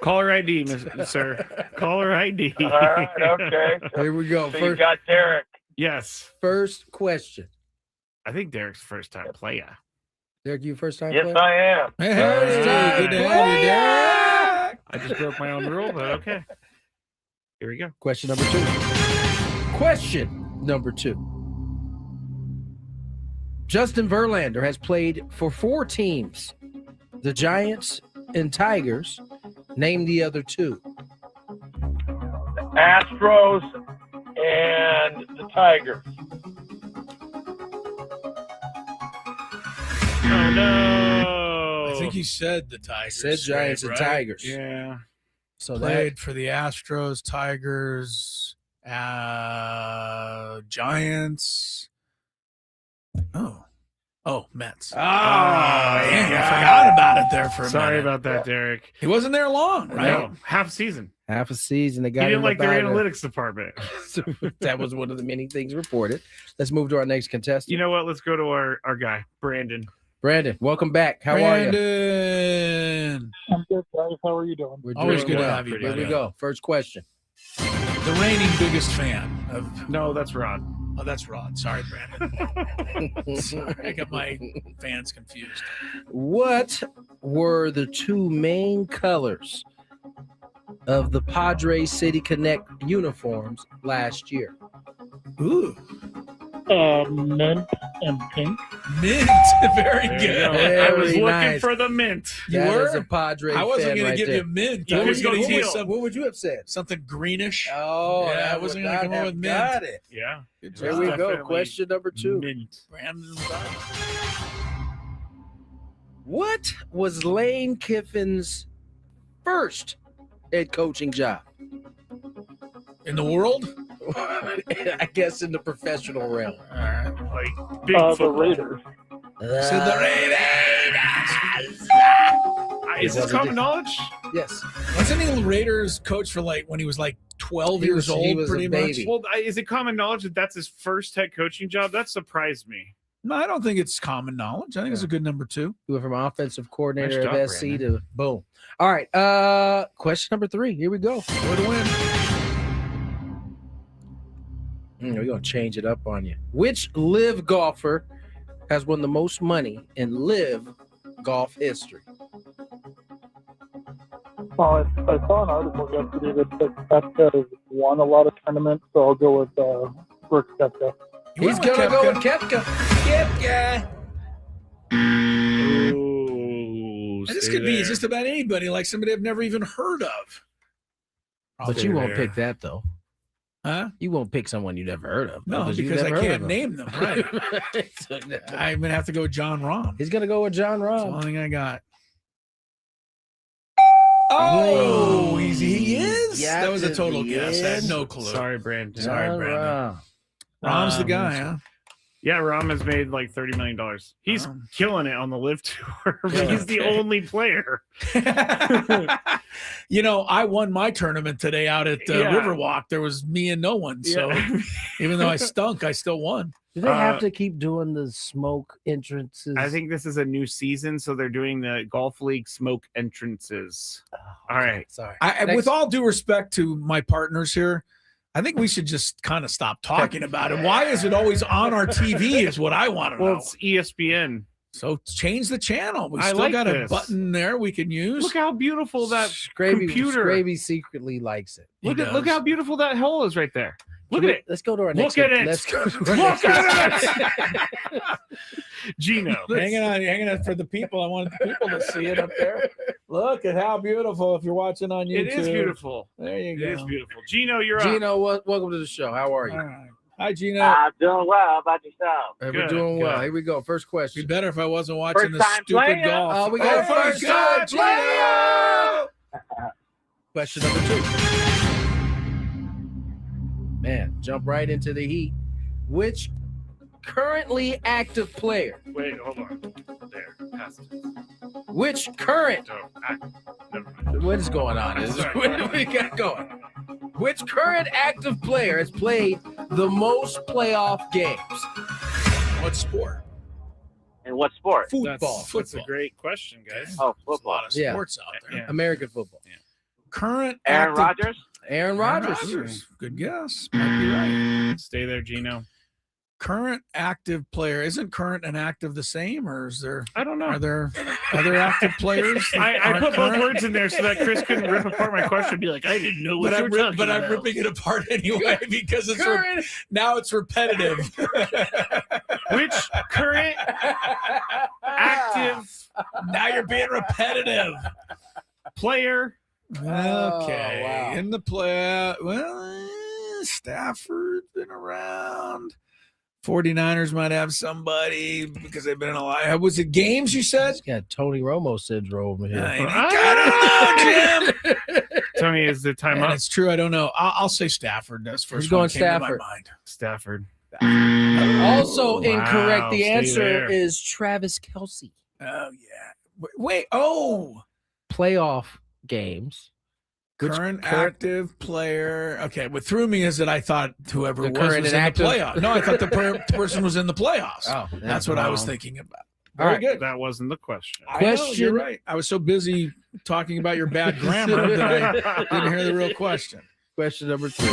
Caller ID, sir. Caller ID. All right, okay. Here we go. So you got Derek. Yes. First question. I think Derek's first time player. Derek, you first time Yes, player? I am. First time good to have you, Derek. I just broke my own rule, but okay. Here we go. Question number 2. Question number 2. Justin Verlander has played for 4 teams. The Giants and Tigers. Name the other 2. The Astros and the Tigers. Oh, no. I think he said the Tigers. Said Giants and right? Tigers. Yeah. So Played for the Astros, Tigers, Giants. Oh, Mets. Oh, man, I forgot about it there for a Sorry minute. about that, Derek. He wasn't there long, right? No, half season. half a season. They He got didn't him like their up out of- analytics department. That was one of the many things reported. Let's move to our next contestant. You know what? Let's go to our guy, Brandon. Brandon, welcome back. How are you? Brandon. I'm good, guys. How are you doing? We're Always doing good to well. have you, Here buddy. we go. First question. The reigning biggest fan of. No, that's Rod. Oh, that's Rod. Sorry, Brandon. Sorry, I got my fans confused. What were the 2 main colors of the Padres City Connect uniforms last year? Ooh. Mint and pink. Mint. Very There you good. go. I was Very looking nice. for the mint. You That were? is a Padre I wasn't fan going right to give there. you mint. You I was could go going to give you teal. What would you have said? something greenish. Oh, Yeah, I that wasn't would gonna come not up have with mint. got it. Yeah. Good There job. we go. Definitely Question number 2. Mint. Brandon's done. What was Lane Kiffin's first head coaching job? In the world? I guess in the professional realm. All right. Like big The football. Raiders. Said the Raiders. Is this common knowledge? Yes. Wasn't he the Raiders coach for when he was 12 He years was- he old, was a pretty baby. much? Well, is it common knowledge that that's his first head coaching job? That surprised me. No, I don't think it's common knowledge. I think it's a good number 2. He went from offensive coordinator Nice job, of SC Brandon. to boom. All right. Question number 3. Here we go. Where to win? We're going to change it up on you. Which live golfer has won the most money in live golf history? Well, I saw an article yesterday that said Koepka has won a lot of tournaments, so I'll go with Brooks Koepka. He's going to go with Koepka. Koepka. Ooh, And this stay could be there. just about anybody, like somebody I've never even heard of. But you won't there. pick that, though. Huh? You won't pick someone you never heard of. No, you've because I never heard can't of name them. Right. I'm going to have to go with John Rahm. He's going to go with John That's the Rahm. only thing I got. Oh, he is? Yeah, That was a at total the guess. I had end. no clue. Sorry, Brandon. Sorry, John Brandon. Rahm. Rahm's the guy, huh? Yeah, Rahm has made like $30 million. He's Oh. killing it on the Live Tour, but Yeah. he's the only player. I won my tournament today out at Yeah. Riverwalk. There was me and no one. So Yeah. even though I stunk, I still won. Do they have to keep doing the smoke entrances? I think this is a new season, so they're doing the Golf League smoke entrances. All right. Sorry. With all due respect to my partners here, I think we should just kind of stop talking about it. Why is it always on our TV is what I want to Well, know. it's ESPN. So change the channel. We I still like got a this. button there we can use. Look how beautiful that Skraby, computer. Skraby secretly likes it. Look how beautiful that hole is right there. Look Should at we- it. Let's go to our Look next. at it. Let's go to our Look next. at it. Gino. hanging on for the people. I wanted the people to see it up there. Look at how beautiful if you're watching on YouTube. It is beautiful. There you It go. is beautiful. Gino, you're up. Gino, welcome to the show. How are you? All right. Hi, Gino. I'm doing well. How about yourself? Hey, we're Good, doing well. good. Here we go. First It'd question. be better if I wasn't watching the First time stupid player. golf. Oh, we got a first time player. Question number 2. Man, jump right into the heat. Which currently active player? Wait, hold on. There. Pass it. Which current? Oh, never mind. What is going on? What do we got going? Which current active player has played the most playoff games? What sport? And what sport? Football. That's a great question, guys. Oh, A lot football. of sports out there. Yeah. American football. Current Aaron active- Rodgers? Aaron Rodgers. Good guess. Might be right. Stay there, Gino. Current active player. Isn't current and active the same, or is there? I don't know. Are there other active players? I put both words in there so that Chris couldn't rip apart my question and be like, I didn't know what you were talking But I'm about. ripping it apart anyway because it's Current. now it's repetitive. Which current active Now you're being repetitive. player? Okay. wow. In the play, Stafford's been around. 49ers might have somebody because they've been in a lot. Was it games you said? He's got Tony Romo syndrome here. I don't know, Jim. Tony, is the time And up? it's true. I don't know. I'll say Stafford. That's first He's going one came to my Stafford. mind. Stafford. Also incorrect. Wow, The stay answer there. is Travis Kelce. Oh yeah. Wait. Oh, Playoff games. Which current active player. Okay, what threw me is that I thought whoever The was current was and in active- the playoffs. No, I thought the person was in the playoffs. Oh, That's what I was wow. thinking about. All Very right. good. That wasn't the question. I know, you're Question- right. I was so busy talking about your bad grammar that I didn't hear the real question. Question number 3.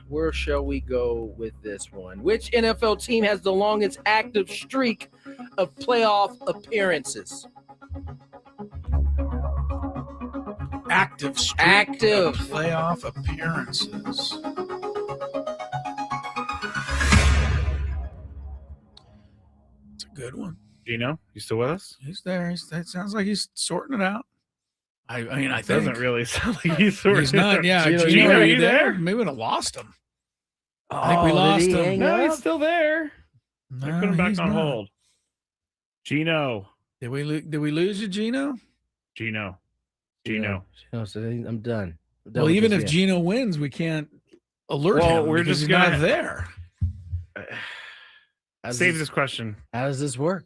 Where shall we go with this one? Which NFL team has the longest active streak of playoff appearances? Active streak Active. of playoff appearances. It's a good one. Gino, you still with us? He's there. It sounds like he's sorting it out. I mean, I It doesn't think really sound like he's sort he's not. Yeah, Gino, are are you you there? there? Maybe we would have lost him. Oh, I think we lost did he him. hang No, up? he's still there. I put him back he's on not. hold. Gino. Did we lose you, Gino? Gino. Gino said, I'm done. I'm done Well, with even this if yet. Gino wins, we can't alert Well, him we're because just he's gonna- not there. Save this question. How does this work?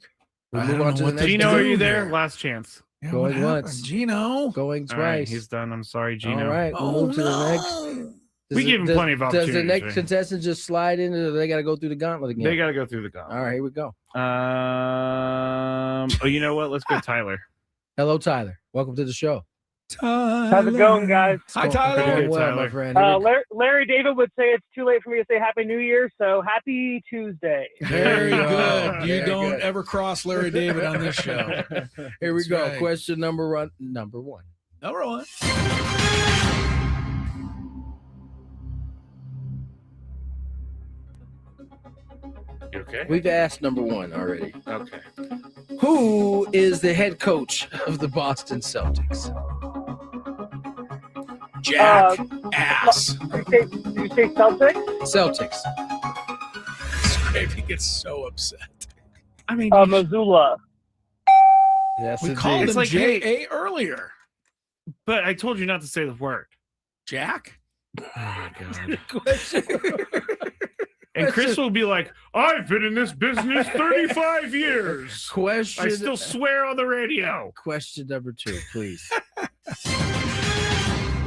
We I move don't on know to the what next to Gino, do are you there? here. Last chance. Yeah, Going what happened? once. Going Going All right, twice. he's done. I'm sorry, Gino. All right, we'll Oh, move to the no. next. We give him plenty of Does the opportunities, next right? contestant just slide in, or they got to go through the gauntlet again? They got to go through the gauntlet. All right, here we go. Oh, you know what? Let's go, Tyler. Hello, Tyler. Welcome to the show. How's it going, guys? Hi, Going Tyler. well, Tyler. my friend. Here we- Larry David would say it's too late for me to say Happy New Year, so Happy Tuesday. Very There you good. go. You Very don't good. ever cross Larry David on this show. Here we That's go. right. Question number one. All right. You okay? We've asked number 1 already. Okay. Who is the head coach of the Boston Celtics? Jack ass. Did you say Celtics? Celtics. Skraby gets so upset. I mean, Missoula. Yes, We called indeed. him like, hey- J.A. earlier. but I told you not to say the word. Jack? Oh, my God. Question. And Chris will be like, I've been in this business 35 years. Question. I still swear on the radio. Question number 2, please.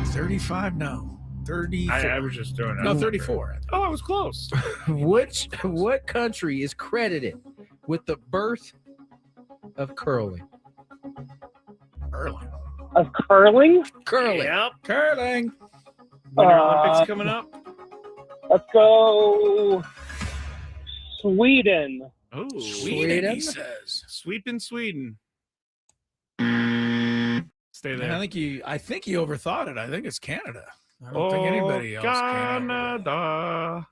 35? No. 34. I was just throwing it No, out there. 34. Oh, I was close. What country is credited with the birth of curling? Curling. Of curling? Curling. Yep. Curling. Winter Olympics coming up. Let's go Sweden. Oh, Sweden, he says. Sweeping Sweden. Stay there. I think he overthought it. I think it's Canada. I don't think anybody else can. Canada.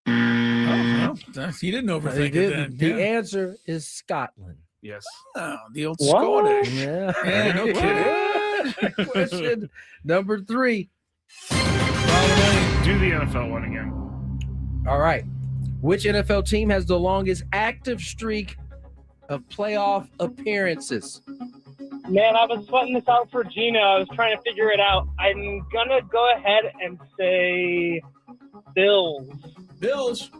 Oh, well, he didn't overthink it then. The Yeah. answer is Scotland. Yes. Oh, the old What? Scottish. Yeah. Yeah, no kidding. Question number 3. Do the NFL one again. All right. Which NFL team has the longest active streak of playoff appearances? Man, I was sweating this out for Gino. I was trying to figure it out. I'm going to go ahead and say Bills. Bills.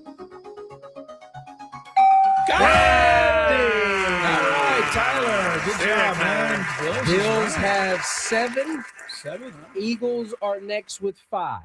Got it! All right. right, Tyler. Good job, man. Bills have 7. 7. Eagles are next with 5.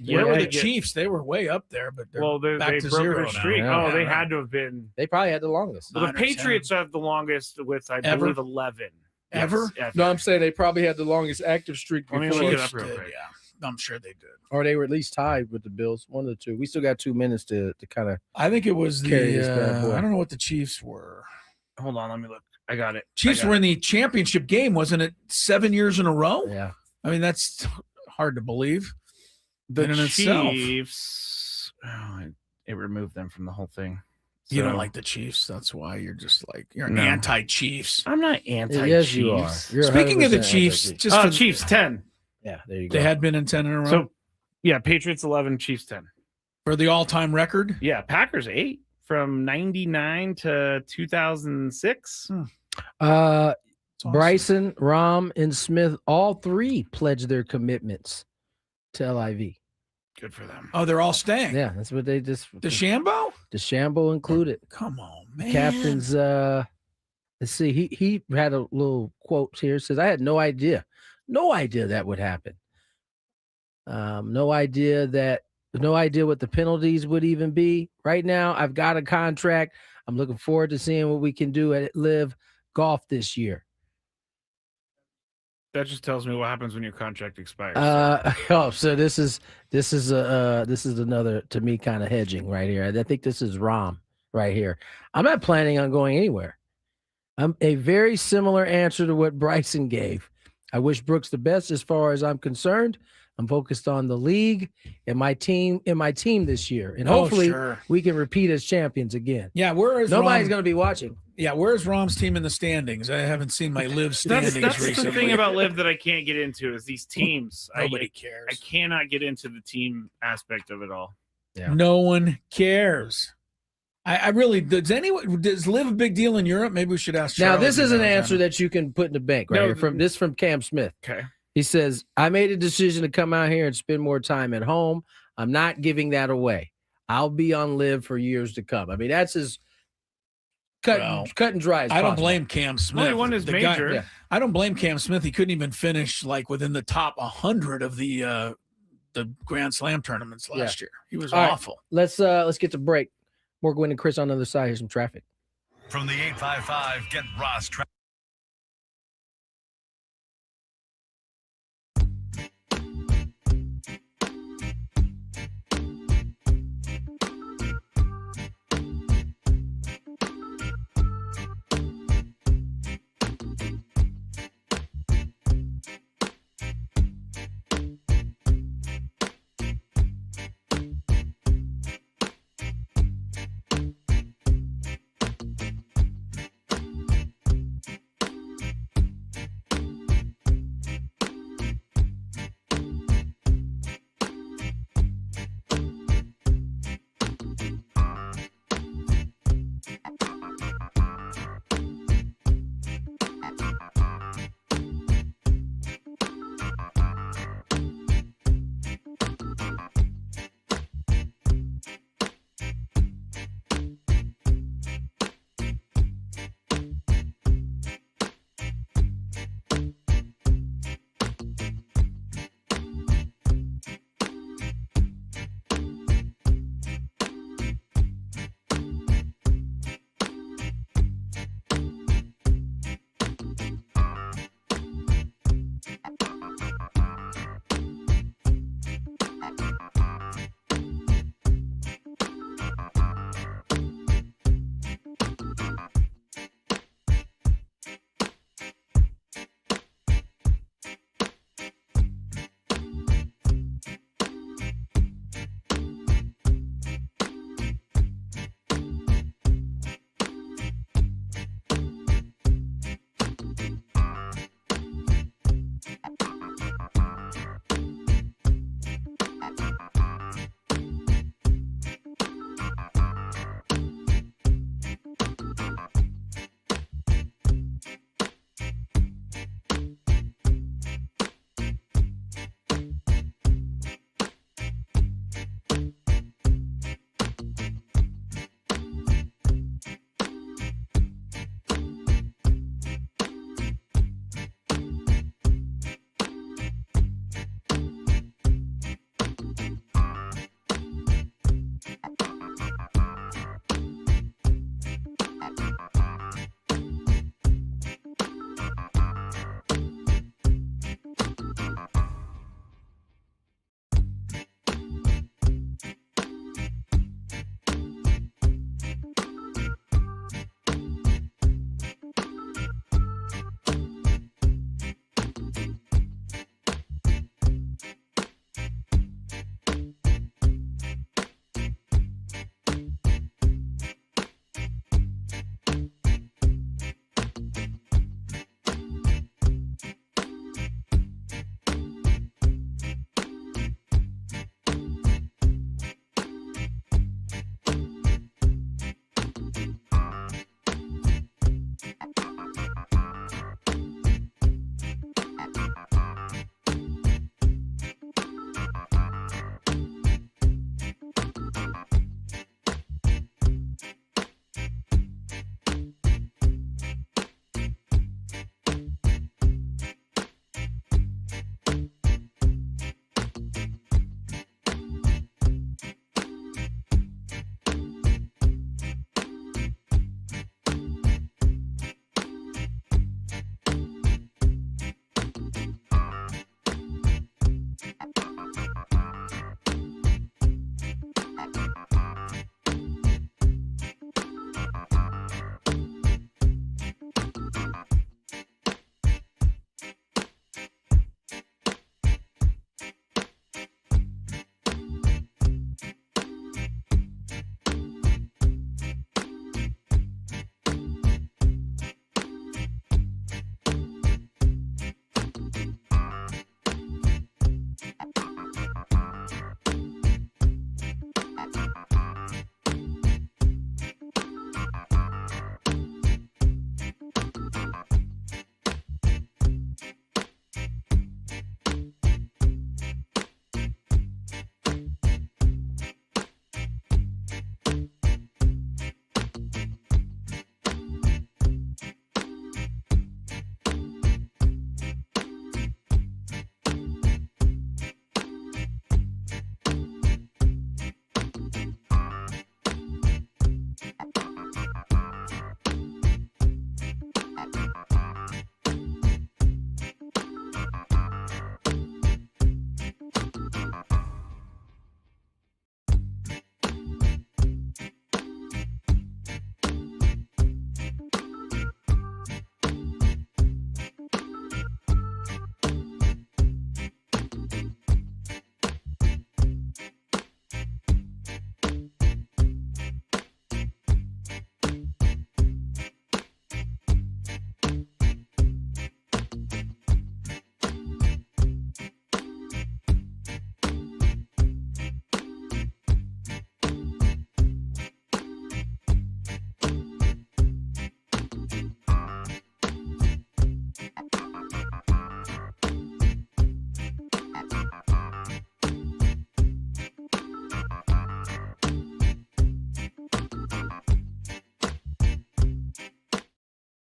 Where were the Chiefs? They were way up there, but they're back they to broke 0 their now. streak. Yeah. They had to have been. They probably had the longest. Well, the Patriots have the longest with, I believe, 11. Ever? Yes, No, I'm saying they probably had the longest active streak Let me before. look it up Chiefs real did, quick. yeah. I'm sure they did. Or they were at least tied with the Bills. One of the two. We still got 2 minutes to kind of. I think it was Carry this bad boy. I don't know what the Chiefs were. Hold on, let me look. I got it. Chiefs were in the championship game, wasn't it? 7 years in a row. Yeah. I mean, that's hard to believe. The in and itself. Chiefs. It removed them from the whole thing. You don't So- like the Chiefs. That's why you're just like you're No. anti-Chiefs. I'm not anti-Chiefs. Yes, you are. You're Speaking of the 100% Chiefs, anti-Chiefs. just for- Chiefs 10. Yeah, there you go. They had been in 10 in a row So, yeah, Patriots 11, Chiefs 10. for the all-time record. Yeah, Packers 8 from 99 to 2006. Uh, awesome. Bryson, Rom, and Smith, all 3 pledged their commitments to LIV. Good for them. Oh, they're all staying. Yeah, that's what they just. DeChambeau? DeChambeau included. Come on, man. Captain's. Let's see. He had a little quote here. Says, "I had no idea that would happen. No idea what the penalties would even be. Right now, I've got a contract. I'm looking forward to seeing what we can do at Live Golf this year." That just tells me what happens when your contract expires. So this is another, to me, kind of hedging right here. I think this is Rom right here. I'm not planning on going anywhere. I'm a very similar answer to what Bryson gave. I wish Brooks the best as far as I'm concerned. I'm focused on the league and my team this year, and hopefully we can repeat as champions again. Yeah, where is nobody's going to be watching? Yeah, where's Rom's team in the standings? I haven't seen my Live standings That's recently. the thing about Live that I can't get into is these teams. Nobody cares. I cannot get into the team aspect of it all. Yeah. No one cares. I really does Live a big deal in Europe? Maybe we should ask. Now, Charlie this if he is an knows. answer that you can put in the bank right No, here. From Cam Smith. Okay. He says, "I made a decision to come out here and spend more time at home. I'm not giving that away. I'll be on Live for years to come." I mean, that's his cut and dry. As I don't possible. blame Cam Smith. Well, he won his The guy- major. I don't blame Cam Smith. He couldn't even finish like within the top 100 of the Grand Slam tournaments last year. He was All right, awful. let's get to break. More Gwynn and Chris on the other side. Here's some traffic. From the 855, get Ross traffic.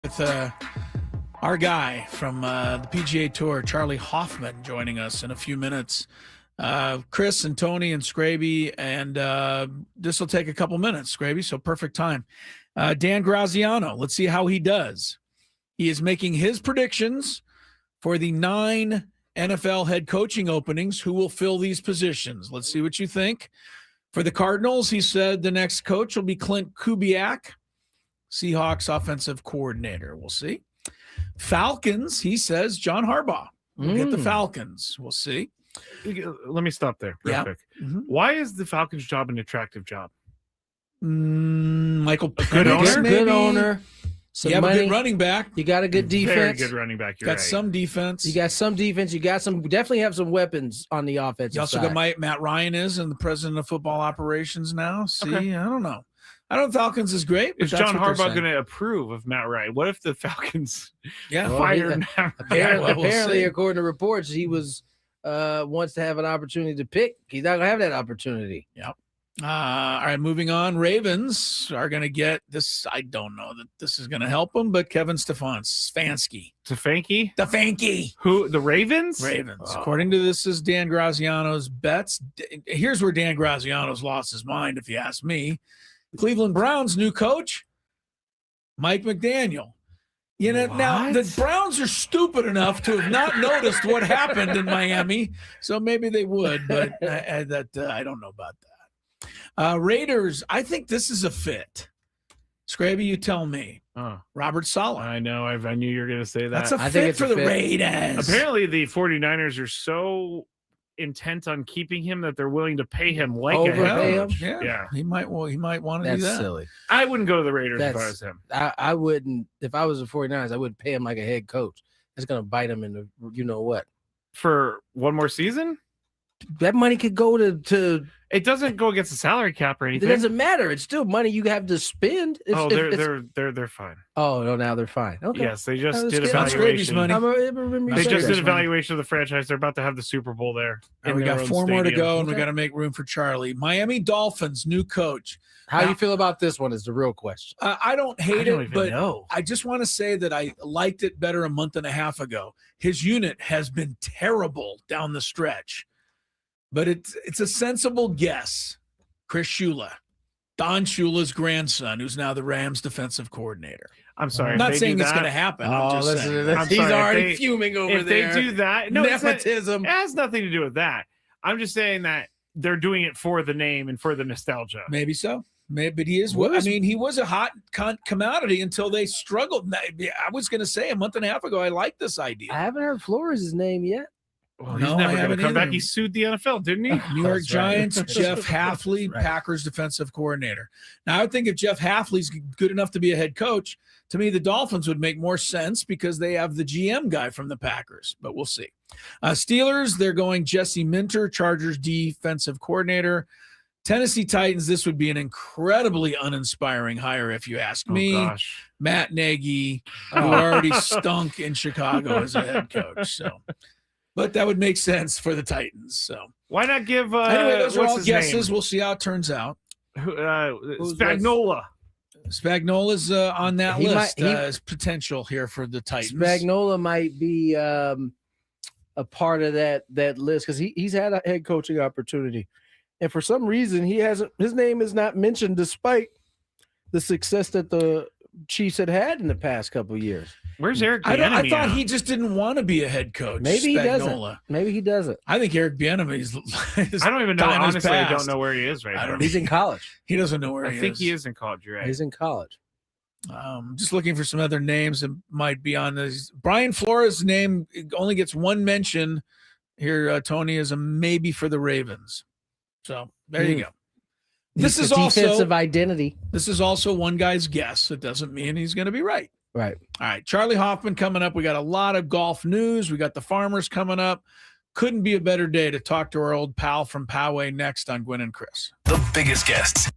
with our guy from the PGA Tour, Charley Hoffman, joining us in a few minutes. Chris and Tony and Skraby, and this will take a couple minutes, Skraby, so perfect time. Dan Graziano, let's see how he does. He is making his predictions for the 9 NFL head coaching openings. Who will fill these positions? Let's see what you think. For the Cardinals, he said the next coach will be Clint Kubiak, Seahawks offensive coordinator. We'll see. Falcons, he says John Harbaugh will get the Falcons. We'll see. Let me stop there real quick. Why is the Falcons job an attractive job? Michael Penix, good owner? maybe. Good owner. You have a good running back. You got a good defense. Very good running back. You're got right. some defense. You got some defense. You got some. Definitely have some weapons on the offensive You also side. got Matt Ryan and the president of football operations now. See, Okay. I don't know. I don't know if Falcons is great. But Is that's John what they're Harbaugh saying. going to approve of Matt Ryan? What if the Falcons Well, fired Matt Ryan? Apparently, according to reports, he was wants to have an opportunity to pick. He's not gonna have that opportunity. Yep. All right, moving on. Ravens are going to get this. I don't know that this is going to help them, but Kevin Stefanski. Stefanski? Who? The Ravens? Ravens. Oh. According to this is Dan Graziano's bets. Here's where Dan Graziano's lost his mind, if you ask me. Cleveland Browns' new coach, Mike McDaniel. You know, now the Browns are stupid enough to have not noticed what happened in Miami, so maybe they would, but I don't know about that. Raiders, I think this is a fit. Scraby, you tell me. Robert Saleh. I know. I knew you were going to say that. That's a fit for the Raiders. Apparently, the 49ers are so intent on keeping him that they're willing to pay him like Overpay a him? Yeah. He might want to That's do that. silly. I wouldn't go to the Raiders if I was him. I wouldn't. If I was the 49ers, I wouldn't pay him like a head coach. It's going to bite him in the you know what. For one more season? That money could go to it doesn't go against the salary cap or anything. It doesn't matter. It's still money you have to spend. They're fine. Oh no, now they're fine. Okay. Yes, they just did evaluation. They just did evaluation of the franchise. They're about to have the Super Bowl there. And we got 4 more to go, and we got to make room for Charlie. Miami Dolphins, new coach. How do you feel about this one is the real question. I don't hate don't it, even but know. I just want to say that I liked it better a month and a half ago. His unit has been terrible down the stretch, but it's a sensible guess. Chris Shula, Don Shula's grandson, who's now the Rams defensive coordinator. I'm sorry. I'm not saying it's going to happen. I'm just saying. He's already fuming over there. If they do that, no, nepotism. It has nothing to do with that. I'm just saying that they're doing it for the name and for the nostalgia. Maybe so. Maybe, but he is. I mean, he was a hot commodity until they struggled. I was going to say a month and a half ago, I liked this idea. I haven't heard Flores' name yet. Well, he's never going to come back. He sued the NFL, didn't he? New York Giants, Jeff Hafley, Packers defensive coordinator. Now, I would think if Jeff Hafley's good enough to be a head coach, to me, the Dolphins would make more sense because they have the GM guy from the Packers, but we'll see. Steelers, they're going Jesse Minter, Chargers defensive coordinator. Tennessee Titans, this would be an incredibly uninspiring hire if you ask me. Gosh. Matt Nagy, who already stunk in Chicago as a head coach. So, but that would make sense for the Titans. So why not give? Anyway, those are all guesses. Name? We'll see how it turns out. Spagnuolo. Spagnuolo's on that list as potential here for the Titans. Spagnuolo might be a part of that list because he's had a head coaching opportunity. And for some reason, his name is not mentioned despite the success that the Chiefs had in the past couple of years. Where's Eric I Bieniemy? thought he just didn't want to be a head coach. Maybe he Spagnuolo. doesn't. I think Eric Bieniemy is I don't even know. time has Honestly, I don't passed. know where he is right now. He's in college. He doesn't know where I he think is. he is in college. You're right. He's in college. Just looking for some other names that might be on this. Brian Flores' name only gets one mention here. Tony is a maybe for the Ravens. So there you go. This is also defensive identity. This is also one guy's guess. It doesn't mean he's going to be right. Right. All right. Charley Hoffman coming up. We got a lot of golf news. We got the Farmers coming up. Couldn't be a better day to talk to our old pal from Poway next on Gwynn and Chris. The biggest guests.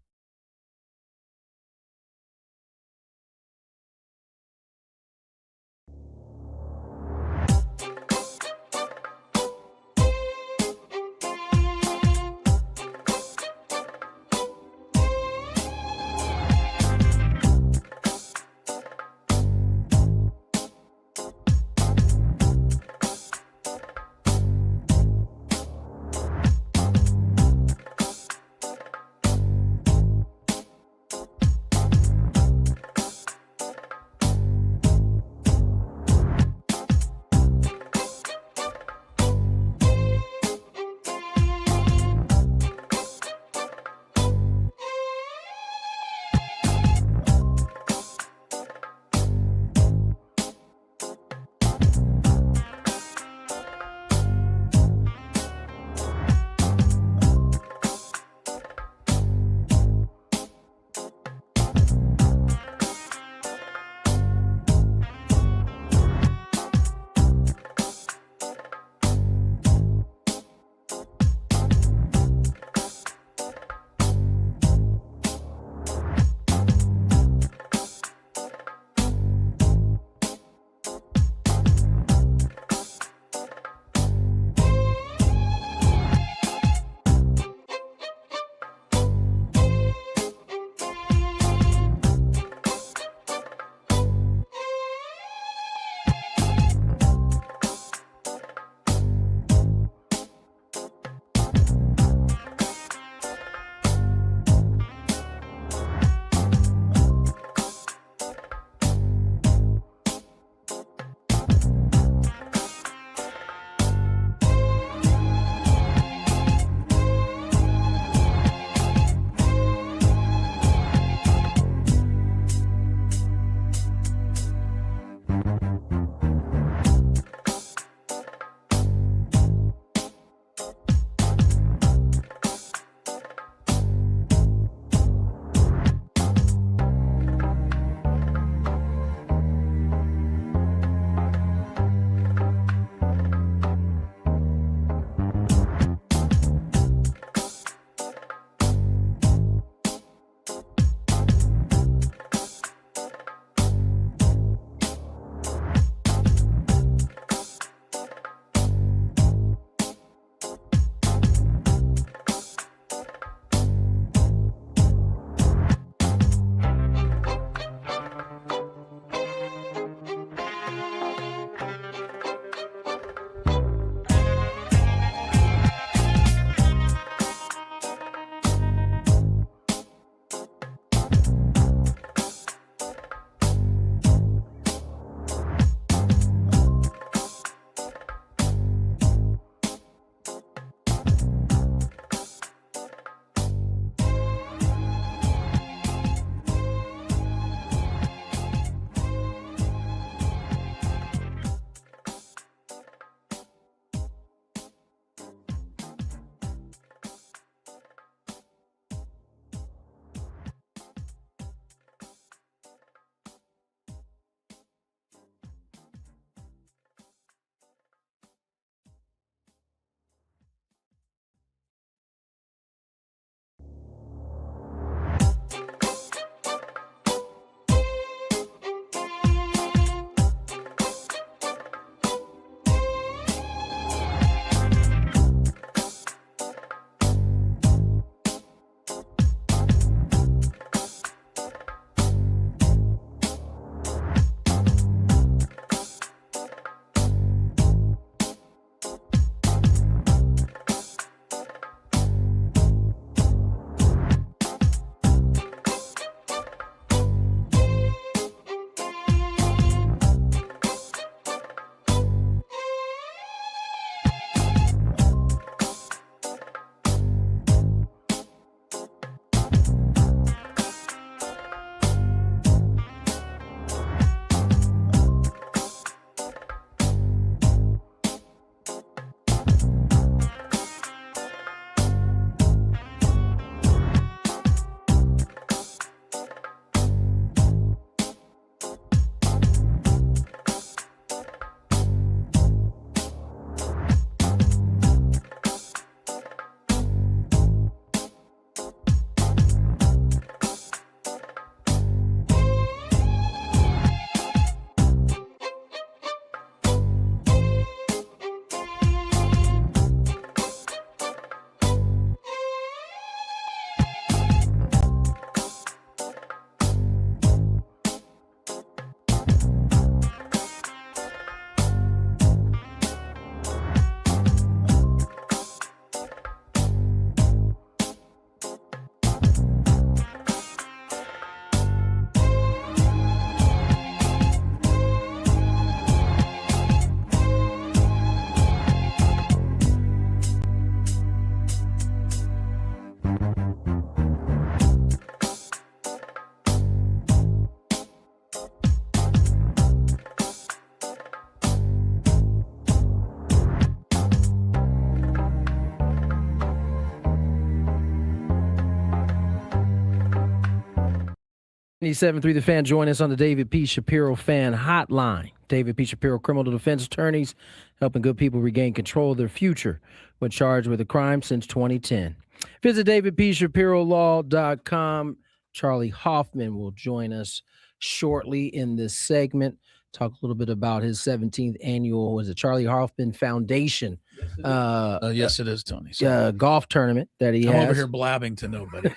97.3 The Fan. Join us on the David P. Shapiro Fan Hotline. David P. Shapiro, criminal defense attorneys, helping good people regain control of their future when charged with a crime since 2010. Visit davidpshapirolaw.com. Charley Hoffman will join us shortly in this segment. Talk a little bit about his 17th annual, Charley Hoffman Foundation? Yes, it is, Tony. Golf tournament that he I'm has. over here blabbing to nobody.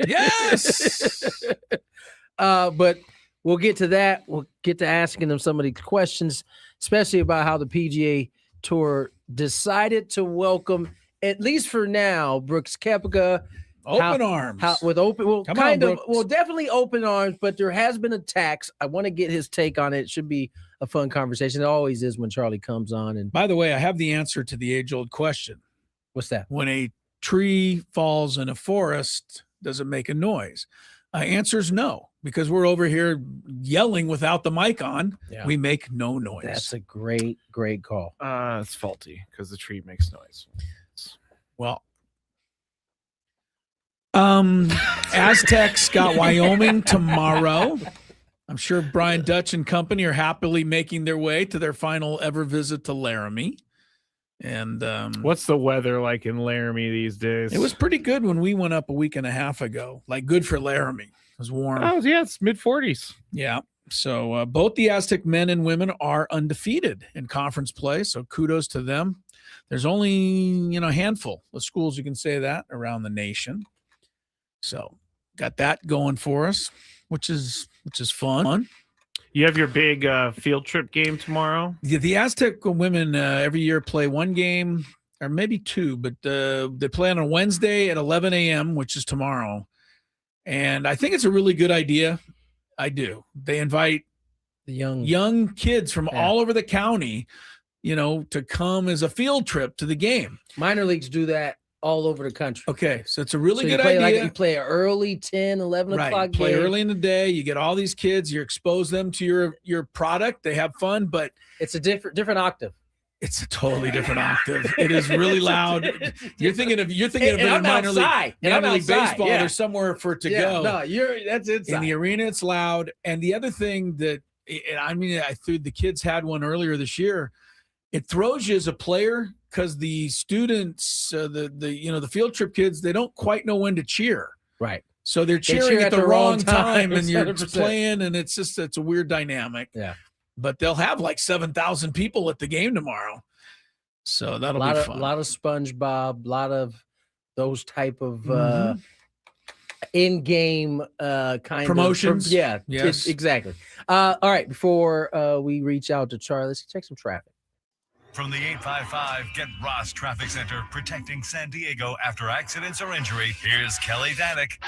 Yes. But we'll get to that. We'll get to asking them some of these questions, especially about how the PGA Tour decided to welcome, at least for now, Brooks Koepka. Open arms. Definitely open arms, but there has been attacks. I want to get his take on it. It should be a fun conversation. It always is when Charlie comes on. And by the way, I have the answer to the age-old question. What's that? When a tree falls in a forest, does it make a noise? Answer is no, because we're over here yelling without the mic on. Yeah. We make no noise. That's a great call. It's faulty because the tree makes noise. Well, Aztecs got Wyoming tomorrow. I'm sure Brian Dutch and company are happily making their way to their final ever visit to Laramie. And what's the weather like in Laramie these days? It was pretty good when we went up a week and a half ago. Like good for Laramie. It was warm. Oh yeah, it's mid-40s. Yeah. So both the Aztec men and women are undefeated in conference play. So kudos to them. There's only a handful of schools you can say that around the nation. So got that going for us, which is fun. You have your big field trip game tomorrow? Yeah, the Aztec women every year play one game or maybe two, but they play on a Wednesday at 11 a.m., which is tomorrow. And I think it's a really good idea. I do. They invite the young kids from all over the county, to come as a field trip to the game. Minor leagues do that all over the country. Okay, so it's a really good idea. idea. You play an early 10, 11 o'clock game. Play early in the day. You get all these kids. You expose them to your product. They have fun, but it's a different octave. It's a totally different octave. It is really loud. You're thinking of minor league baseball. Yeah. There's somewhere for it to go. No, that's inside. In the arena, it's loud. And the other thing I threw the kids had one earlier this year. It throws you as a player because the students, the field trip kids, they don't quite know when to cheer. Right. So they're cheering at the wrong time, and you're 100%. Playing, and it's a weird dynamic. Yeah. But they'll have like 7,000 people at the game tomorrow. So that'll be fun. A lot of SpongeBob, a lot of those type of in-game kind promotions. of yeah. Yes. Exactly. All right. Before we reach out to Charlie, let's check some traffic. From the 855 Get Ross Traffic Center, protecting San Diego after accidents or injury, here's Kelly Danick.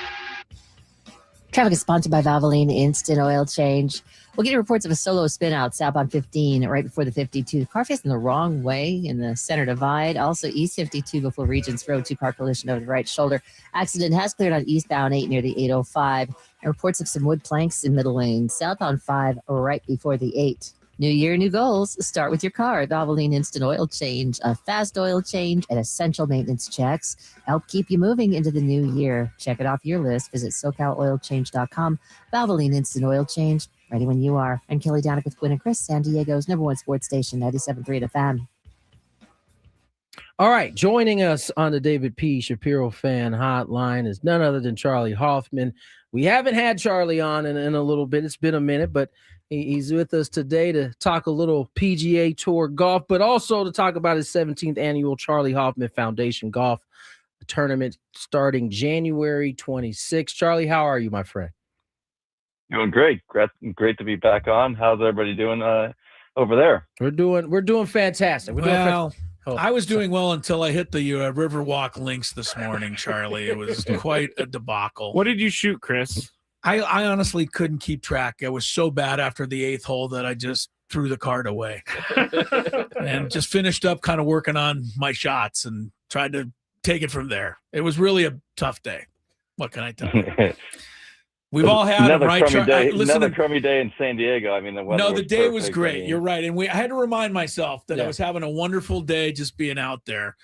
Traffic is sponsored by Valvoline Instant Oil Change. We'll get reports of a solo spin out southbound 15 right before the 52. The car facing the wrong way in the center divide. Also east 52 before Regents Road, two-car collision over the right shoulder. Accident has cleared on eastbound 8 near the 805. And reports of some wood planks in middle lane. Southbound 5 right before the 8. New year, new goals. Start with your car. Valvoline Instant Oil Change, a fast oil change and essential maintenance checks. Help keep you moving into the new year. Check it off your list. Visit SoCalOilChange.com. Valvoline Instant Oil Change. Ready when you are. I'm Kelly Danick with Gwynn and Chris, San Diego's #1 sports station, 97.3 The Fan. All right. Joining us on the David P. Shapiro Fan Hotline is none other than Charley Hoffman. We haven't had Charlie on in a little bit. It's been a minute, but he's with us today to talk a little PGA Tour golf, but also to talk about his 17th annual Charley Hoffman Foundation golf tournament starting January 26th. Charlie, how are you, my friend? Doing great. Great to be back on. How's everybody doing over there? We're doing fantastic. I was doing well until I hit the Riverwalk links this morning, Charlie. It was quite a debacle. What did you shoot, Chris? I honestly couldn't keep track. I was so bad after the 8th hole that I just threw the cart away and just finished up kind of working on my shots and tried to take it from there. It was really a tough day. What can I tell you? We've all had another them, right? crummy day in San Diego. I mean, the weather. No, the day was perfect. great. You're right, and I had to remind myself that I was having a wonderful day just being out there.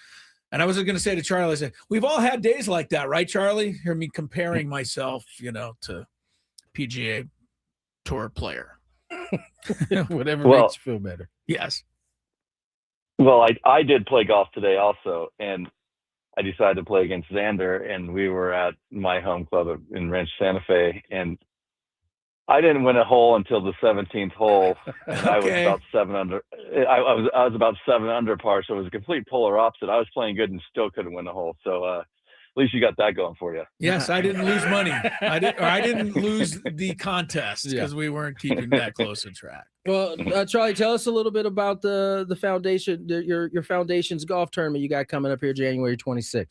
And I was going to say to Charlie, I said, we've all had days like that, right, Charlie? Hear me comparing myself, to PGA Tour player. Whatever Well- makes you feel better. Yes. Well, I did play golf today also, and I decided to play against Xander, and we were at my home club in Ranch Santa Fe, and I didn't win a hole until the 17th hole, and I was Okay. about 7 under. I was about 7 under par, so it was a complete polar opposite. I was playing good and still couldn't win a hole. So at least you got that going for you. Yes, I didn't lose money. I didn't lose the contest because we weren't keeping that close a track. Well, Charlie, tell us a little bit about the foundation, your foundation's golf tournament you got coming up here January 26th.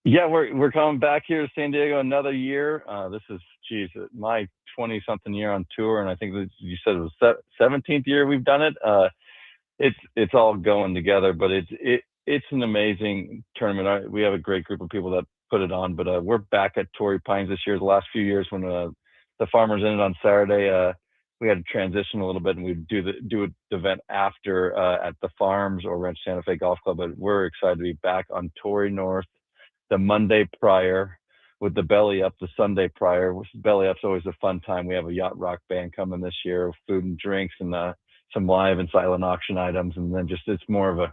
Yeah, we're coming back here to San Diego another year. This is, my 20-something year on tour, and I think that you said it was 17th year we've done it. It's all going together, but it's an amazing tournament. We have a great group of people that put it on, but we're back at Torrey Pines this year. The last few years when the Farmers ended on Saturday, we had to transition a little bit, and we'd do an event after at the Farms or Ranch Santa Fe Golf Club. But we're excited to be back on Torrey North the Monday prior, with the belly up the Sunday prior. Belly up's always a fun time. We have a yacht rock band coming this year, food and drinks, and some live and silent auction items, and then it's more of a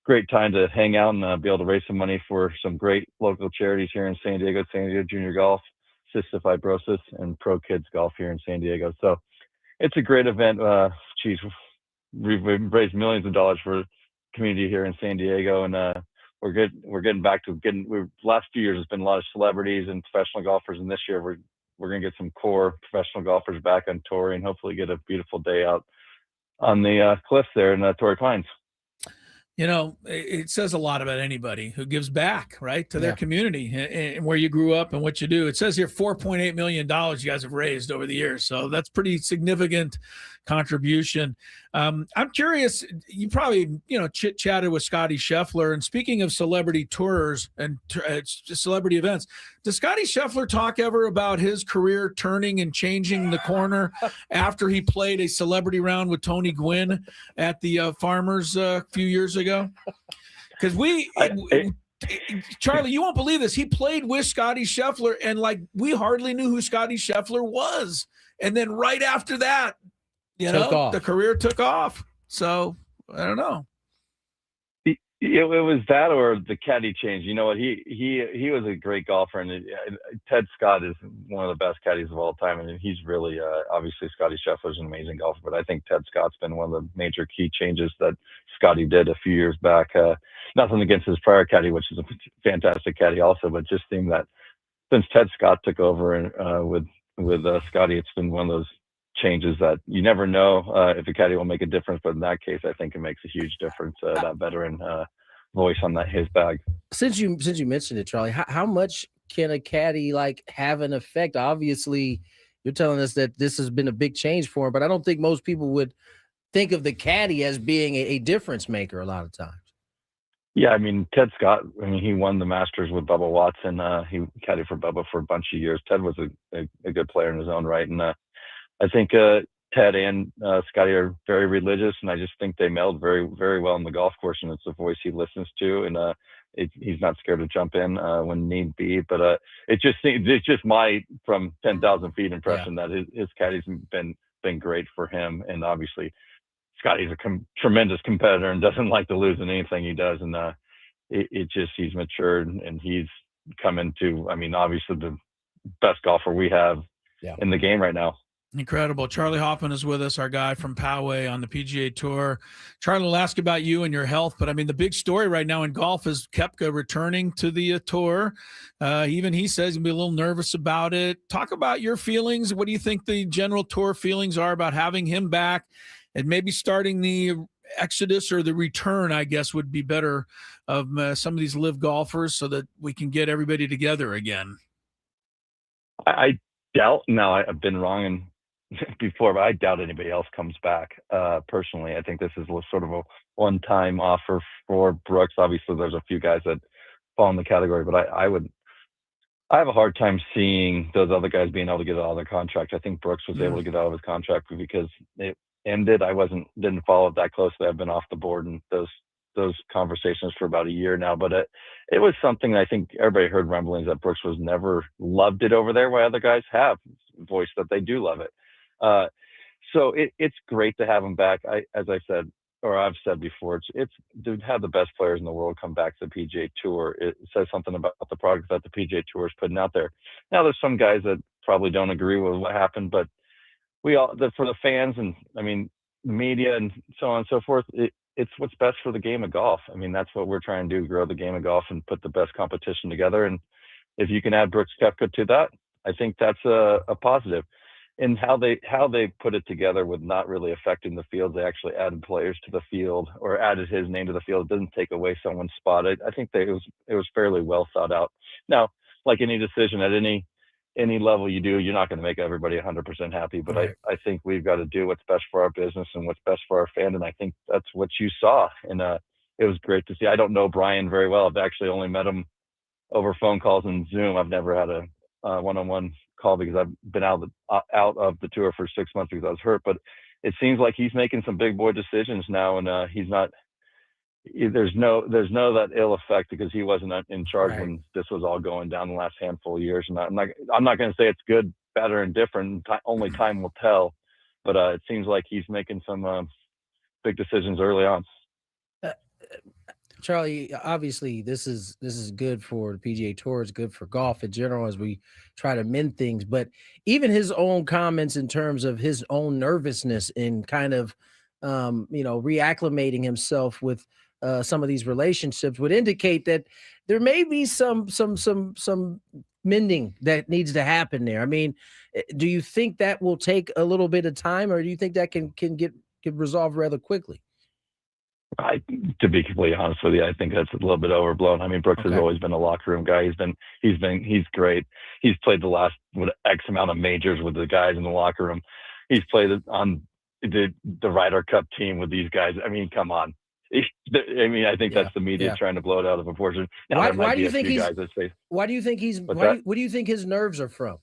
great time to hang out and be able to raise some money for some great local charities here in San Diego Junior Golf, Cystic Fibrosis, and Pro Kids Golf here in San Diego. So it's a great event. We've raised millions of dollars for the community here in San Diego, and we're good. We're getting back to last few years, there's been a lot of celebrities and professional golfers, and this year we're going to get some core professional golfers back on tour and hopefully get a beautiful day out on the cliffs there in Torrey Pines. You know, it says a lot about anybody who gives back, right, to their community and where you grew up and what you do. It says here $4.8 million you guys have raised over the years. So that's pretty significant contribution. I'm curious, you probably, chit-chatted with Scotty Scheffler. And speaking of celebrity tours and celebrity events, does Scotty Scheffler talk ever about his career turning and changing the corner after he played a celebrity round with Tony Gwynn at the Farmers a few years ago? Because Charlie, you won't believe this. He played with Scotty Scheffler, and we hardly knew who Scotty Scheffler was. And then right after that, the career took off. So I don't know. It was that or the caddy change. You know what? He was a great golfer, and Ted Scott is one of the best caddies of all time. And he's really obviously Scotty Scheffler's an amazing golfer, but I think Ted Scott's been one of the major key changes that Scotty did a few years back. Nothing against his prior caddy, which is a fantastic caddy also, but just seeing that since Ted Scott took over and with Scotty, it's been one of those changes that you never know if a caddy will make a difference, but in that case I think it makes a huge difference, that veteran voice on his bag. Since you mentioned it, Charlie, how much can a caddy have an effect? Obviously you're telling us that this has been a big change for him, but I don't think most people would think of the caddy as being a difference maker a lot of times. Yeah, I mean, Ted Scott, he won the Masters with Bubba Watson. He caddied for Bubba for a bunch of years. Ted was a good player in his own right, and I think Ted and Scotty are very religious, and I just think they meld very, very well on the golf course, and it's a voice he listens to, and he's not scared to jump in when need be. But it's just my from 10,000 feet impression that his caddy's been great for him, and obviously Scotty's a tremendous competitor and doesn't like to lose in anything he does, and he's matured and he's come into, obviously the best golfer we have in the game right now. Incredible. Charley Hoffman is with us, our guy from Poway on the PGA Tour. Charlie, will ask about you and your health, but the big story right now in golf is Koepka returning to the tour. Even he says he'll be a little nervous about it. Talk about your feelings. What do you think the general tour feelings are about having him back and maybe starting the exodus or the return, I guess would be better, of some of these live golfers so that we can get everybody together again? I doubt, now I've been wrong before, but I doubt anybody else comes back. Personally, I think this is sort of a one-time offer for Brooks. Obviously, there's a few guys that fall in the category, but I have a hard time seeing those other guys being able to get out of their contract. I think Brooks was able to get out of his contract because it ended. I didn't follow it that closely. I've been off the board in those conversations for about a year now, but it was something I think everybody heard rumblings that Brooks was never loved it over there, while other guys have voice that they do love it. So it's great to have him back. As I said, or I've said before, it's to have the best players in the world come back to the PGA Tour. It says something about the product that the PGA Tour is putting out there. Now, there's some guys that probably don't agree with what happened, but for the fans and the media and so on and so forth, it's what's best for the game of golf. I mean, that's what we're trying to do: grow the game of golf and put the best competition together. And if you can add Brooks Koepka to that, I think that's a positive. And how they put it together with not really affecting the field. They actually added players to the field or added his name to the field. It doesn't take away someone's spot. I think that it was fairly well thought out. Now, like any decision at any level you do, you're not going to make everybody 100% happy. But right. I think we've got to do what's best for our business and what's best for our fan. And I think that's what you saw. And it was great to see. I don't know Brian very well. I've actually only met him over phone calls and Zoom. I've never had a one-on-one call because I've been out of the tour for 6 months because I was hurt. But it seems like he's making some big boy decisions now, and he's not. There's no that ill effect because he wasn't in charge right. when this was all going down the last handful of years. And I'm not going to say it's good, bad, or indifferent. Only time will tell. But it seems like he's making some big decisions early on. Charlie, obviously this is good for the PGA Tour. It's good for golf in general as we try to mend things. But even his own comments in terms of his own nervousness in kind of, reacclimating himself with some of these relationships would indicate that there may be some mending that needs to happen there. I mean, do you think that will take a little bit of time, or do you think that can get resolved rather quickly? To be completely honest with you, I think that's a little bit overblown. I mean, Brooks has always been a locker room guy. He's great. He's played the last X amount of majors with the guys in the locker room. He's played on the Ryder Cup team with these guys. I mean, come on. I think that's the media trying to blow it out of proportion. Now, why do you think his nerves are from?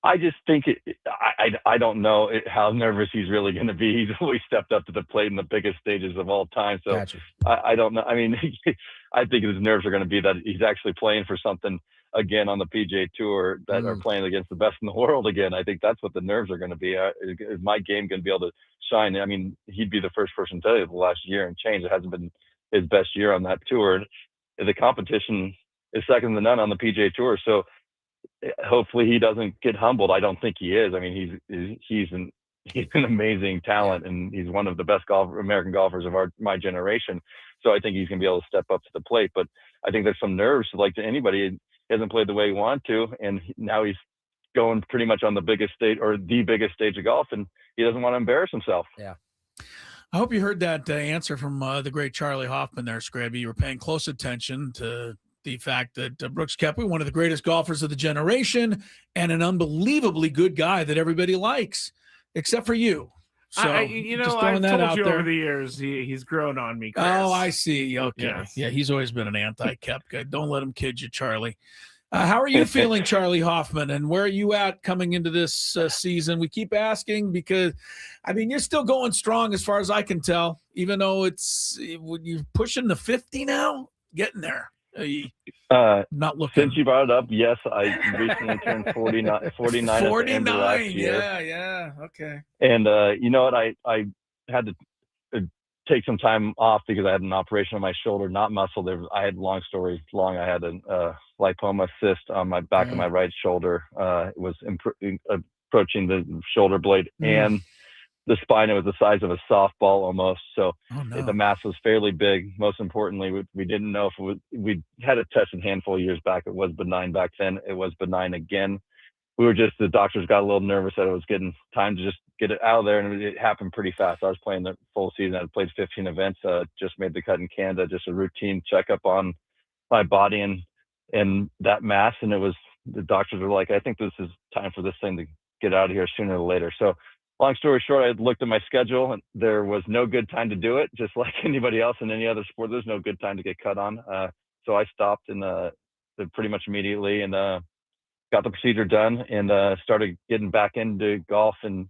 I just think I don't know how nervous he's really going to be. He's always stepped up to the plate in the biggest stages of all time. So gotcha. I don't know. I mean, I think his nerves are going to be that he's actually playing for something again on the PGA Tour that are playing against the best in the world again. I think that's what the nerves are going to be. Is my game going to be able to shine? I mean, he'd be the first person to tell you the last year and change. It hasn't been his best year on that tour. The competition is second to none on the PGA Tour. So hopefully he doesn't get humbled. I don't think he is. I mean, he's an amazing talent, and he's one of the best American golfers of my generation. So I think he's going to be able to step up to the plate. But I think there's some nerves, like to anybody. He hasn't played the way he wanted to, and now he's going pretty much on the biggest stage or the biggest stage of golf, and he doesn't want to embarrass himself. Yeah. I hope you heard that answer from the great Charley Hoffman there, Skraby. You were paying close attention to the fact that Brooks Koepka, one of the greatest golfers of the generation, and an unbelievably good guy that everybody likes, except for you. So, I've told you over the years, he's grown on me, Chris. Oh, I see. Okay. Yes. Yeah, he's always been an anti-Koepka. Don't let him kid you, Charlie. How are you feeling, Charley Hoffman, and where are you at coming into this season? We keep asking because, I mean, you're still going strong as far as I can tell, even though you're pushing the 50 now, getting there. Not looking. Since you brought it up, yes, I recently turned 49 49, at the end of last year. Yeah, okay. And you know what? I had to take some time off because I had an operation on my shoulder, not muscle. I had I had a lipoma cyst on my back of my right shoulder. It was approaching the shoulder blade and the spine. It was the size of a softball almost. So the mass was fairly big. Most importantly, we didn't know if we had a test a handful of years back. It was benign back then. It was benign again. The doctors got a little nervous that it was getting time to just get it out of there. And it happened pretty fast. I was playing the full season. I played 15 events, just made the cut in Canada, just a routine checkup on my body and that mass. And the doctors were like, I think this is time for this thing to get out of here sooner or later. So long story short, I looked at my schedule and there was no good time to do it. Just like anybody else in any other sport, there's no good time to get cut on. So I stopped pretty much immediately and got the procedure done and started getting back into golf in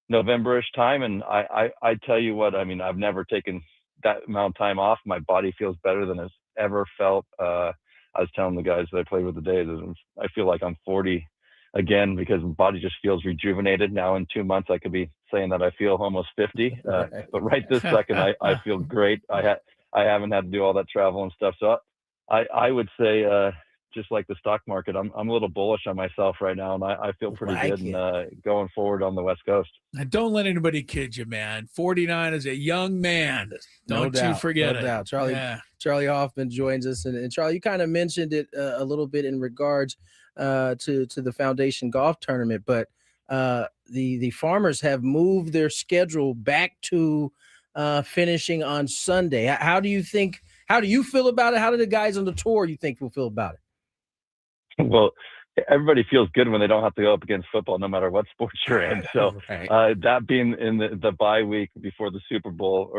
November-ish time. And I tell you what, I mean, I've never taken that amount of time off. My body feels better than it's ever felt. I was telling the guys that I played with today that I feel like I'm 40 again, because my body just feels rejuvenated. Now in 2 months, I could be saying that I feel almost 50. But right this second, I feel great. I haven't had to do all that travel and stuff. So I would say, just like the stock market, I'm a little bullish on myself right now, and I feel pretty good and going forward on the West Coast. And don't let anybody kid you, man. 49 is a young man. Don't you forget it. No doubt. Charley Hoffman joins us. And Charlie, you kind of mentioned it a little bit in regards to the Foundation Golf Tournament, but the Farmers have moved their schedule back to finishing on Sunday. How do you feel about it? How do the guys on the tour you think will feel about it? Well, everybody feels good when they don't have to go up against football, no matter what sport you're in. So that being in the bye week before the Super Bowl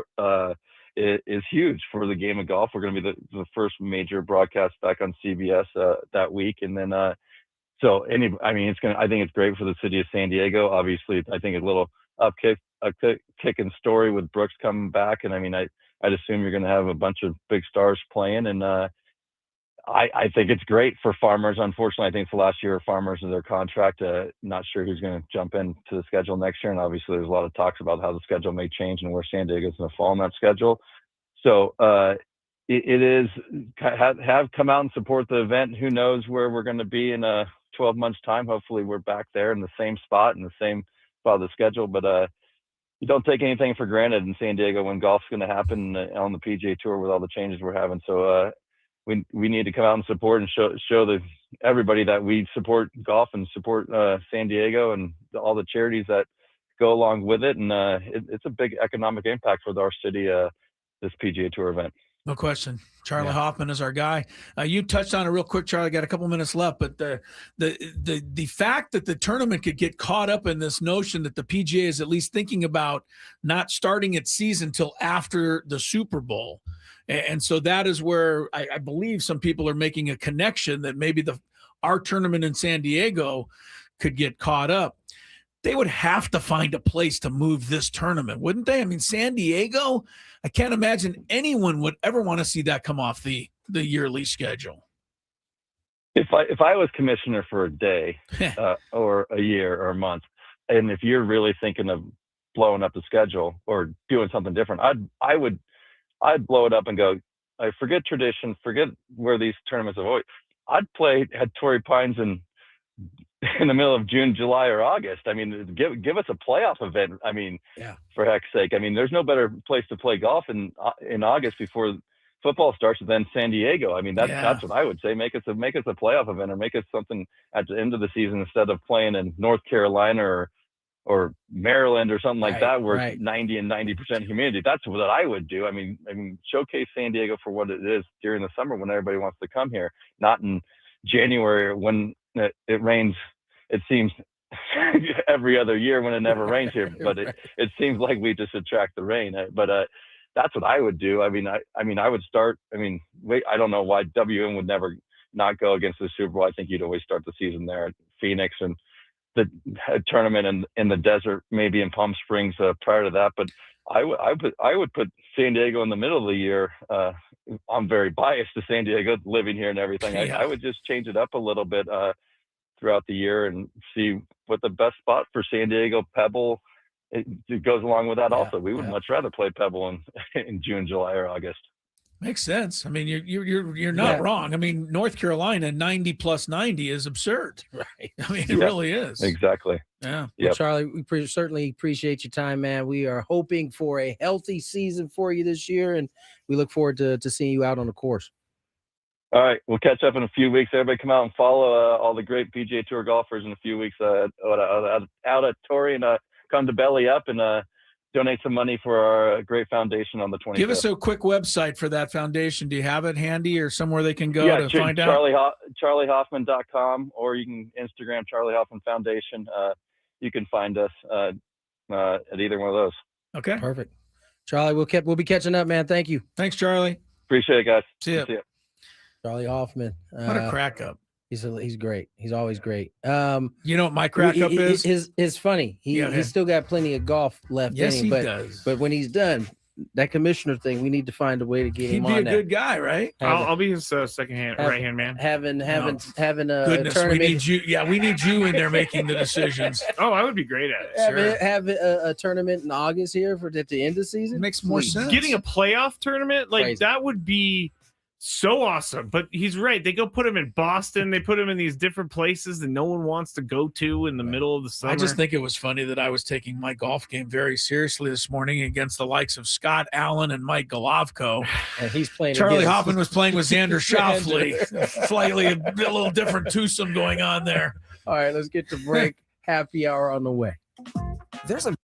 is huge for the game of golf. We're going to be the first major broadcast back on CBS that week, and then I think it's great for the city of San Diego. Obviously, I think a little upkick in story with Brooks coming back, and I mean I'd assume you're going to have a bunch of big stars playing, and I think it's great for Farmers. Unfortunately, I think it's the last year of Farmers in their contract. Not sure who's going to jump into the schedule next year. And obviously, there's a lot of talks about how the schedule may change and where San Diego's going to fall in that schedule. So it is have come out and support the event. Who knows where we're going to be in 12 months' time? Hopefully, we're back there in the same spot, in the same spot of the schedule. But you don't take anything for granted in San Diego when golf's going to happen on the PGA Tour with all the changes we're having. So we need to come out and support and show everybody that we support golf and support San Diego and all the charities that go along with it. And it's a big economic impact for our city, this PGA Tour event. No question. Charley Hoffman is our guy. You touched on it real quick, Charlie. Got a couple minutes left, but the fact that the tournament could get caught up in this notion that the PGA is at least thinking about not starting its season till after the Super Bowl. And so that is where I believe some people are making a connection that maybe our tournament in San Diego could get caught up. They would have to find a place to move this tournament, wouldn't they? I mean, San Diego, I can't imagine anyone would ever want to see that come off the yearly schedule. If I was commissioner for a day or a year or a month, and if you're really thinking of blowing up the schedule or doing something different, I'd blow it up and go, I forget tradition, forget where these tournaments have always. I'd play at Torrey Pines in the middle of June, July, or August. I mean, give us a playoff event. I mean, for heck's sake. I mean, there's no better place to play golf in August before football starts than San Diego. I mean, that's what I would say. Make us a playoff event, or make us something at the end of the season instead of playing in North Carolina or Maryland or something like that, where 90 and 90% humidity. That's what I would do. I mean, showcase San Diego for what it is during the summer when everybody wants to come here, not in January when it rains. It seems every other year when it never rains here, but it seems like we just attract the rain. But that's what I would do. I mean, I would start. I don't know why WM would never not go against the Super Bowl. I think you'd always start the season there at Phoenix, and the tournament in the desert, maybe in Palm Springs prior to that. But I would put San Diego in the middle of the year. I'm very biased to San Diego, living here and everything. I would just change it up a little bit throughout the year and see what the best spot for San Diego. Pebble, it goes along with that. Also, we would much rather play Pebble in June, July, or August. Makes sense. I mean, you're not wrong. I mean, North Carolina 90 plus 90 is absurd. Right. I mean, it really is. Exactly. Yeah. Well, Charlie, we certainly appreciate your time, man. We are hoping for a healthy season for you this year, and we look forward to seeing you out on the course. All right. We'll catch up in a few weeks. Everybody come out and follow all the great PGA Tour golfers in a few weeks out at Torrey, and come to Belly Up and donate some money for our great foundation on the 25th. Give us a quick website for that foundation. Do you have it handy or somewhere they can go to find out? CharleyHoffman.com, or you can Instagram Charley Hoffman Foundation. You can find us at either one of those. Okay. Perfect. Charlie, we'll be catching up, man. Thank you. Thanks, Charlie. Appreciate it, guys. See ya. Charley Hoffman. What a crack up. He's great. He's always great. You know what my crack up is? It's funny. He's still got plenty of golf left. Yes, in him, he does. But when he's done, that commissioner thing. We need to find a way to get He'd him be on a that. good guy, right? I'll be his right hand man. Having a Goodness, tournament. we need you. Yeah, we need you in there making the decisions. Oh, I would be great at it. Have a tournament in August here for at the end of the season. Makes more sense. Getting a playoff tournament like Crazy. that would be so awesome. But he's right. They go put him in Boston. They put him in these different places that no one wants to go to in the middle of the summer. I just think it was funny that I was taking my golf game very seriously this morning against the likes of Scott Allen and Mike Golovko. And he's playing. Charley against- Hoffman was playing with Xander Schauffele. Slightly a little different twosome going on there. All right, let's get to break. Happy hour on the way. There's a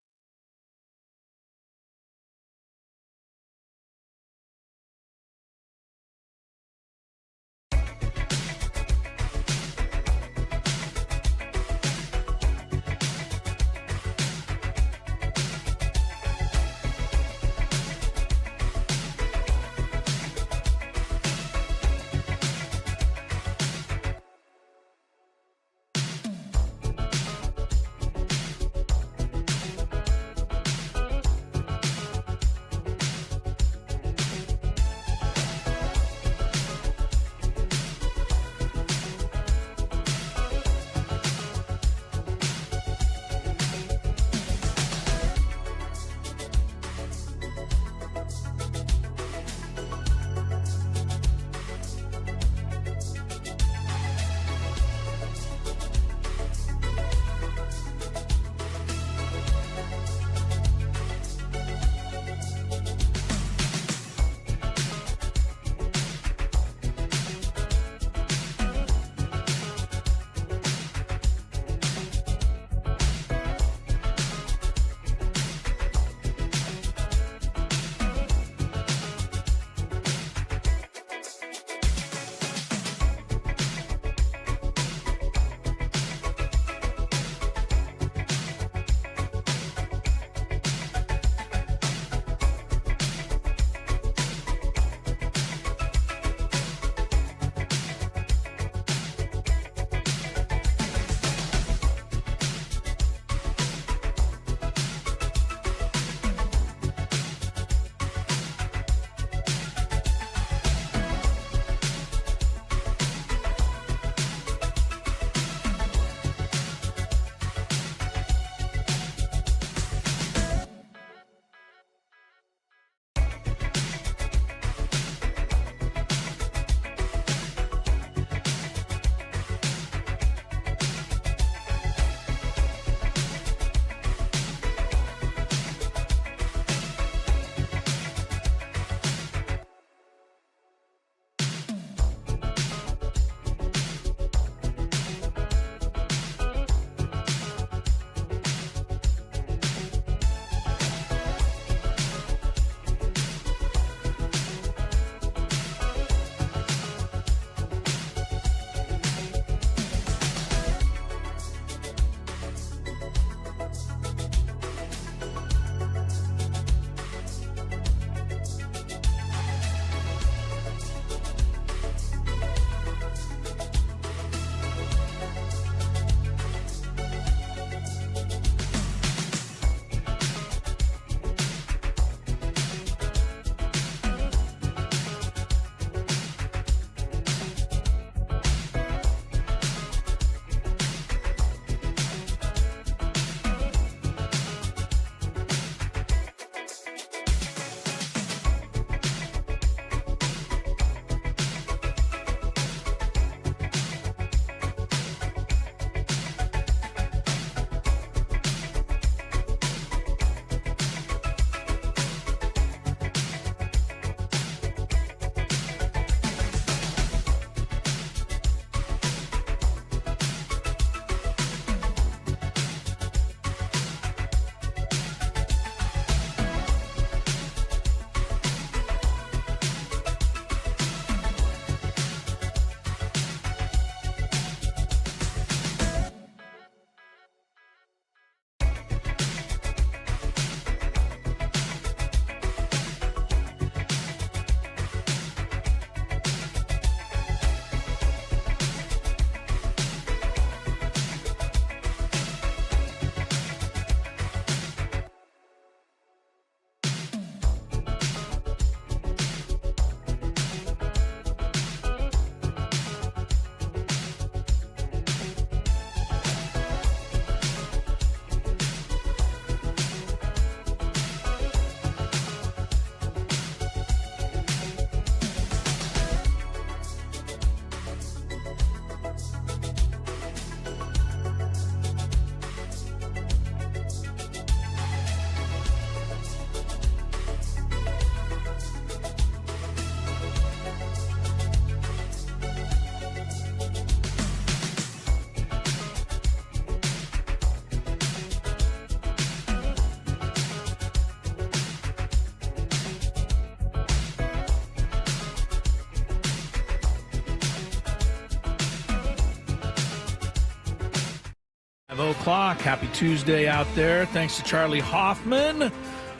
o'clock. Happy Tuesday out there. Thanks to Charley Hoffman,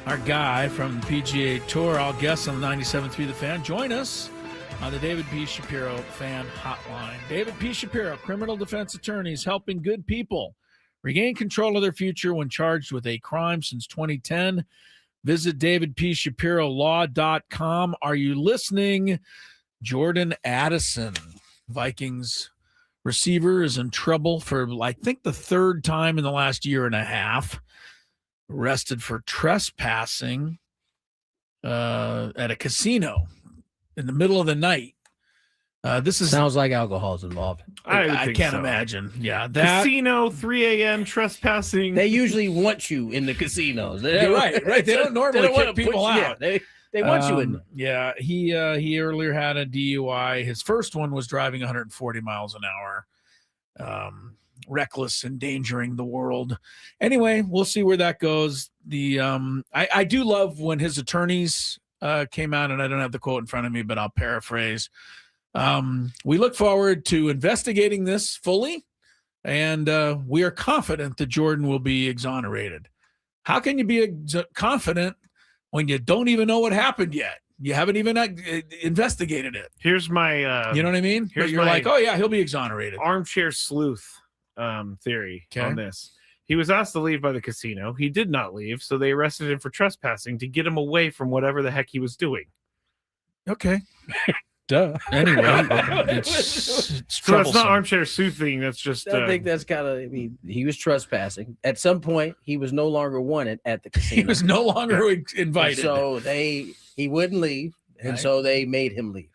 our guy from the PGA Tour, all guests on the 97.3 The Fan. Join us on the David P. Shapiro Fan Hotline. David P. Shapiro, criminal defense attorneys helping good people regain control of their future when charged with a crime since 2010. Visit davidpshapirolaw.com. Are you listening? Jordan Addison, Vikings receiver, is in trouble for, I think, the third time in the last year and a half. Arrested for trespassing at a casino in the middle of the night. This sounds like alcohol's involved. I can't imagine. Yeah, that casino, 3 a.m. trespassing. They usually want you in the casinos. Right. They don't normally kick people out. They want you in. Yeah, he earlier had a DUI. His first one was driving 140 miles an hour, reckless, endangering the world. Anyway, we'll see where that goes. I do love when his attorneys came out, and I don't have the quote in front of me, but I'll paraphrase. We look forward to investigating this fully, and we are confident that Jordan will be exonerated. How can you be confident when you don't even know what happened yet? You haven't even investigated it. Here's my, you know what I mean? But you're like, oh yeah, he'll be exonerated. Armchair sleuth theory on this. He was asked to leave by the casino. He did not leave, so they arrested him for trespassing to get him away from whatever the heck he was doing. Okay. Duh. Anyway, so that's not armchair sleuthing. That's just. I think that's kind of. I mean, he was trespassing. At some point, he was no longer wanted at the casino. He was no longer invited. And so he wouldn't leave, and so they made him leave.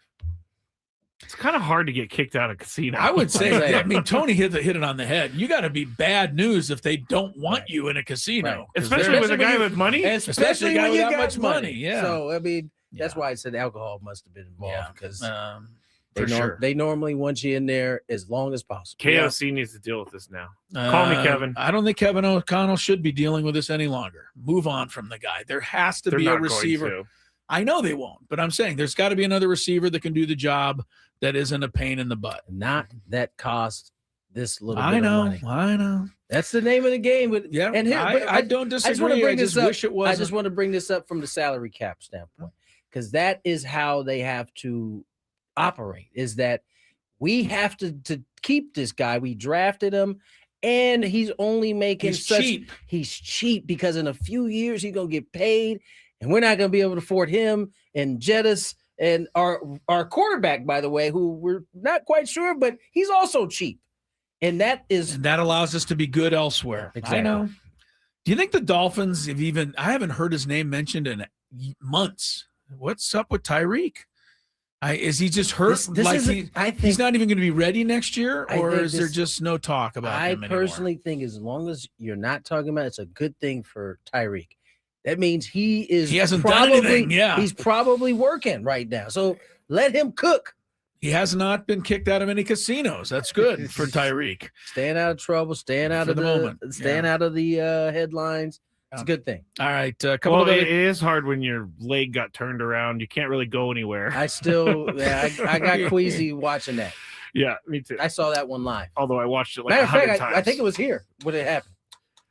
It's kind of hard to get kicked out of casino. I would say. I mean, Tony hit it on the head. You got to be bad news if they don't want you in a casino, right. Especially with a guy with money, especially when you got much money. Yeah. So I mean. That's why I said alcohol must have been involved because sure. They normally want you in there as long as possible. KOC needs to deal with this now. Call me Kevin. I don't think Kevin O'Connell should be dealing with this any longer. Move on from the guy. There has to be a receiver. I know they won't, but I'm saying there's got to be another receiver that can do the job that isn't a pain in the butt. Not that cost this little bit of money. I know. That's the name of the game. But yeah, and here, I don't disagree. I just wish it was. I just want to bring this up from the salary cap standpoint. Because that is how they have to operate, is that we have to keep this guy. We drafted him, and he's only making cheap. He's cheap because in a few years he's going to get paid, and we're not going to be able to afford him and Jettis and our quarterback, by the way, who we're not quite sure, but he's also cheap. And that allows us to be good elsewhere. Exactly. I know. Do you think the Dolphins have I haven't heard his name mentioned in months. What's up with Tyreek? Is he just hurt? He's not even going to be ready next year, or is there just no talk about him anymore? I personally think as long as you're not talking about it, it's a good thing for Tyreek. That means he hasn't done anything. Yeah, he's probably working right now. So let him cook. He has not been kicked out of any casinos. That's good for Tyreek. Staying out of trouble, staying out of the headlines. It's a good thing. All right. It is hard when your leg got turned around. You can't really go anywhere. I got queasy watching that. Yeah, me too. I saw that one live. Although I watched it like Matter of fact, 100 times. I think it was here when it happened.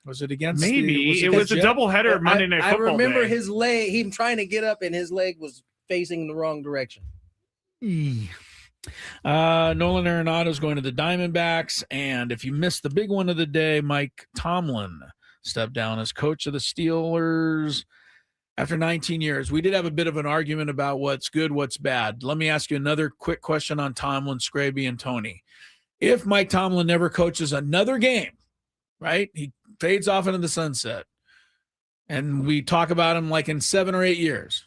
Was it against? Maybe it was a doubleheader Monday Night Football. I remember day. his leg. Him trying to get up, and his leg was facing the wrong direction. Nolan Arenado is going to the Diamondbacks, and if you missed the big one of the day, Mike Tomlin stepped down as coach of the Steelers after 19 years. We did have a bit of an argument about what's good, what's bad. Let me ask you another quick question on Tomlin, Skraby, and Tony. If Mike Tomlin never coaches another game, right, he fades off into the sunset, and we talk about him like in 7 or 8 years.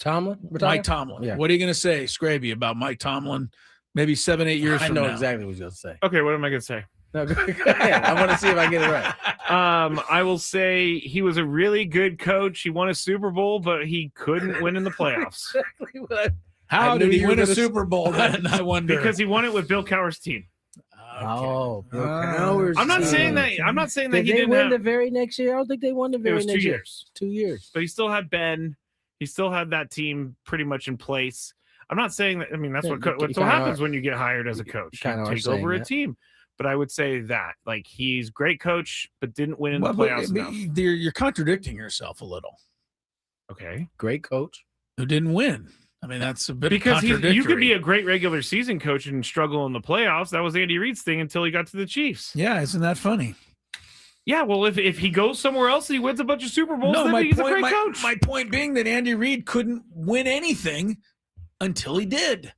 Mike Tomlin. Yeah. What are you going to say, Skraby, about Mike Tomlin maybe 7, 8 years from now? I know exactly what he's going to say. Okay, what am I going to say? No, go ahead. I want to see if I get it right. I will say he was a really good coach. He won a Super Bowl, but he couldn't win in the playoffs. Exactly what How did he win a Super Bowl then? I wonder. Because he won it with Bill Cowher's team. Okay. Oh, Bill Cowher's I'm not team. saying that. I'm not saying that Did he they didn't win have, the very next year. I don't think they won the very it was next 2 year. years. 2 years. But he still had Ben. He still had that team pretty much in place. I'm not saying that. I mean, that's what happens when you get hired as a coach. You take over a team. but I would say that like he's great coach, but didn't win in the playoffs enough. You're contradicting yourself a little. Okay, great coach who didn't win. I mean, that's a bit because contradictory. you could be a great regular season coach and struggle in the playoffs. That was Andy Reid's thing until he got to the Chiefs. Yeah, isn't that funny? Yeah, well, if he goes somewhere else, he wins a bunch of Super Bowls. No, then he's a great coach. My point being that Andy Reid couldn't win anything until he did.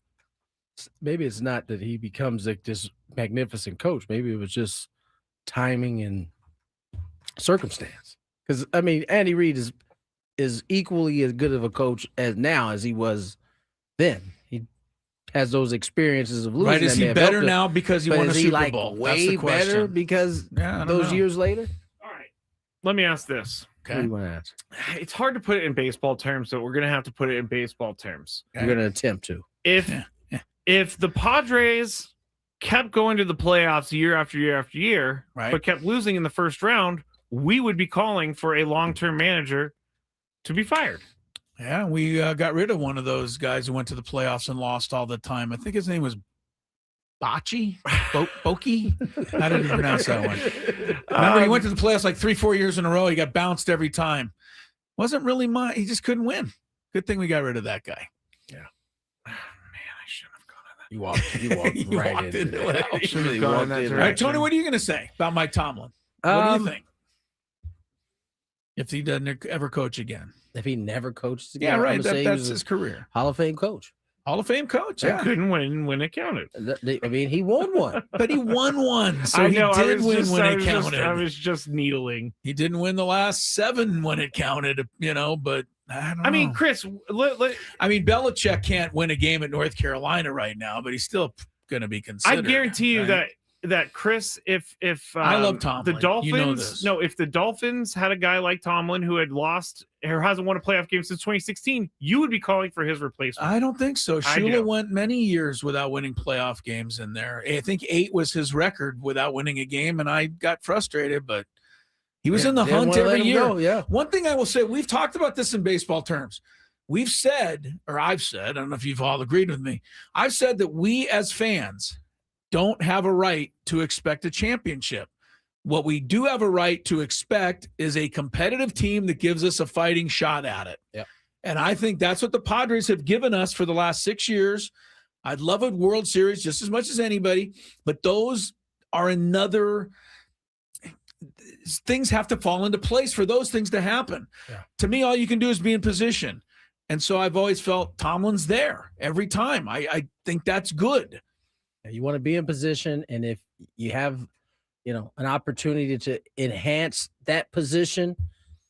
Maybe it's not that he becomes like this magnificent coach. Maybe it was just timing and circumstance. Because I mean, Andy Reid is equally as good of a coach as now as he was then. He has those experiences of losing. Right? Is he better now because he won a Super like Bowl? Way That's the question. better because those years later. All right, let me ask this. Okay, what do you want to ask? It's hard to put it in baseball terms, so we're gonna have to put it in baseball terms. We're gonna attempt to. If the Padres kept going to the playoffs year after year after year, right, but kept losing in the first round, we would be calling for a long-term manager to be fired. Yeah, we got rid of one of those guys who went to the playoffs and lost all the time. I think his name was Bochy? Bokey? How did you pronounce that one? Remember, he went to the playoffs like 3-4 years in a row. He got bounced every time. Wasn't really he just couldn't win. Good thing we got rid of that guy. Yeah. You walked right into it. Really walked in. All right, Tony, what are you going to say about Mike Tomlin? What do you think? If he doesn't ever coach again. If he never coaches again. Yeah, right. That's his career. Hall of Fame coach. Hall of Fame coach. Yeah. Couldn't win when it counted. I mean, he won one. But he won one. So I know, he did win when it counted. I was just needling. He didn't win the last 7 when it counted, but I don't know. mean, Chris, Belichick can't win a game at North Carolina right now, but he's still going to be considered. I guarantee you that Chris, if I love Tomlin, the Dolphins, you know this. if the Dolphins had a guy like Tomlin who had lost or hasn't won a playoff game since 2016, you would be calling for his replacement. I don't think so. Shula went many years without winning playoff games in there. I think 8 was his record without winning a game, and I got frustrated, but he was in the hunt every year. Yeah. One thing I will say, we've talked about this in baseball terms. I've said, I don't know if you've all agreed with me. I've said that we as fans don't have a right to expect a championship. What we do have a right to expect is a competitive team that gives us a fighting shot at it. Yeah. And I think that's what the Padres have given us for the last 6 years. I'd love a World Series just as much as anybody, but those are things have to fall into place for those things to happen. Yeah. To me, all you can do is be in position. And so I've always felt Tomlin's there every time. I think that's good. You want to be in position, and if you have, an opportunity to enhance that position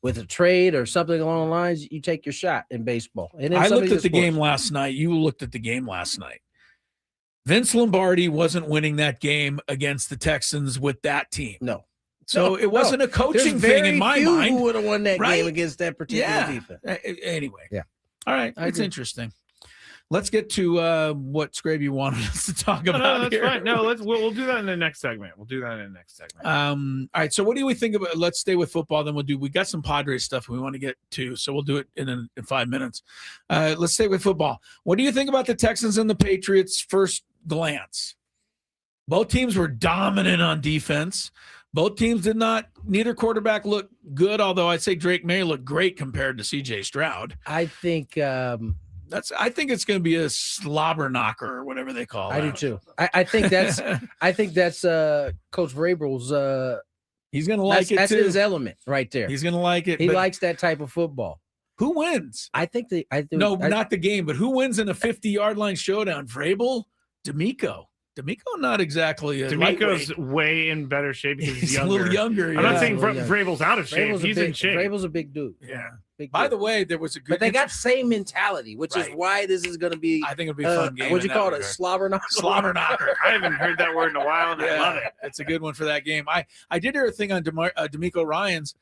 with a trade or something along the lines, you take your shot in baseball. And I looked at the game last night. You looked at the game last night. Vince Lombardi wasn't winning that game against the Texans with that team. No. So it wasn't a coaching thing in my mind. Who would have won that game against that particular defense? Anyway. Yeah. All right. It's interesting. Let's get to what Skraby wanted us to talk about. No, that's here. fine. No, we'll do that in the next segment. All right. So what do we think about? Let's stay with football. Then we got some Padres stuff we want to get to. So we'll do it in 5 minutes. Let's stay with football. What do you think about the Texans and the Patriots first glance? Both teams were dominant on defense. Both teams neither quarterback looked good, although I'd say Drake May looked great compared to CJ Stroud. I think I think it's going to be a slobber knocker or whatever they call it. I do too. I think that's Coach Vrabel's. He's going to like it that's too. His element right there. He's going to like it. He likes that type of football. Who wins? I think not the game, but who wins in a 50-yard line showdown? Vrabel, D'Amico. D'Amico, not exactly a D'Amico's lightweight. way in better shape because he's a younger. little younger. I'm not saying Vrabel's out of shape. He's in shape. Vrabel's a big dude. Yeah. By the way, there was a good. But they got same mentality, which is why this is going to be. I think it'll be a fun game. What'd you call it? A slobber knocker? Slobber knocker. I haven't heard that word in a while, and I love it. It's a good one for that game. I did hear a thing on D'Amico Ryans.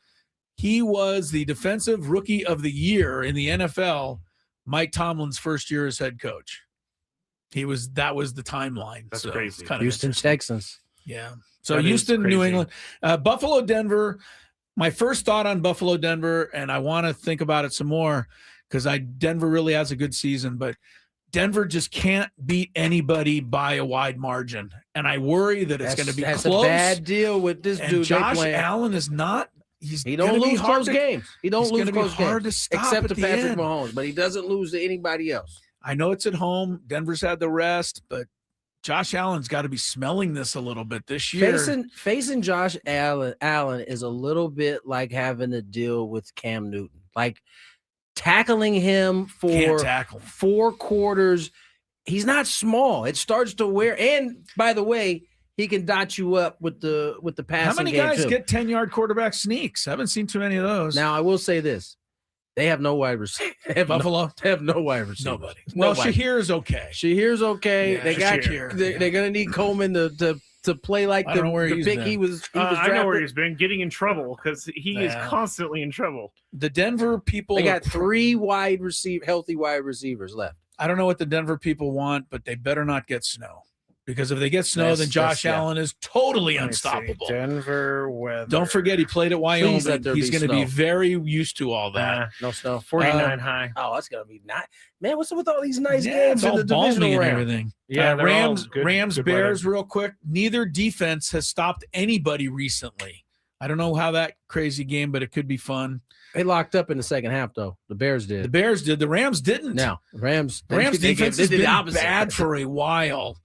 He was the defensive rookie of the year in the NFL. Mike Tomlin's first year as head coach. That was the timeline. That's crazy. Kind of Houston Texans. Yeah. So Houston, New England, Buffalo, Denver. My first thought on Buffalo, Denver, and I want to think about it some more because Denver really has a good season, but Denver just can't beat anybody by a wide margin, and I worry that it's going to be that's close. a bad deal with this and dude. Josh Allen is not. He don't lose close games. He don't lose close hard games, to stop except at to the Patrick end. Mahomes. But he doesn't lose to anybody else. I know it's at home. Denver's had the rest, but Josh Allen's got to be smelling this a little bit this year. Facing Josh Allen is a little bit like having to deal with Cam Newton. Like tackling him for 4 quarters. He's not small. It starts to wear. And by the way, he can dot you up with the passing. How many game guys too. get 10-yard quarterback sneaks? I haven't seen too many of those. Now I will say this: they have no wide receiver. Buffalo, they have no wide receiver. Nobody. Well, Shahir's okay. Shahir's okay. Yeah, they got. Shahir. They're gonna need Coleman to play like I don't know where the he's pick been. he was. I know where he's been getting in trouble because he is Yeah. constantly in trouble. The Denver people. They got 3 healthy wide receivers left. I don't know what the Denver people want, but they better not get snow. Because if they get snow, That's- then Josh that's- yeah. Allen is totally Let me see. unstoppable. Denver weather. Don't forget, he played at Wyoming. Please let there He's be going to be snow. very used to all that. No snow. 49 high. Oh, that's gonna be nice, man. What's up with all these nice Yeah, games it's in all the balmy divisional and round? everything. Yeah, they're all Rams, good Bears, weather. real quick. Neither defense has stopped anybody recently. I don't know how that crazy game, but it could be fun. They locked up in the second half, though. The Bears did. The Bears did. The Rams didn't. Now, Rams defense they has did been the opposite. bad for a while.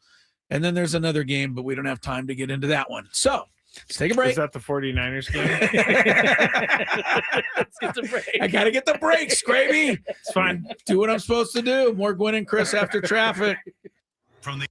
And then there's another game, but we don't have time to get into that one. So let's take a break. Is that the 49ers game? Let's get the break. I got to get the break, Skraby. It's fine. Do what I'm supposed to do. More Gwynn and Chris after traffic. From the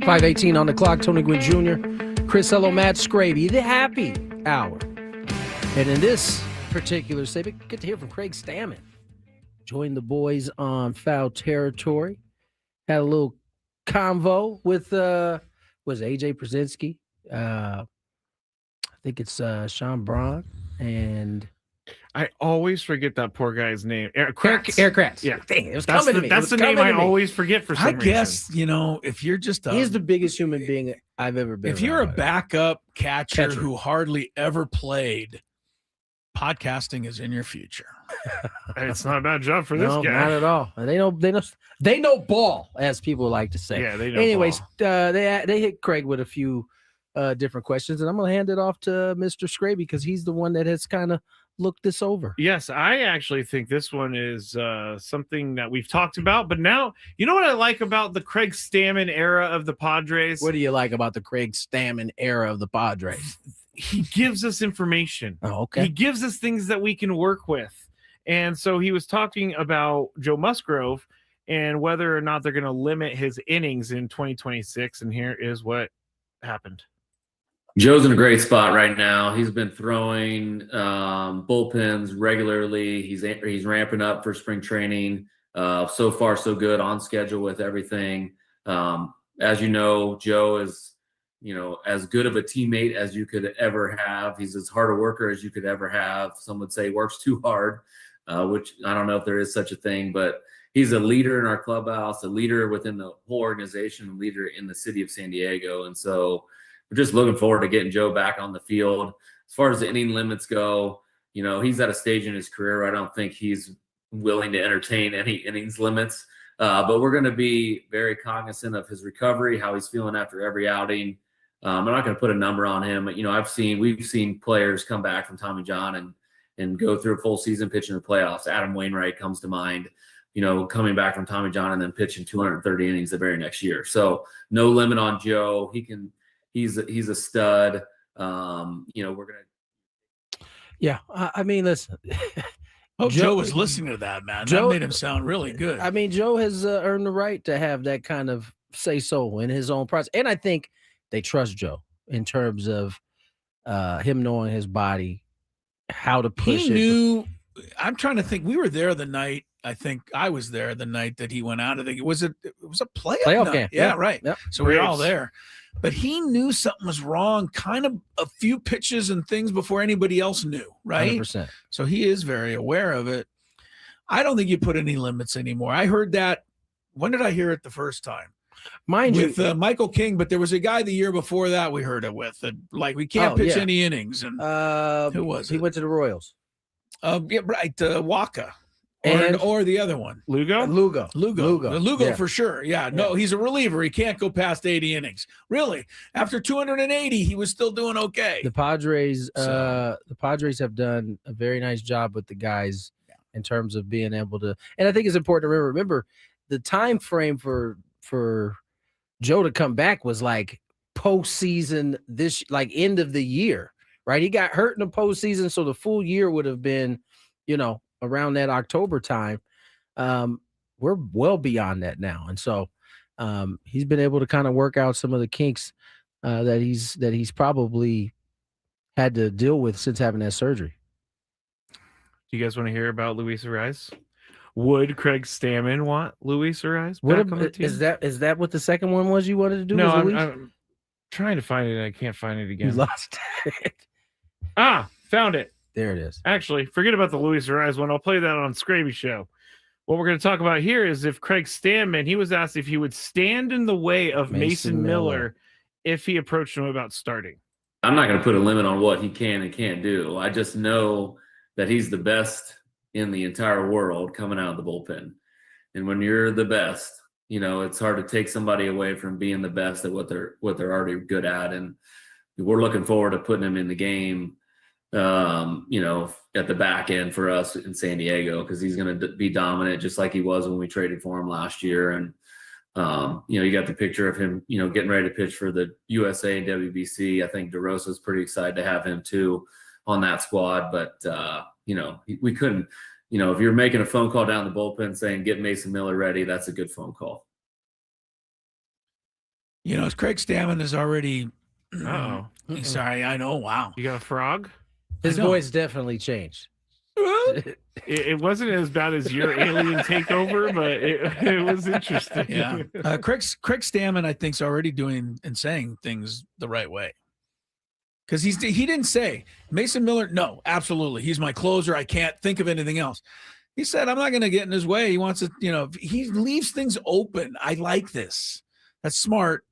5:18 on the clock. Tony Gwynn Jr., Chris Hello, Matt Skraby, the happy hour. And in this particular segment, get to hear from Craig Stammen. Joined the boys on Foul Territory. Had a little convo with was AJ Przinsky. I think it's Sean Braun, and I always forget that poor guy's name. Eric Kratz. Yeah, dang, it was That's coming the, to me. that's the name I always forget for some I reason. guess, if you're just He's the biggest human being I've ever been. if you're a around. backup catcher Catcher. who hardly ever played, podcasting is in your future. It's not a bad job for this No, guy. not at all. They know ball, as people like to say. Yeah, they know Anyways, they hit Craig with a few different questions, and I'm gonna hand it off to Mr. Skraby because he's the one that has kind of looked this over. Yes, I actually think this one is something that we've talked about, but now, you know what I like about the Craig Stammen era of the Padres? What do you like about the Craig Stammen era of the Padres? He gives us information. Oh, okay. He gives us things that we can work with. And so he was talking about Joe Musgrove and whether or not they're going to limit his innings in 2026. And here is what happened. Joe's in a great spot right now. He's been throwing bullpens regularly. He's ramping up for spring training. So far, so good, on schedule with everything. As you know, Joe is, as good of a teammate as you could ever have. He's as hard a worker as you could ever have. Some would say works too hard, which I don't know if there is such a thing, but he's a leader in our clubhouse, a leader within the whole organization, a leader in the city of San Diego. And so we're just looking forward to getting Joe back on the field. As far as the inning limits go, he's at a stage in his career where I don't think he's willing to entertain any innings limits. But we're going to be very cognizant of his recovery, how he's feeling after every outing. I'm not going to put a number on him. But, we've seen players come back from Tommy John and go through a full season pitching the playoffs. Adam Wainwright comes to mind, coming back from Tommy John and then pitching 230 innings the very next year. So no limit on Joe. He's a stud. We're going to. Yeah. I mean, listen. Joe was listening to that, man. That made him sound really good. I mean, Joe has earned the right to have that kind of say so in his own process. And I think they trust Joe in terms of him knowing his body, how to push He knew. I'm trying to think. We were there the night. I think I was there the night that he went out. I think it was a playoff game. Yeah, right. Yep. So we were all there. But he knew something was wrong, kind of a few pitches and things before anybody else knew, right? 100%. So he is very aware of it. I don't think you put any limits anymore. I heard that. When did I hear it the first time? Mind with Michael King, but there was a guy the year before that we heard it with. We can't pitch any innings. And who was it? He went to the Royals. Yeah, right. Waka. And or the other one. Lugo? Lugo for sure. Yeah. No, he's a reliever. He can't go past 80 innings. Really? After 280, he was still doing okay. The Padres have done a very nice job with the guys in terms of being able to, and I think it's important to remember the time frame for Joe to come back was like postseason end of the year, right? He got hurt in the postseason, so the full year would have been, around that October time. We're well beyond that now. And so he's been able to kind of work out some of the kinks that he's probably had to deal with since having that surgery. Do you guys want to hear about Luis Ariz? Would Craig Stammen want Luis Ariz What back on the team? is that what the second one was you wanted to do? No, was I'm Luis? trying to find it. I can't find it again. You lost it. Found it. There it is. Actually, forget about the Luis Ariz one. I'll play that on Skraby Show. What we're going to talk about here is if Craig Stammen, he was asked if he would stand in the way of Mason Miller if he approached him about starting. I'm not going to put a limit on what he can and can't do. I just know that he's the best in the entire world coming out of the bullpen. And when you're the best, it's hard to take somebody away from being the best at what they're already good at. And we're looking forward to putting him in the game, at the back end for us in San Diego, because he's going to be dominant just like he was when we traded for him last year. And, you got the picture of him, getting ready to pitch for the USA and WBC. I think DeRosa's pretty excited to have him too on that squad. But, we couldn't, if you're making a phone call down the bullpen saying, get Mason Miller ready, that's a good phone call. You know, Craig Stammen is already. Oh, sorry. I know. Wow. You got a frog? His voice definitely changed. It wasn't as bad as your alien takeover, but it was interesting. Yeah. Craig Stammen, I think, is already doing and saying things the right way. Because he didn't say Mason Miller. No, absolutely. He's my closer. I can't think of anything else. He said, I'm not going to get in his way. He wants to, he leaves things open. I like this. That's smart.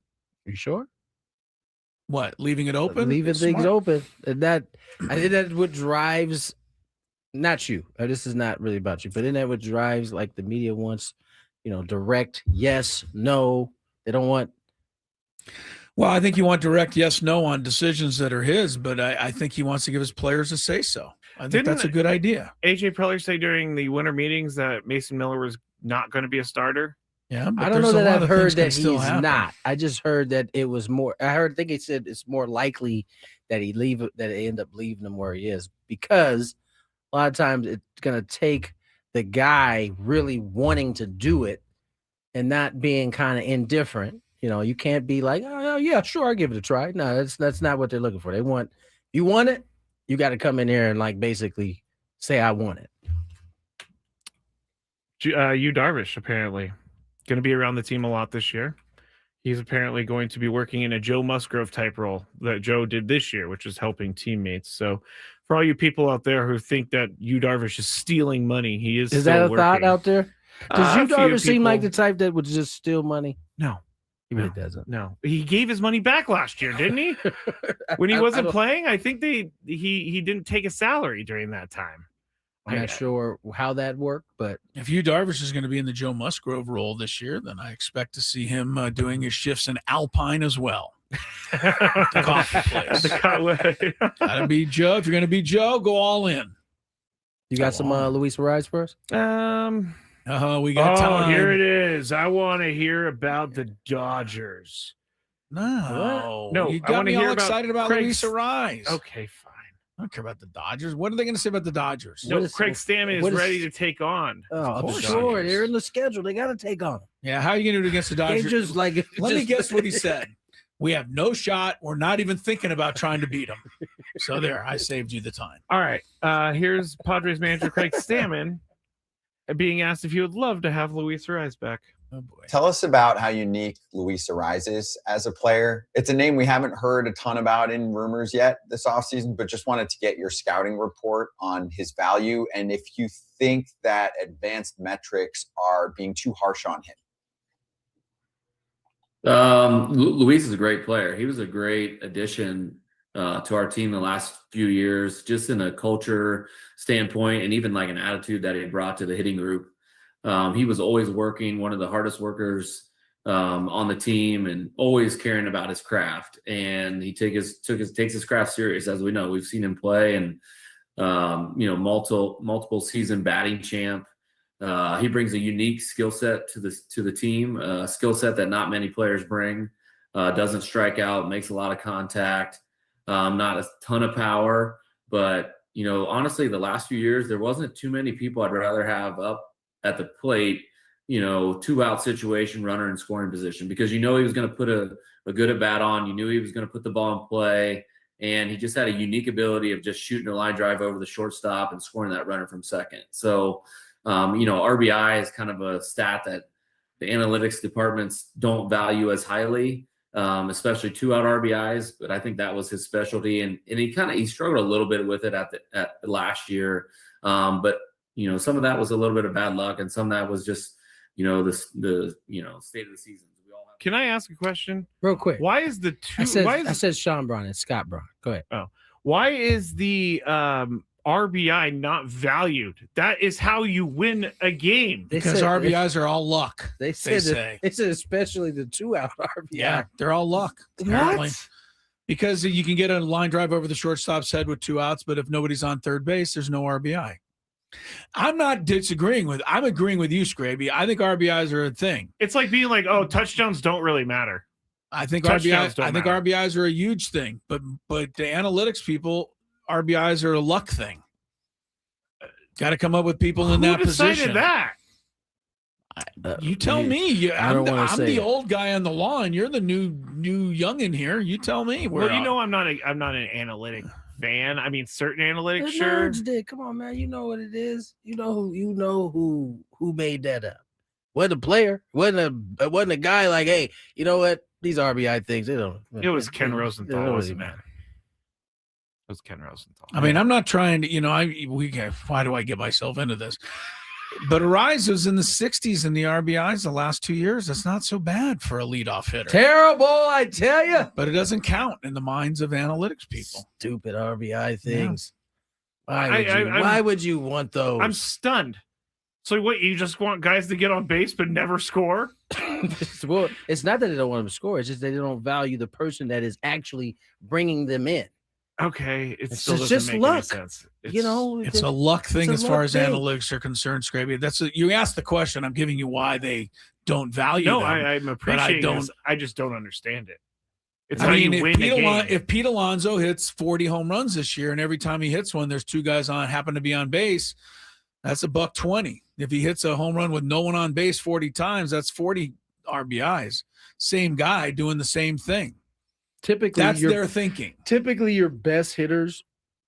You sure? What? Leaving it open? Leaving things open. And I think that's what drives, not you. This is not really about you, but isn't that what drives, like, the media wants, direct yes, no. They don't want. Well, I think you want direct yes, no on decisions that are his, but I think he wants to give his players a say-so. I think that's a good idea. AJ Preller say during the winter meetings that Mason Miller was not going to be a starter? Yeah, but I don't know that I've heard that he's happen. not. I just heard that it was more. I think he said it's more likely that they end up leaving him where he is, because a lot of times it's going to take the guy really wanting to do it and not being kind of indifferent. You can't be like, oh yeah, sure, I'll give it a try. No, that's not what they're looking for. You want it, you got to come in here and, like, basically say I want it. Yu Darvish apparently going to be around the team a lot this year. He's apparently going to be working in a Joe Musgrove type role that Joe did this year, which is helping teammates. So for all you people out there who think that Yu Darvish is stealing money, he is. Is still that a working. thought out there? Does Yu A few Darvish seem people- like the type that would just steal money? No. He really doesn't. No, he gave his money back last year, didn't he? When he wasn't playing, I think he didn't take a salary during that time. I'm not sure how that worked, but if Yu Darvish is going to be in the Joe Musgrove role this year, then I expect to see him doing his shifts in Alpine as well. The coffee place. Gotta be Joe. If you're going to be Joe, go all in. You got some Luis Ariz for us? We got time. Here it is. I want to hear about the Dodgers. No, No, you I got wanna me hear all about excited about Craig- Luis Ariz. Okay, fine. I don't care about the Dodgers. What are they going to say about the Dodgers? No, Craig Stammen is ready to take on. Oh, I'm course sure he is. they're in the schedule. They got to take on him. Yeah, how are you going to do it against the Dodgers? just like Let me guess what he said. We have no shot. We're not even thinking about trying to beat them. So there, I saved you the time. All right. Here's Padres manager Craig Stammen being asked if he would love to have Luis Ariz back. Oh boy. Tell us about how unique Luis Ariz is as a player. It's a name we haven't heard a ton about in rumors yet this offseason, but just wanted to get your scouting report on his value and if you think that advanced metrics are being too harsh on him. Luis is a great player. He was a great addition to our team the last few years, just in a culture standpoint and even like an attitude that he brought to the hitting group. He was always working, one of the hardest workers on the team, and always caring about his craft. And he takes his craft serious, as we know. We've seen him play, and multiple season batting champ. He brings a unique skill set to the team, a skill set that not many players bring. Doesn't strike out, makes a lot of contact, not a ton of power, but honestly, the last few years there wasn't too many people I'd rather have up at the plate, 2-out situation, runner in scoring position, because he was going to put a good at bat on. You knew he was going to put the ball in play, and he just had a unique ability of just shooting a line drive over the shortstop and scoring that runner from second. So, RBI is kind of a stat that the analytics departments don't value as highly, especially 2-out RBIs. But I think that was his specialty, and he struggled a little bit with it at last year, but. Some of that was a little bit of bad luck, and some of that was just, the state of the season. Can I ask a question real quick? Why is the two? I said Sean Braun and Scott Braun. Go ahead. Oh, why is the RBI not valued? That is how you win a game. Because RBIs are all luck. They said especially the 2-out RBI. Yeah, they're all luck. Apparently. Because you can get a line drive over the shortstop's head with 2 outs, but if nobody's on third base, there's no RBI. I'm not disagreeing with. I'm agreeing with you, Skraby. I think RBIs are a thing. It's like being like, oh, touchdowns don't really matter. I think Touchdowns RBIs. don't I think matter. RBIs are a huge thing, but the analytics people, RBIs are a luck thing. Got to come up with people in that Who decided position. that? You tell me. I don't want to I'm say the it. old guy on the lawn. You're the new youngin here. You tell me. Well, you know, I'm not an analytic fan. I mean, certain analytics, The sure. nerds did. Come on, man. You know what it is. You know who made that up. Wasn't a player. Wasn't a guy like, hey, you know what? These RBI things, they don't. It was Ken Rosenthal, It wasn't it? It was Ken Rosenthal. I mean, I'm not trying to, why do I get myself into this? But Arise was in the 60s in the RBIs the last 2 years. That's not so bad for a leadoff hitter. Terrible, I tell you. But it doesn't count in the minds of analytics people. Stupid RBI things. Yeah. Why would you want those? I'm stunned. So what, you just want guys to get on base but never score? Well, it's not that they don't want them to score. It's just they don't value the person that is actually bringing them in. Okay, it It's still just doesn't make luck. any sense. It's a luck thing it's a as far luck as thing. analytics are concerned, Skraby. You asked the question. I'm giving you why they don't value No, them. I'm but appreciating this. I just don't understand it. It's I how mean, you win a game. if Pete Alonso hits 40 home runs this year, and every time he hits one, there's two guys happen to be on base, that's $120. If he hits a home run with no one on base 40 times, that's 40 RBIs. Same guy doing the same thing. Typically, That's their thinking. Typically, your best hitters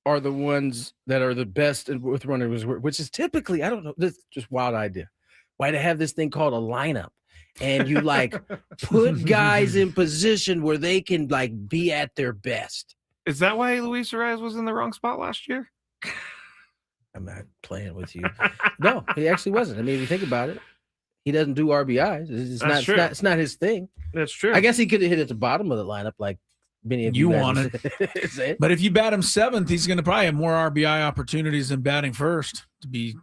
are the ones that are the best with runners, which is typically, I don't know, this is just wild idea. Why to have this thing called a lineup, and you like put guys in position where they can like be at their best. Is that why Luis Arias was in the wrong spot last year? I'm not playing with you. No, he actually wasn't. I mean, if you think about it, he doesn't do RBIs. It's not his thing. That's true. I guess he could have hit at the bottom of the lineup like many of You guys want said. But if you bat him seventh, he's going to probably have more RBI opportunities than batting first, to be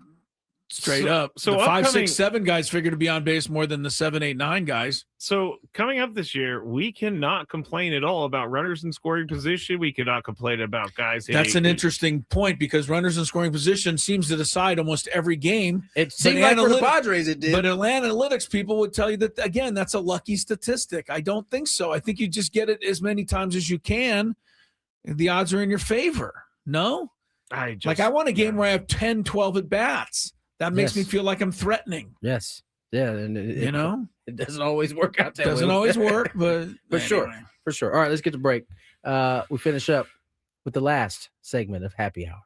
straight up. So the 5, upcoming- 6, 7 guys figure to be on base more than the 7, 8, 9 guys. So coming up this year, we cannot complain at all about runners in scoring position. We cannot complain about guys. That's an interesting point because runners in scoring position seems to decide almost every game. It seemed like for the Padres it did. But analytics people would tell you that, again, that's a lucky statistic. I don't think so. I think you just get it as many times as you can. The odds are in your favor. No? I want a game where I have 10, 12 at bats. That makes me feel like I'm threatening. Yes. Yeah. And it doesn't always work out that way. Doesn't always work, but for sure. For sure. All right, let's get to break. We finish up with the last segment of Happy Hour.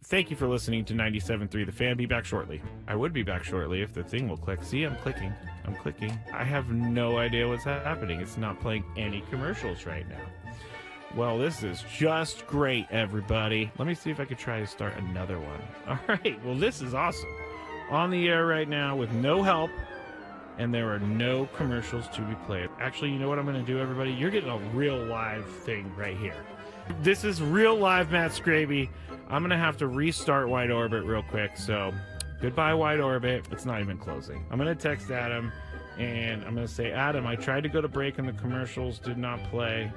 Thank you for listening to 97.3 The Fan. Be back shortly. I would be back shortly if the thing will click. See, I'm clicking. I have no idea what's happening. It's not playing any commercials right now. Well, this is just great, everybody. Let me see if I could try to start another one. All right. Well, this is awesome. On the air right now with no help, and there are no commercials to be played. Actually, you know what I'm going to do, everybody? You're getting a real live thing right here. This is real live Matt Skraby. I'm going to have to restart Wide Orbit real quick. So goodbye, Wide Orbit. It's not even closing. I'm going to text Adam, and I'm going to say, Adam, I tried to go to break, and the commercials did not play.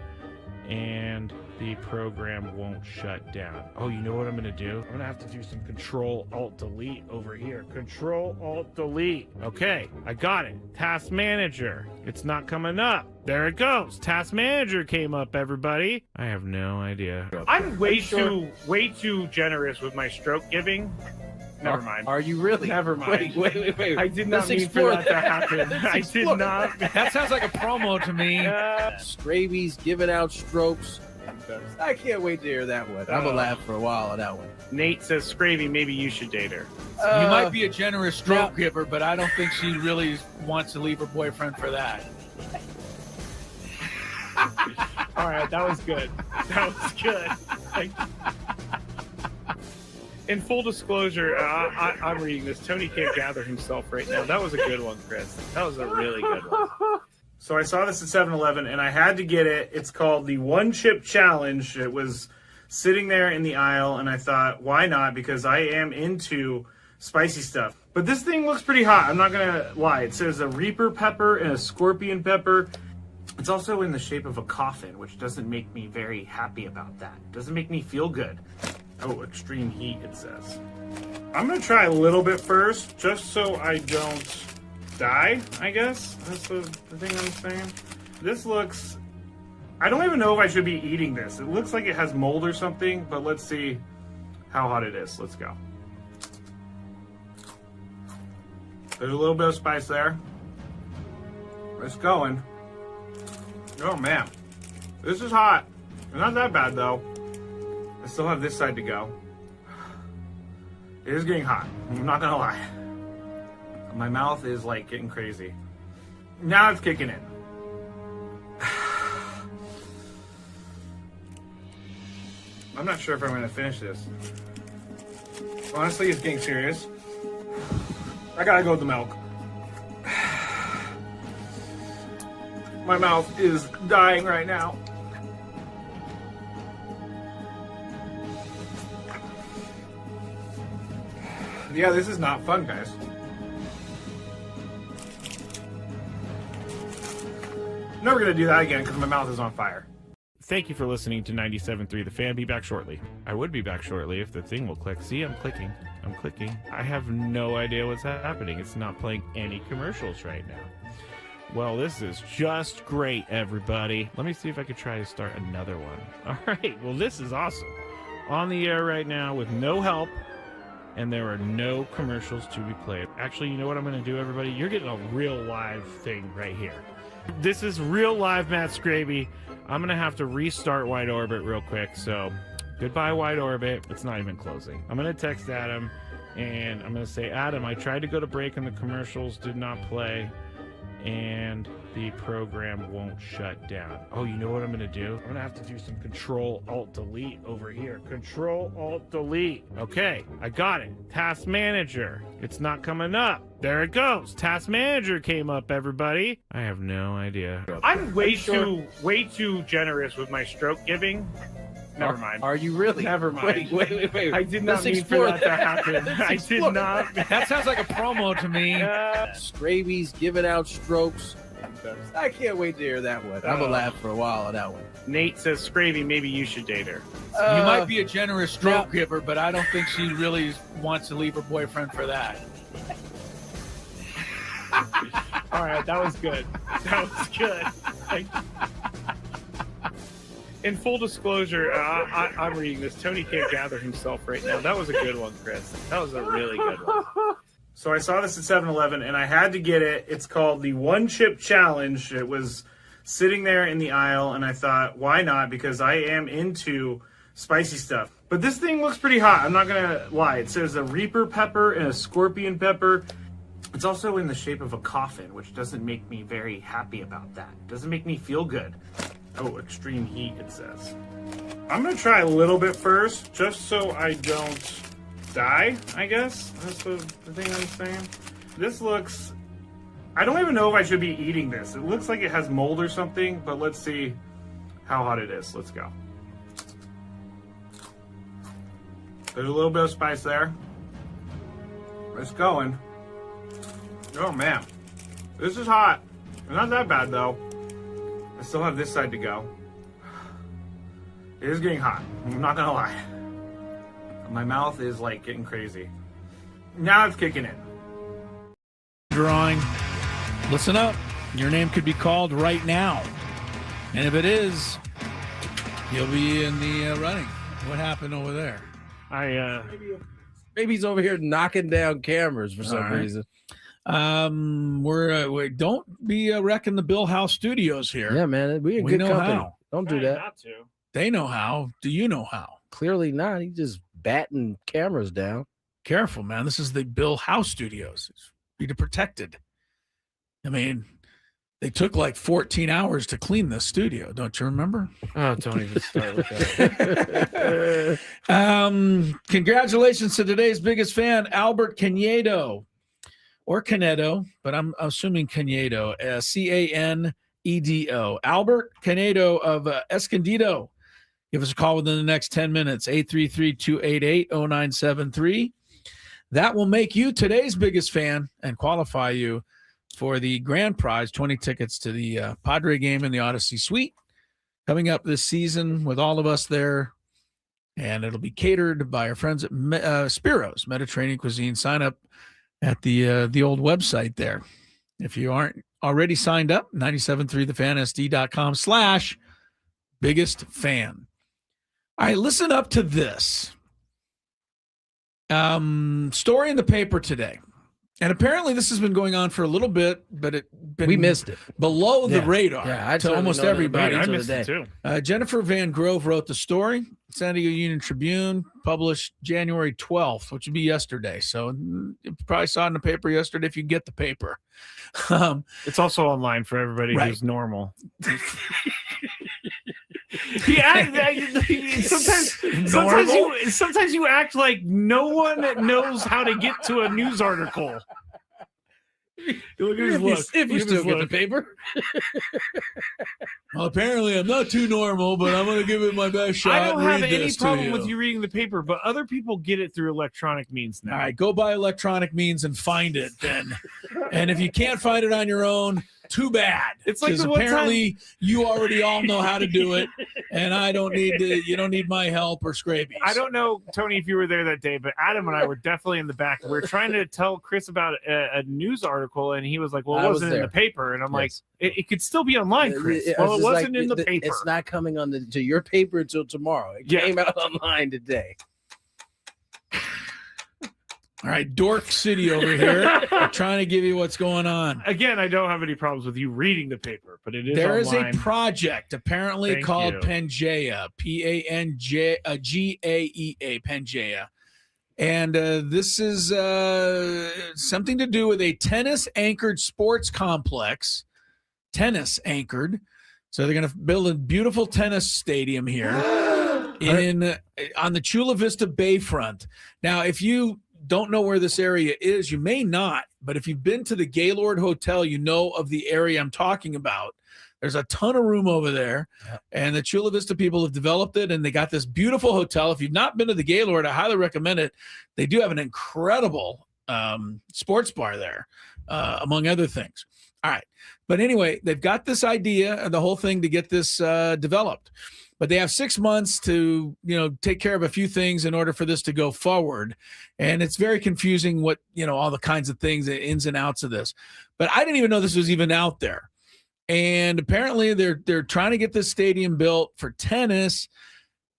And the program won't shut down. Oh, you know what I'm going to do? I'm going to have to do some Control-Alt-Delete over here. Control-Alt-Delete. Okay, I got it. Task Manager. It's not coming up. There it goes. Task Manager came up, everybody. I have no idea. I'm way too generous with my stroke giving. Never mind. Are you really? Never mind. Wait. I did not mean for that to happen. I did not. That sounds like a promo to me. Skraby's giving out strokes. I can't wait to hear that one. I'm going to laugh for a while on that one. Nate says, Skraby, maybe you should date her. You might be a generous stroke giver, but I don't think she really wants to leave her boyfriend for that. All right, that was good. In full disclosure, I'm reading this. Tony can't gather himself right now. That was a good one, Chris. That was a really good one. So I saw this at 7-Eleven, and I had to get it. It's called the One Chip Challenge. It was sitting there in the aisle, and I thought, why not? Because I am into spicy stuff. But this thing looks pretty hot. I'm not going to lie. It says a Reaper pepper and a Scorpion pepper. It's also in the shape of a coffin, which doesn't make me very happy about that. It doesn't make me feel good. Oh, extreme heat, it says. I'm going to try a little bit first, just so I don't die, I guess. That's the thing I'm saying. This looks... I don't even know if I should be eating this. It looks like it has mold or something, but let's see how hot it is. Let's go. There's a little bit of spice there. It's going. Oh man, this is hot. It's not that bad though. I still have this side to go. It is getting hot. I'm not gonna lie. My mouth is like getting crazy. Now it's kicking in. I'm not sure if I'm gonna finish this. Honestly, it's getting serious. I gotta go with the milk. My mouth is dying right now. Yeah, this is not fun, guys. Never gonna do that again because my mouth is on fire. Thank you for listening to 97.3 The Fan. Be back shortly. I would be back shortly if the thing will click. See, I'm clicking. I have no idea what's happening. It's not playing any commercials right now. Well, this is just great, everybody. Let me see if I could try to start another one. All right. Well, this is awesome. On the air right now with no help, and there are no commercials to be played. Actually, you know what I'm going to do, everybody? You're getting a real live thing right here. This is real live Matt Skraby. I'm going to have to restart Wide Orbit real quick. So goodbye, Wide Orbit. It's not even closing. I'm going to text Adam, and I'm going to say, Adam, I tried to go to break and the commercials did not play, and the program won't shut down. Oh, you know what I'm going to do? I'm going to have to do some Control-Alt-Delete over here. Control-Alt-Delete. Okay, I got it. Task Manager. It's not coming up. There it goes. Task Manager came up, everybody. I have no idea. I'm way too generous with my stroke giving. Never mind. Are you really? Never mind. Wait. I did not mean for that to happen. I did not. That sounds like a promo to me. Skraby's giving out strokes. I can't wait to hear that one. I'm gonna laugh for a while on that one. Nate says, Skraby, maybe you should date her. You might be a generous stroke giver, but I don't think she really wants to leave her boyfriend for that. All right, that was good. In full disclosure, I'm reading this. Tony can't gather himself right now. That was a good one, Chris. That was a really good one. So I saw this at 7-Eleven, and I had to get it. It's called the One Chip Challenge. It was sitting there in the aisle, and I thought, why not? Because I am into spicy stuff. But this thing looks pretty hot. I'm not going to lie. It says a Reaper pepper and a Scorpion pepper. It's also in the shape of a coffin, which doesn't make me very happy about that. It doesn't make me feel good. Oh, extreme heat, it says. I'm going to try a little bit first, just so I don't die, I guess. That's the thing I'm saying. This looks... I don't even know if I should be eating this. It looks like it has mold or something, but let's see how hot it is. Let's go. There's a little bit of spice there. It's going. Oh man, this is hot. It's not that bad though. I still have this side to go. It is getting hot. I'm not gonna lie. My mouth is like getting crazy. Now it's kicking in. Drawing. Listen up. Your name could be called right now. And if it is, you'll be in the running. What happened over there? Maybe he's over here knocking down cameras for some reason. We don't be wrecking the Bill House Studios here. Yeah, man. We in good company. How. Don't do that. Not to. They know how. Do you know how? Clearly not. He's just batting cameras down. Careful, man. This is the Bill House Studios. Be protected. I mean, they took like 14 hours to clean this studio. Don't you remember? Oh, don't even start with that. Congratulations to today's biggest fan, Albert Canedo. Or Canedo, but I'm assuming Canedo, Canedo. Albert Canedo of Escondido. Give us a call within the next 10 minutes, 833-288-0973. That will make you today's biggest fan and qualify you for the grand prize, 20 tickets to the Padre game in the Odyssey Suite coming up this season with all of us there. And it'll be catered by our friends at Spiro's Mediterranean Cuisine. Sign up at the old website there. If you aren't already signed up, 973thefansd.com/biggest fan. All right, listen up to this. Story in the paper today. And apparently this has been going on for a little bit, but we missed it below the radar I to almost everybody. I missed it too. Jennifer Van Grove wrote the story. San Diego Union Tribune published January 12th, which would be yesterday. So you probably saw it in the paper yesterday if you get the paper. It's also online for everybody Right. who's normal. Sometimes you act like no one knows how to get to a news article. Look at his look. If you still get the paper. Well, apparently I'm not too normal, but I'm going to give it my best shot. I don't and have read any this to problem with you reading the paper, but other people get it through electronic means now. All right, go by electronic means and find it then. And if you can't find it on your own, too bad. It's like the apparently you already all know how to do it, and I don't need to. You don't need my help or Skraby. I don't know, Tony, if you were there that day, but Adam and I were definitely in the back. We were trying to tell Chris about a news article, and he was like, "Well, it wasn't in the paper," and I'm like, "It could still be online, Chris." Well, it wasn't in the paper. It's not coming on to your paper until tomorrow. It came out online today. All right, Dork City over here, trying to give you what's going on. Again, I don't have any problems with you reading the paper, but it is There online. is a project apparently Thank called you. Pangea, P-A-N-G-A-E-A, Pangea. And this is something to do with a tennis-anchored sports complex, tennis-anchored. So they're going to build a beautiful tennis stadium here on the Chula Vista Bayfront. Now, if you don't know where this area is, you may not, but if you've been to the Gaylord Hotel, you know of the area I'm talking about. There's a ton of room over there, and the Chula Vista people have developed it, and they got this beautiful hotel. If you've not been to the Gaylord, I highly recommend it. They do have an incredible sports bar there, among other things. All right. But anyway, they've got this idea and the whole thing to get this developed. But they have 6 months to, take care of a few things in order for this to go forward. And it's very confusing what, all the kinds of things, the ins and outs of this. But I didn't even know this was even out there. And apparently they're trying to get this stadium built for tennis.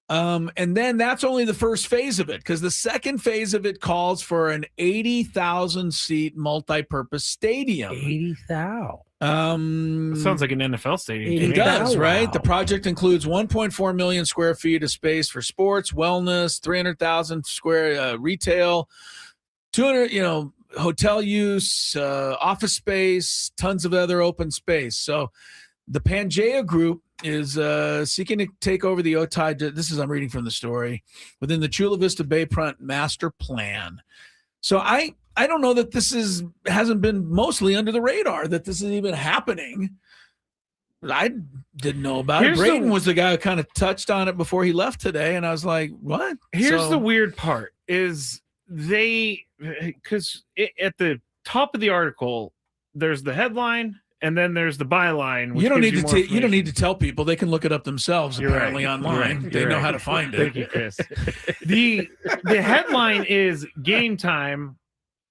And then that's only the first phase of it, because the second phase of it calls for an 80,000 seat multi-purpose stadium. 80,000. Sounds like an NFL stadium. It does, right? Wow. The project includes 1.4 million square feet of space for sports, wellness, 300,000 square retail, 200, hotel use, office space, tons of other open space. So the Pangea Group is seeking to take over the Otay. This is, I'm reading from the story, within the Chula Vista Bayfront master plan. So I don't know that this hasn't been mostly under the radar, that this is even happening. I didn't know about it. Braden was the guy who kind of touched on it before he left today, and I was like, what? Here's the weird part is because at the top of the article, there's the headline, and then there's the byline. Which You don't gives you don't need to tell people. They can look it up themselves. You're apparently right. online. You're They know right. how to find it. Thank you, Chris. The headline is Game Time.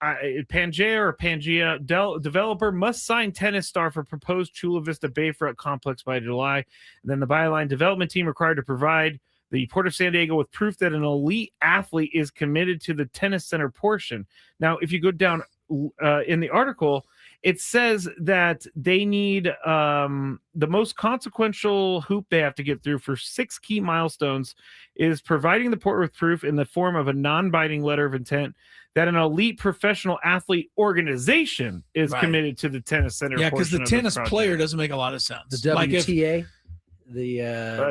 Pangea developer must sign tennis star for proposed Chula Vista Bayfront complex by July. And then the byline, development team required to provide the Port of San Diego with proof that an elite athlete is committed to the tennis center portion. Now, if you go down in the article, it says that they need the most consequential hoop they have to get through for 6 key milestones is providing the port with proof in the form of a non-binding letter of intent that an elite professional athlete organization is Right. committed to the tennis center. Yeah, because the portion of tennis this project. player doesn't make a lot of sense. The Like if- WTA, the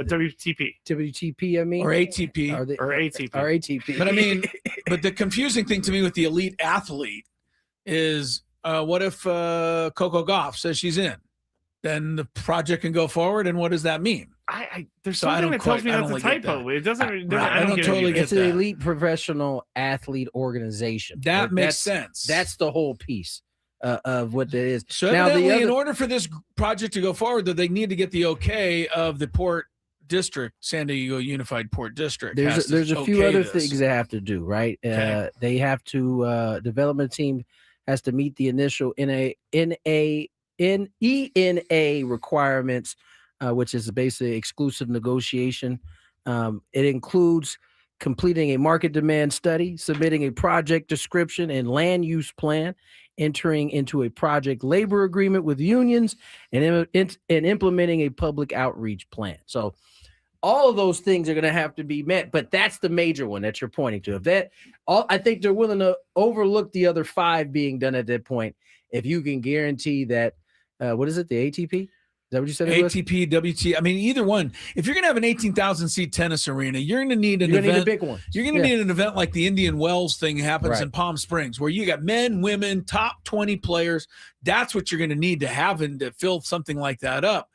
WTP, WTP, I mean, or ATP. or ATP. or ATP. But I mean, but the confusing thing to me with the elite athlete is what if Coco Gauff says she's in? Then the project can go forward, and what does that mean? There's So I something don't that tells quite- me I that's don't a really get typo. that. It doesn't. I don't get totally it. get It's an that. elite professional athlete organization. That makes That's- sense. That's the whole piece of what it is. So now, evidently, in order for this project to go forward, that they need to get the okay of the Port District, San Diego Unified Port District. has there's to a few okay other this. things they have to do, right? Okay. They have to development team has to meet the initial ENA requirements, which is basically exclusive negotiation. It includes completing a market demand study, submitting a project description and land use plan, entering into a project labor agreement with unions, and implementing a public outreach plan. So all of those things are going to have to be met, but that's the major one that you're pointing to. If that, I think they're willing to overlook the other 5 being done at that point if you can guarantee that. What is it? The ATP? Is that what you said? ATP, WT. I mean, either one. If you're going to have an 18,000 seat tennis arena, you're going to need an event. Need a big one. You're going to need an event like the Indian Wells thing happens in Right. Palm Springs, where you got men, women, top 20 players. That's what you're going to need to have and to fill something like that up.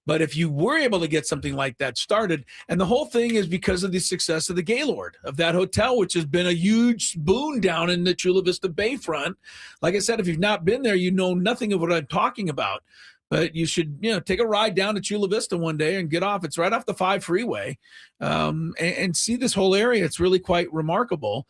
But if you were able to get something like that started, and the whole thing is because of the success of the Gaylord, of that hotel, which has been a huge boon down in the Chula Vista Bayfront. Like I said, if you've not been there, you know nothing of what I'm talking about. But you should, take a ride down to Chula Vista one day and get off. It's right off the 5 freeway, and see this whole area. It's really quite remarkable.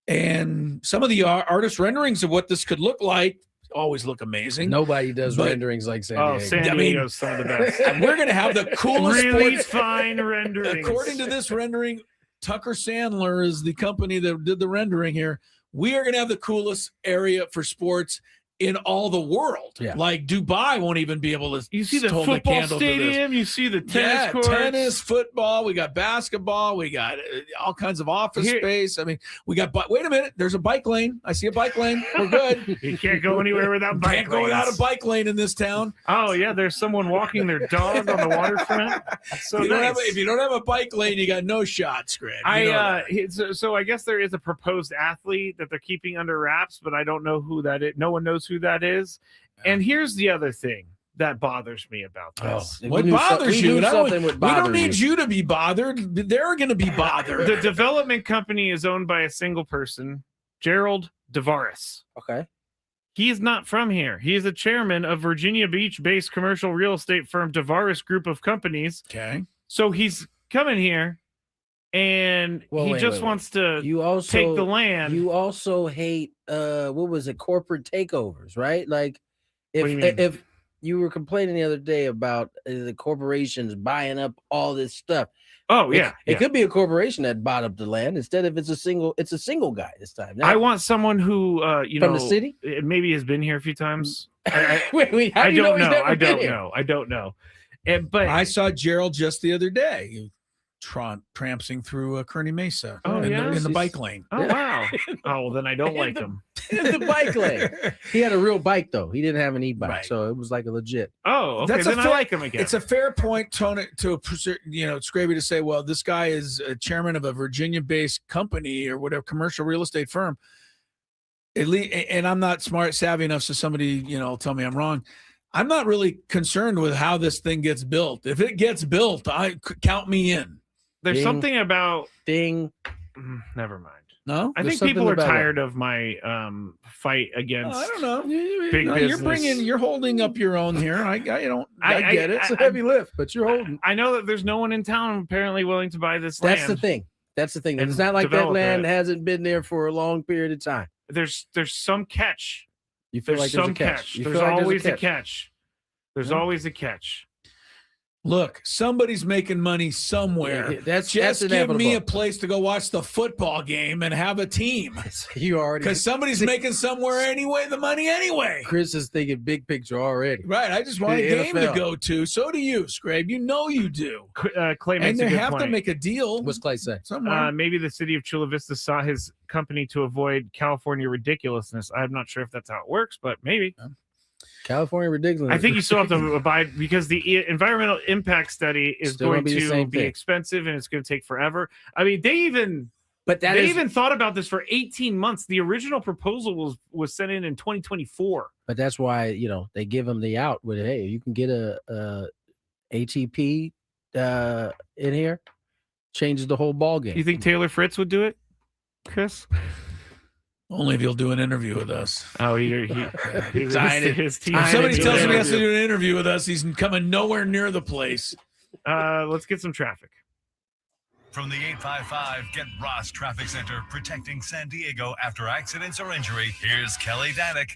And some of the artist renderings of what this could look like always look amazing. Nobody does renderings like San Diego. Oh, San Diego's some of the best. We're going to have the coolest really sports. fine renderings. According to this rendering, Tucker Sandler is the company that did the rendering here. We are going to have the coolest area for sports in all the world. Yeah. Like Dubai won't even be able to. You see the hold football candle to this. stadium, you see the tennis courts. Tennis, football. We got basketball. We got all kinds of office space. I mean, we got. Wait a minute. There's a bike lane. I see a bike lane. We're good. You can't go anywhere without bike Can't go without a bike lane in this town. Oh yeah, there's someone walking their dog on the waterfront. That's so nice. If you don't have a bike lane, you got no shot, Skraby. So I guess there is a proposed athlete that they're keeping under wraps, but I don't know who that is. No one knows who that is. And here's the other thing that bothers me about this. What bothers you? We don't need you you to be bothered. They're going to be bothered. The development company is owned by a single person, Gerald Tavares. Okay. He is not from here. He is a chairman of Virginia Beach-based commercial real estate firm Tavares Group of Companies. Okay. So he's coming here, and he just wants to take the land. You also hate what was it, corporate takeovers, right? Like What do if you were complaining the other day about the corporations buying up all this stuff. Oh yeah, it could be a corporation that bought up the land instead of it's a single guy this time. I want someone who from the city maybe has been here a few times. Wait, how do you know he's never been here? I don't know. But I saw Gerald just the other day. Trampsing through Kearney Mesa in the bike lane. Oh, wow. Oh, well, then I don't like him. In the bike lane. He had a real bike, though. He didn't have an e-bike, so it was like a legit. Oh, okay. Then I like him again. It's a fair point, Tony, to Skraby to say, well, this guy is a chairman of a Virginia-based company or whatever, commercial real estate firm. At least, and I'm not savvy enough, so somebody, tell me I'm wrong. I'm not really concerned with how this thing gets built. If it gets built, count me in. There's something about Never mind. No, I think people are tired of my fight against. I don't know. Big business. You're holding up your own here. I get it. It's a heavy lift, but you're holding. I know that there's no one in town apparently willing to buy this land. That's the thing. It's not like that land hasn't been there for a long period of time. There's some catch. You feel there's like some catch. There's always a catch. There's always a catch. Look, somebody's making money somewhere. That's give inevitable. me a place to go watch the football game and have a team. You already because somebody's making somewhere the money anyway. Chris is thinking big picture already. Right. I just want a game to go to. So do you, Skrabe. You know you do. Clay makes and they a good have point. to make a deal. What's Clay say? Somewhere. Maybe the city of Chula Vista saw his company to avoid California ridiculousness. I'm not sure if that's how it works, but maybe. California ridiculous. I think you still have to abide because the environmental impact study is Still going gonna be the to same be thing. expensive and it's going to take forever. I mean, they even thought about this for 18 months. The original proposal was sent in 2024. But that's why they give them the out with hey, you can get a ATP in here, changes the whole ball game. You think Taylor Fritz would do it, Chris? Only if he'll do an interview with us. Oh, his team. If somebody tells him he has to do an interview with us, he's coming nowhere near the place. Let's get some traffic. From the 855 Get Ross Traffic Center, protecting San Diego after accidents or injury, here's Kelly Danick.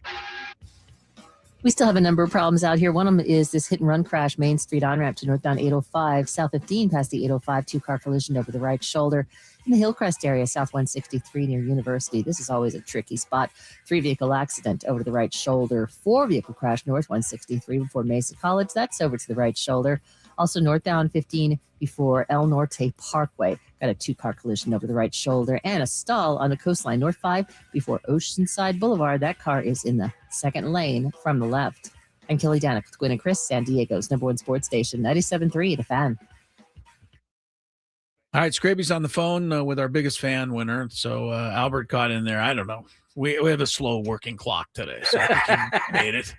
We still have a number of problems out here. One of them is this hit and run crash, Main Street on-ramp to northbound 805, south 15 past the 805, two-car collision over the right shoulder. In the Hillcrest area, south 163 near University. This is always a tricky spot. 3-vehicle accident over to the right shoulder. 4-vehicle crash north 163 before Mesa College. That's over to the right shoulder. Also northbound 15 before El Norte Parkway. Got a 2-car collision over the right shoulder. And a stall on the coastline north 5 before Oceanside Boulevard. That car is in the second lane from the left. I'm Kelly Danik with Gwynn Chris, San Diego's #1 sports station, 97.3 The Fan. All right, Skraby's on the phone with our biggest fan winner. So Albert got in there. I don't know. We have a slow working clock today, so I think he made it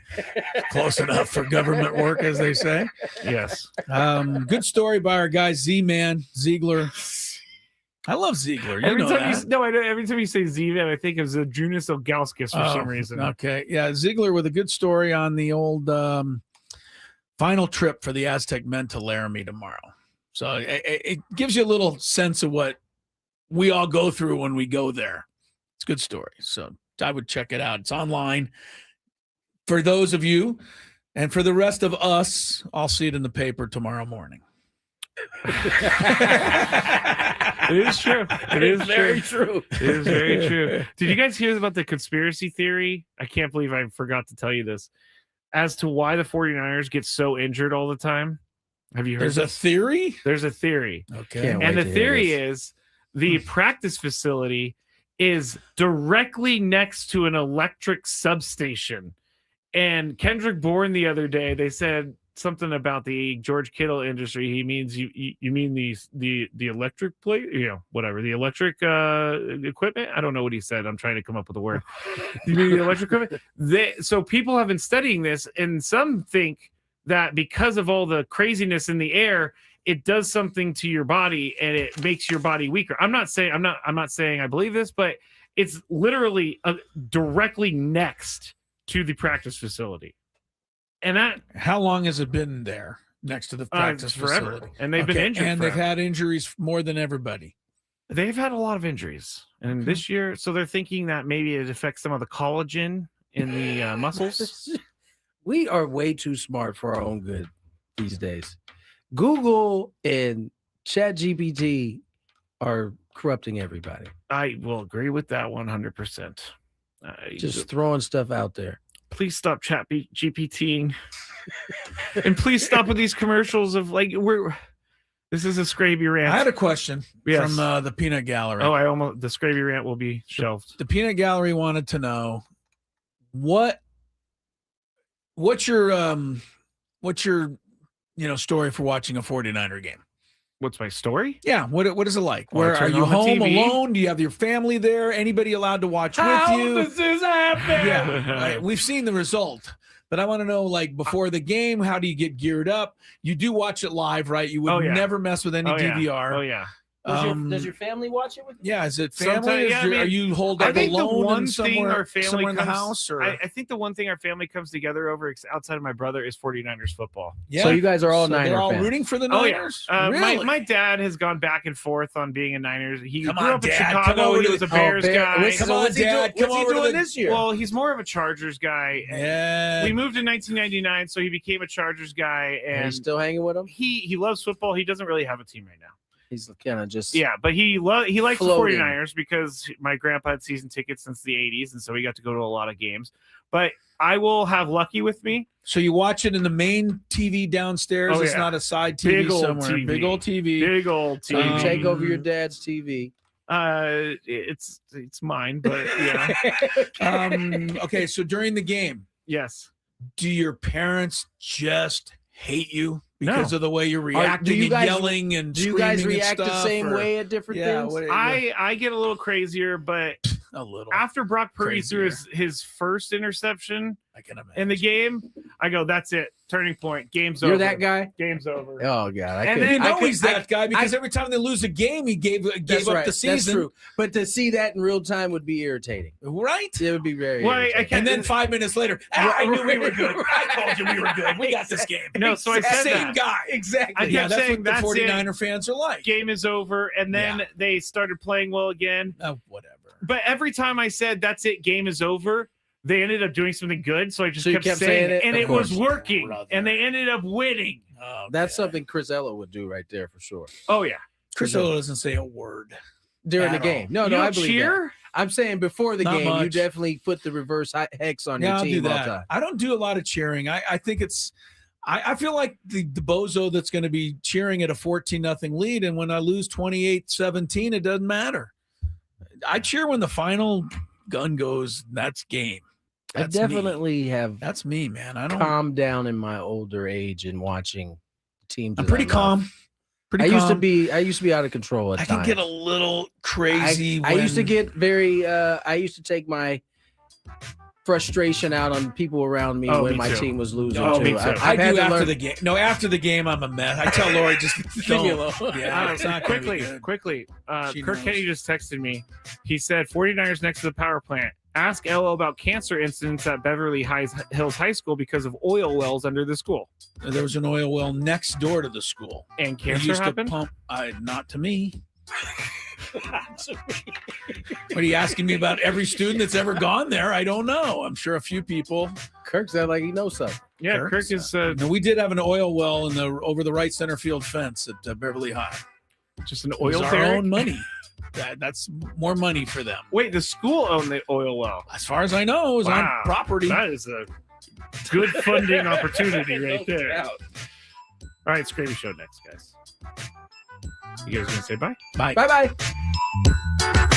close enough for government work, as they say. Yes. Good story by our guy Z-Man, Ziegler. I love Ziegler. You know that. Every time you say Z-Man, I think of Junis Ilgauskas for some reason. Okay. Yeah, Ziegler with a good story on the old final trip for the Aztec men to Laramie tomorrow. So it gives you a little sense of what we all go through when we go there. It's a good story. So I would check it out. It's online for those of you. And for the rest of us, I'll see it in the paper tomorrow morning. It is true. It is very true. It is very true. Did you guys hear about the conspiracy theory? I can't believe I forgot to tell you this. As to why the 49ers get so injured all the time. Have you heard There's a theory? There's a theory. Okay. And the theory is the practice facility is directly next to an electric substation. And Kendrick Bourne the other day, they said something about the George Kittle industry. He means you mean the electric plate, whatever, the electric equipment. I don't know what he said. I'm trying to come up with a word. You mean the electric equipment? So people have been studying this, and some think that because of all the craziness in the air, it does something to your body and it makes your body weaker. I'm not saying I believe this, but it's literally directly next to the practice facility. And that, how long has it been there next to the practice forever. facility? And they've been injured. And forever. they've had injuries more than everybody. They've had a lot of injuries. And this year, so they're thinking that maybe it affects some of the collagen in the muscles. We are way too smart for our own good these days. Google and ChatGPT are corrupting everybody. I will agree with that 100%. Just throwing stuff out there. Please stop ChatGPTing. And please stop with these commercials of this is a Skraby rant. I had a question from the Peanut Gallery. The Skraby rant will be shelved. The Peanut Gallery wanted to know what's your story for watching a 49er game? What's my story? Yeah. What is it like? Well, Where are you on the home TV. alone? Do you have your family there? Anybody allowed to watch with you? This is happening. Yeah. We've seen the result, but I want to know, before the game, how do you get geared up? You do watch it live, right? You would never mess with any DVR. Oh yeah. Does your family watch it with you? Yeah, is it family? Are you holed up alone somewhere in the house? Or? I think the one thing our family comes together over outside of my brother is 49ers football. Yeah. So you guys are all Niners. They're all fans. rooting for the Niners? Oh, yeah. Really? My dad has gone back and forth on being a Niners. He Come grew on, up in Dad. Chicago. He was a Bears guy. Come on, Dad. What's he doing this year? Well, he's more of a Chargers guy. Yeah. We moved in 1999, so he became a Chargers guy. And he's still hanging with him? He loves football. He doesn't really have a team right now. He's kind of just but he likes floating. the 49ers because my grandpa had season tickets since the 80s, and so he got to go to a lot of games. But I will have Lucky with me. So you watch it in the main TV downstairs. Oh, It's yeah. not a side TV Big old somewhere. TV. Big old TV. Big old TV. you take over your dad's TV. It's mine, but yeah. Okay, so during the game, Yes. do your parents just hate you because of the way you're Do reacting you and guys- yelling and Do you guys screaming and react the stuff, same or- way at different Yeah, things? what- I get a little crazier, but a little after Brock Purdy threw crazier. his first interception I can imagine. in the game, I go, that's it. Turning point. Game's over. You're that guy? Game's over. Oh, God. And You then- know he's that guy because every time they lose a game, he gave up the season. That's true. But to see that in real time would be irritating. Right? It would be very Well, I irritating. can't- And then 5 minutes later, I knew we were good. I told you we were good. We got this game. No, so I said Same that. guy. Exactly. I kept Yeah, that's saying what the that's 49er it. fans are like. Game is over, and then they started playing well again. Oh, whatever. But every time I said that's it, game is over, they ended up doing something good. So I just So you kept, kept saying saying it, it? and Of it was course. working, and they ended up winning. That's something Chris Ella would do right there for sure. Oh yeah, Chris Ella doesn't say a word during the at game. all. No, You no, I don't believe cheer? that. I'm saying before the Not game, you much. definitely put the reverse hex on Yeah, your I'll do team all the that. time. I don't do a lot of cheering. I think it's I feel like the bozo that's going to be cheering at a 14-0 lead, and when I lose 28-17, it doesn't matter. I cheer when the final gun goes. That's game. That's I definitely have. That's me, man. I don't. calmed down in my older age in watching teams. I'm that pretty I love. calm. Pretty I used to calm. be. I used to be out of control at I times. can get a little crazy. I used to when- get very. I used to take my frustration out on people around me Oh, when me my too. team was losing. Oh, too. me too. I I've had do to after learn- the game. No, after the game, I'm a mess. I tell Lori just Leave me alone. Yeah, it's not gonna be good. quickly. She Kirk knows. Kenny just texted me. He said 49ers next to the power plant. Ask Ella about cancer incidents at Beverly Hills High School because of oil wells under the school. There was an oil well next door to the school. And They cancer used to happened? pump. Not to me. What are you asking me about every student that's ever gone there? I don't know. I'm sure a few people. Kirk sounded like he knows something. Yeah, Kirk is No, we did have an oil well over the right center field fence at Beverly High. just an It was oil our derrick? own money. That's more money for them. Wait, the school owned the oil well. As far as I know, it was on property. That is a good funding opportunity right there. All right, Skraby Show next, guys. You guys gonna say bye? Bye. Bye bye.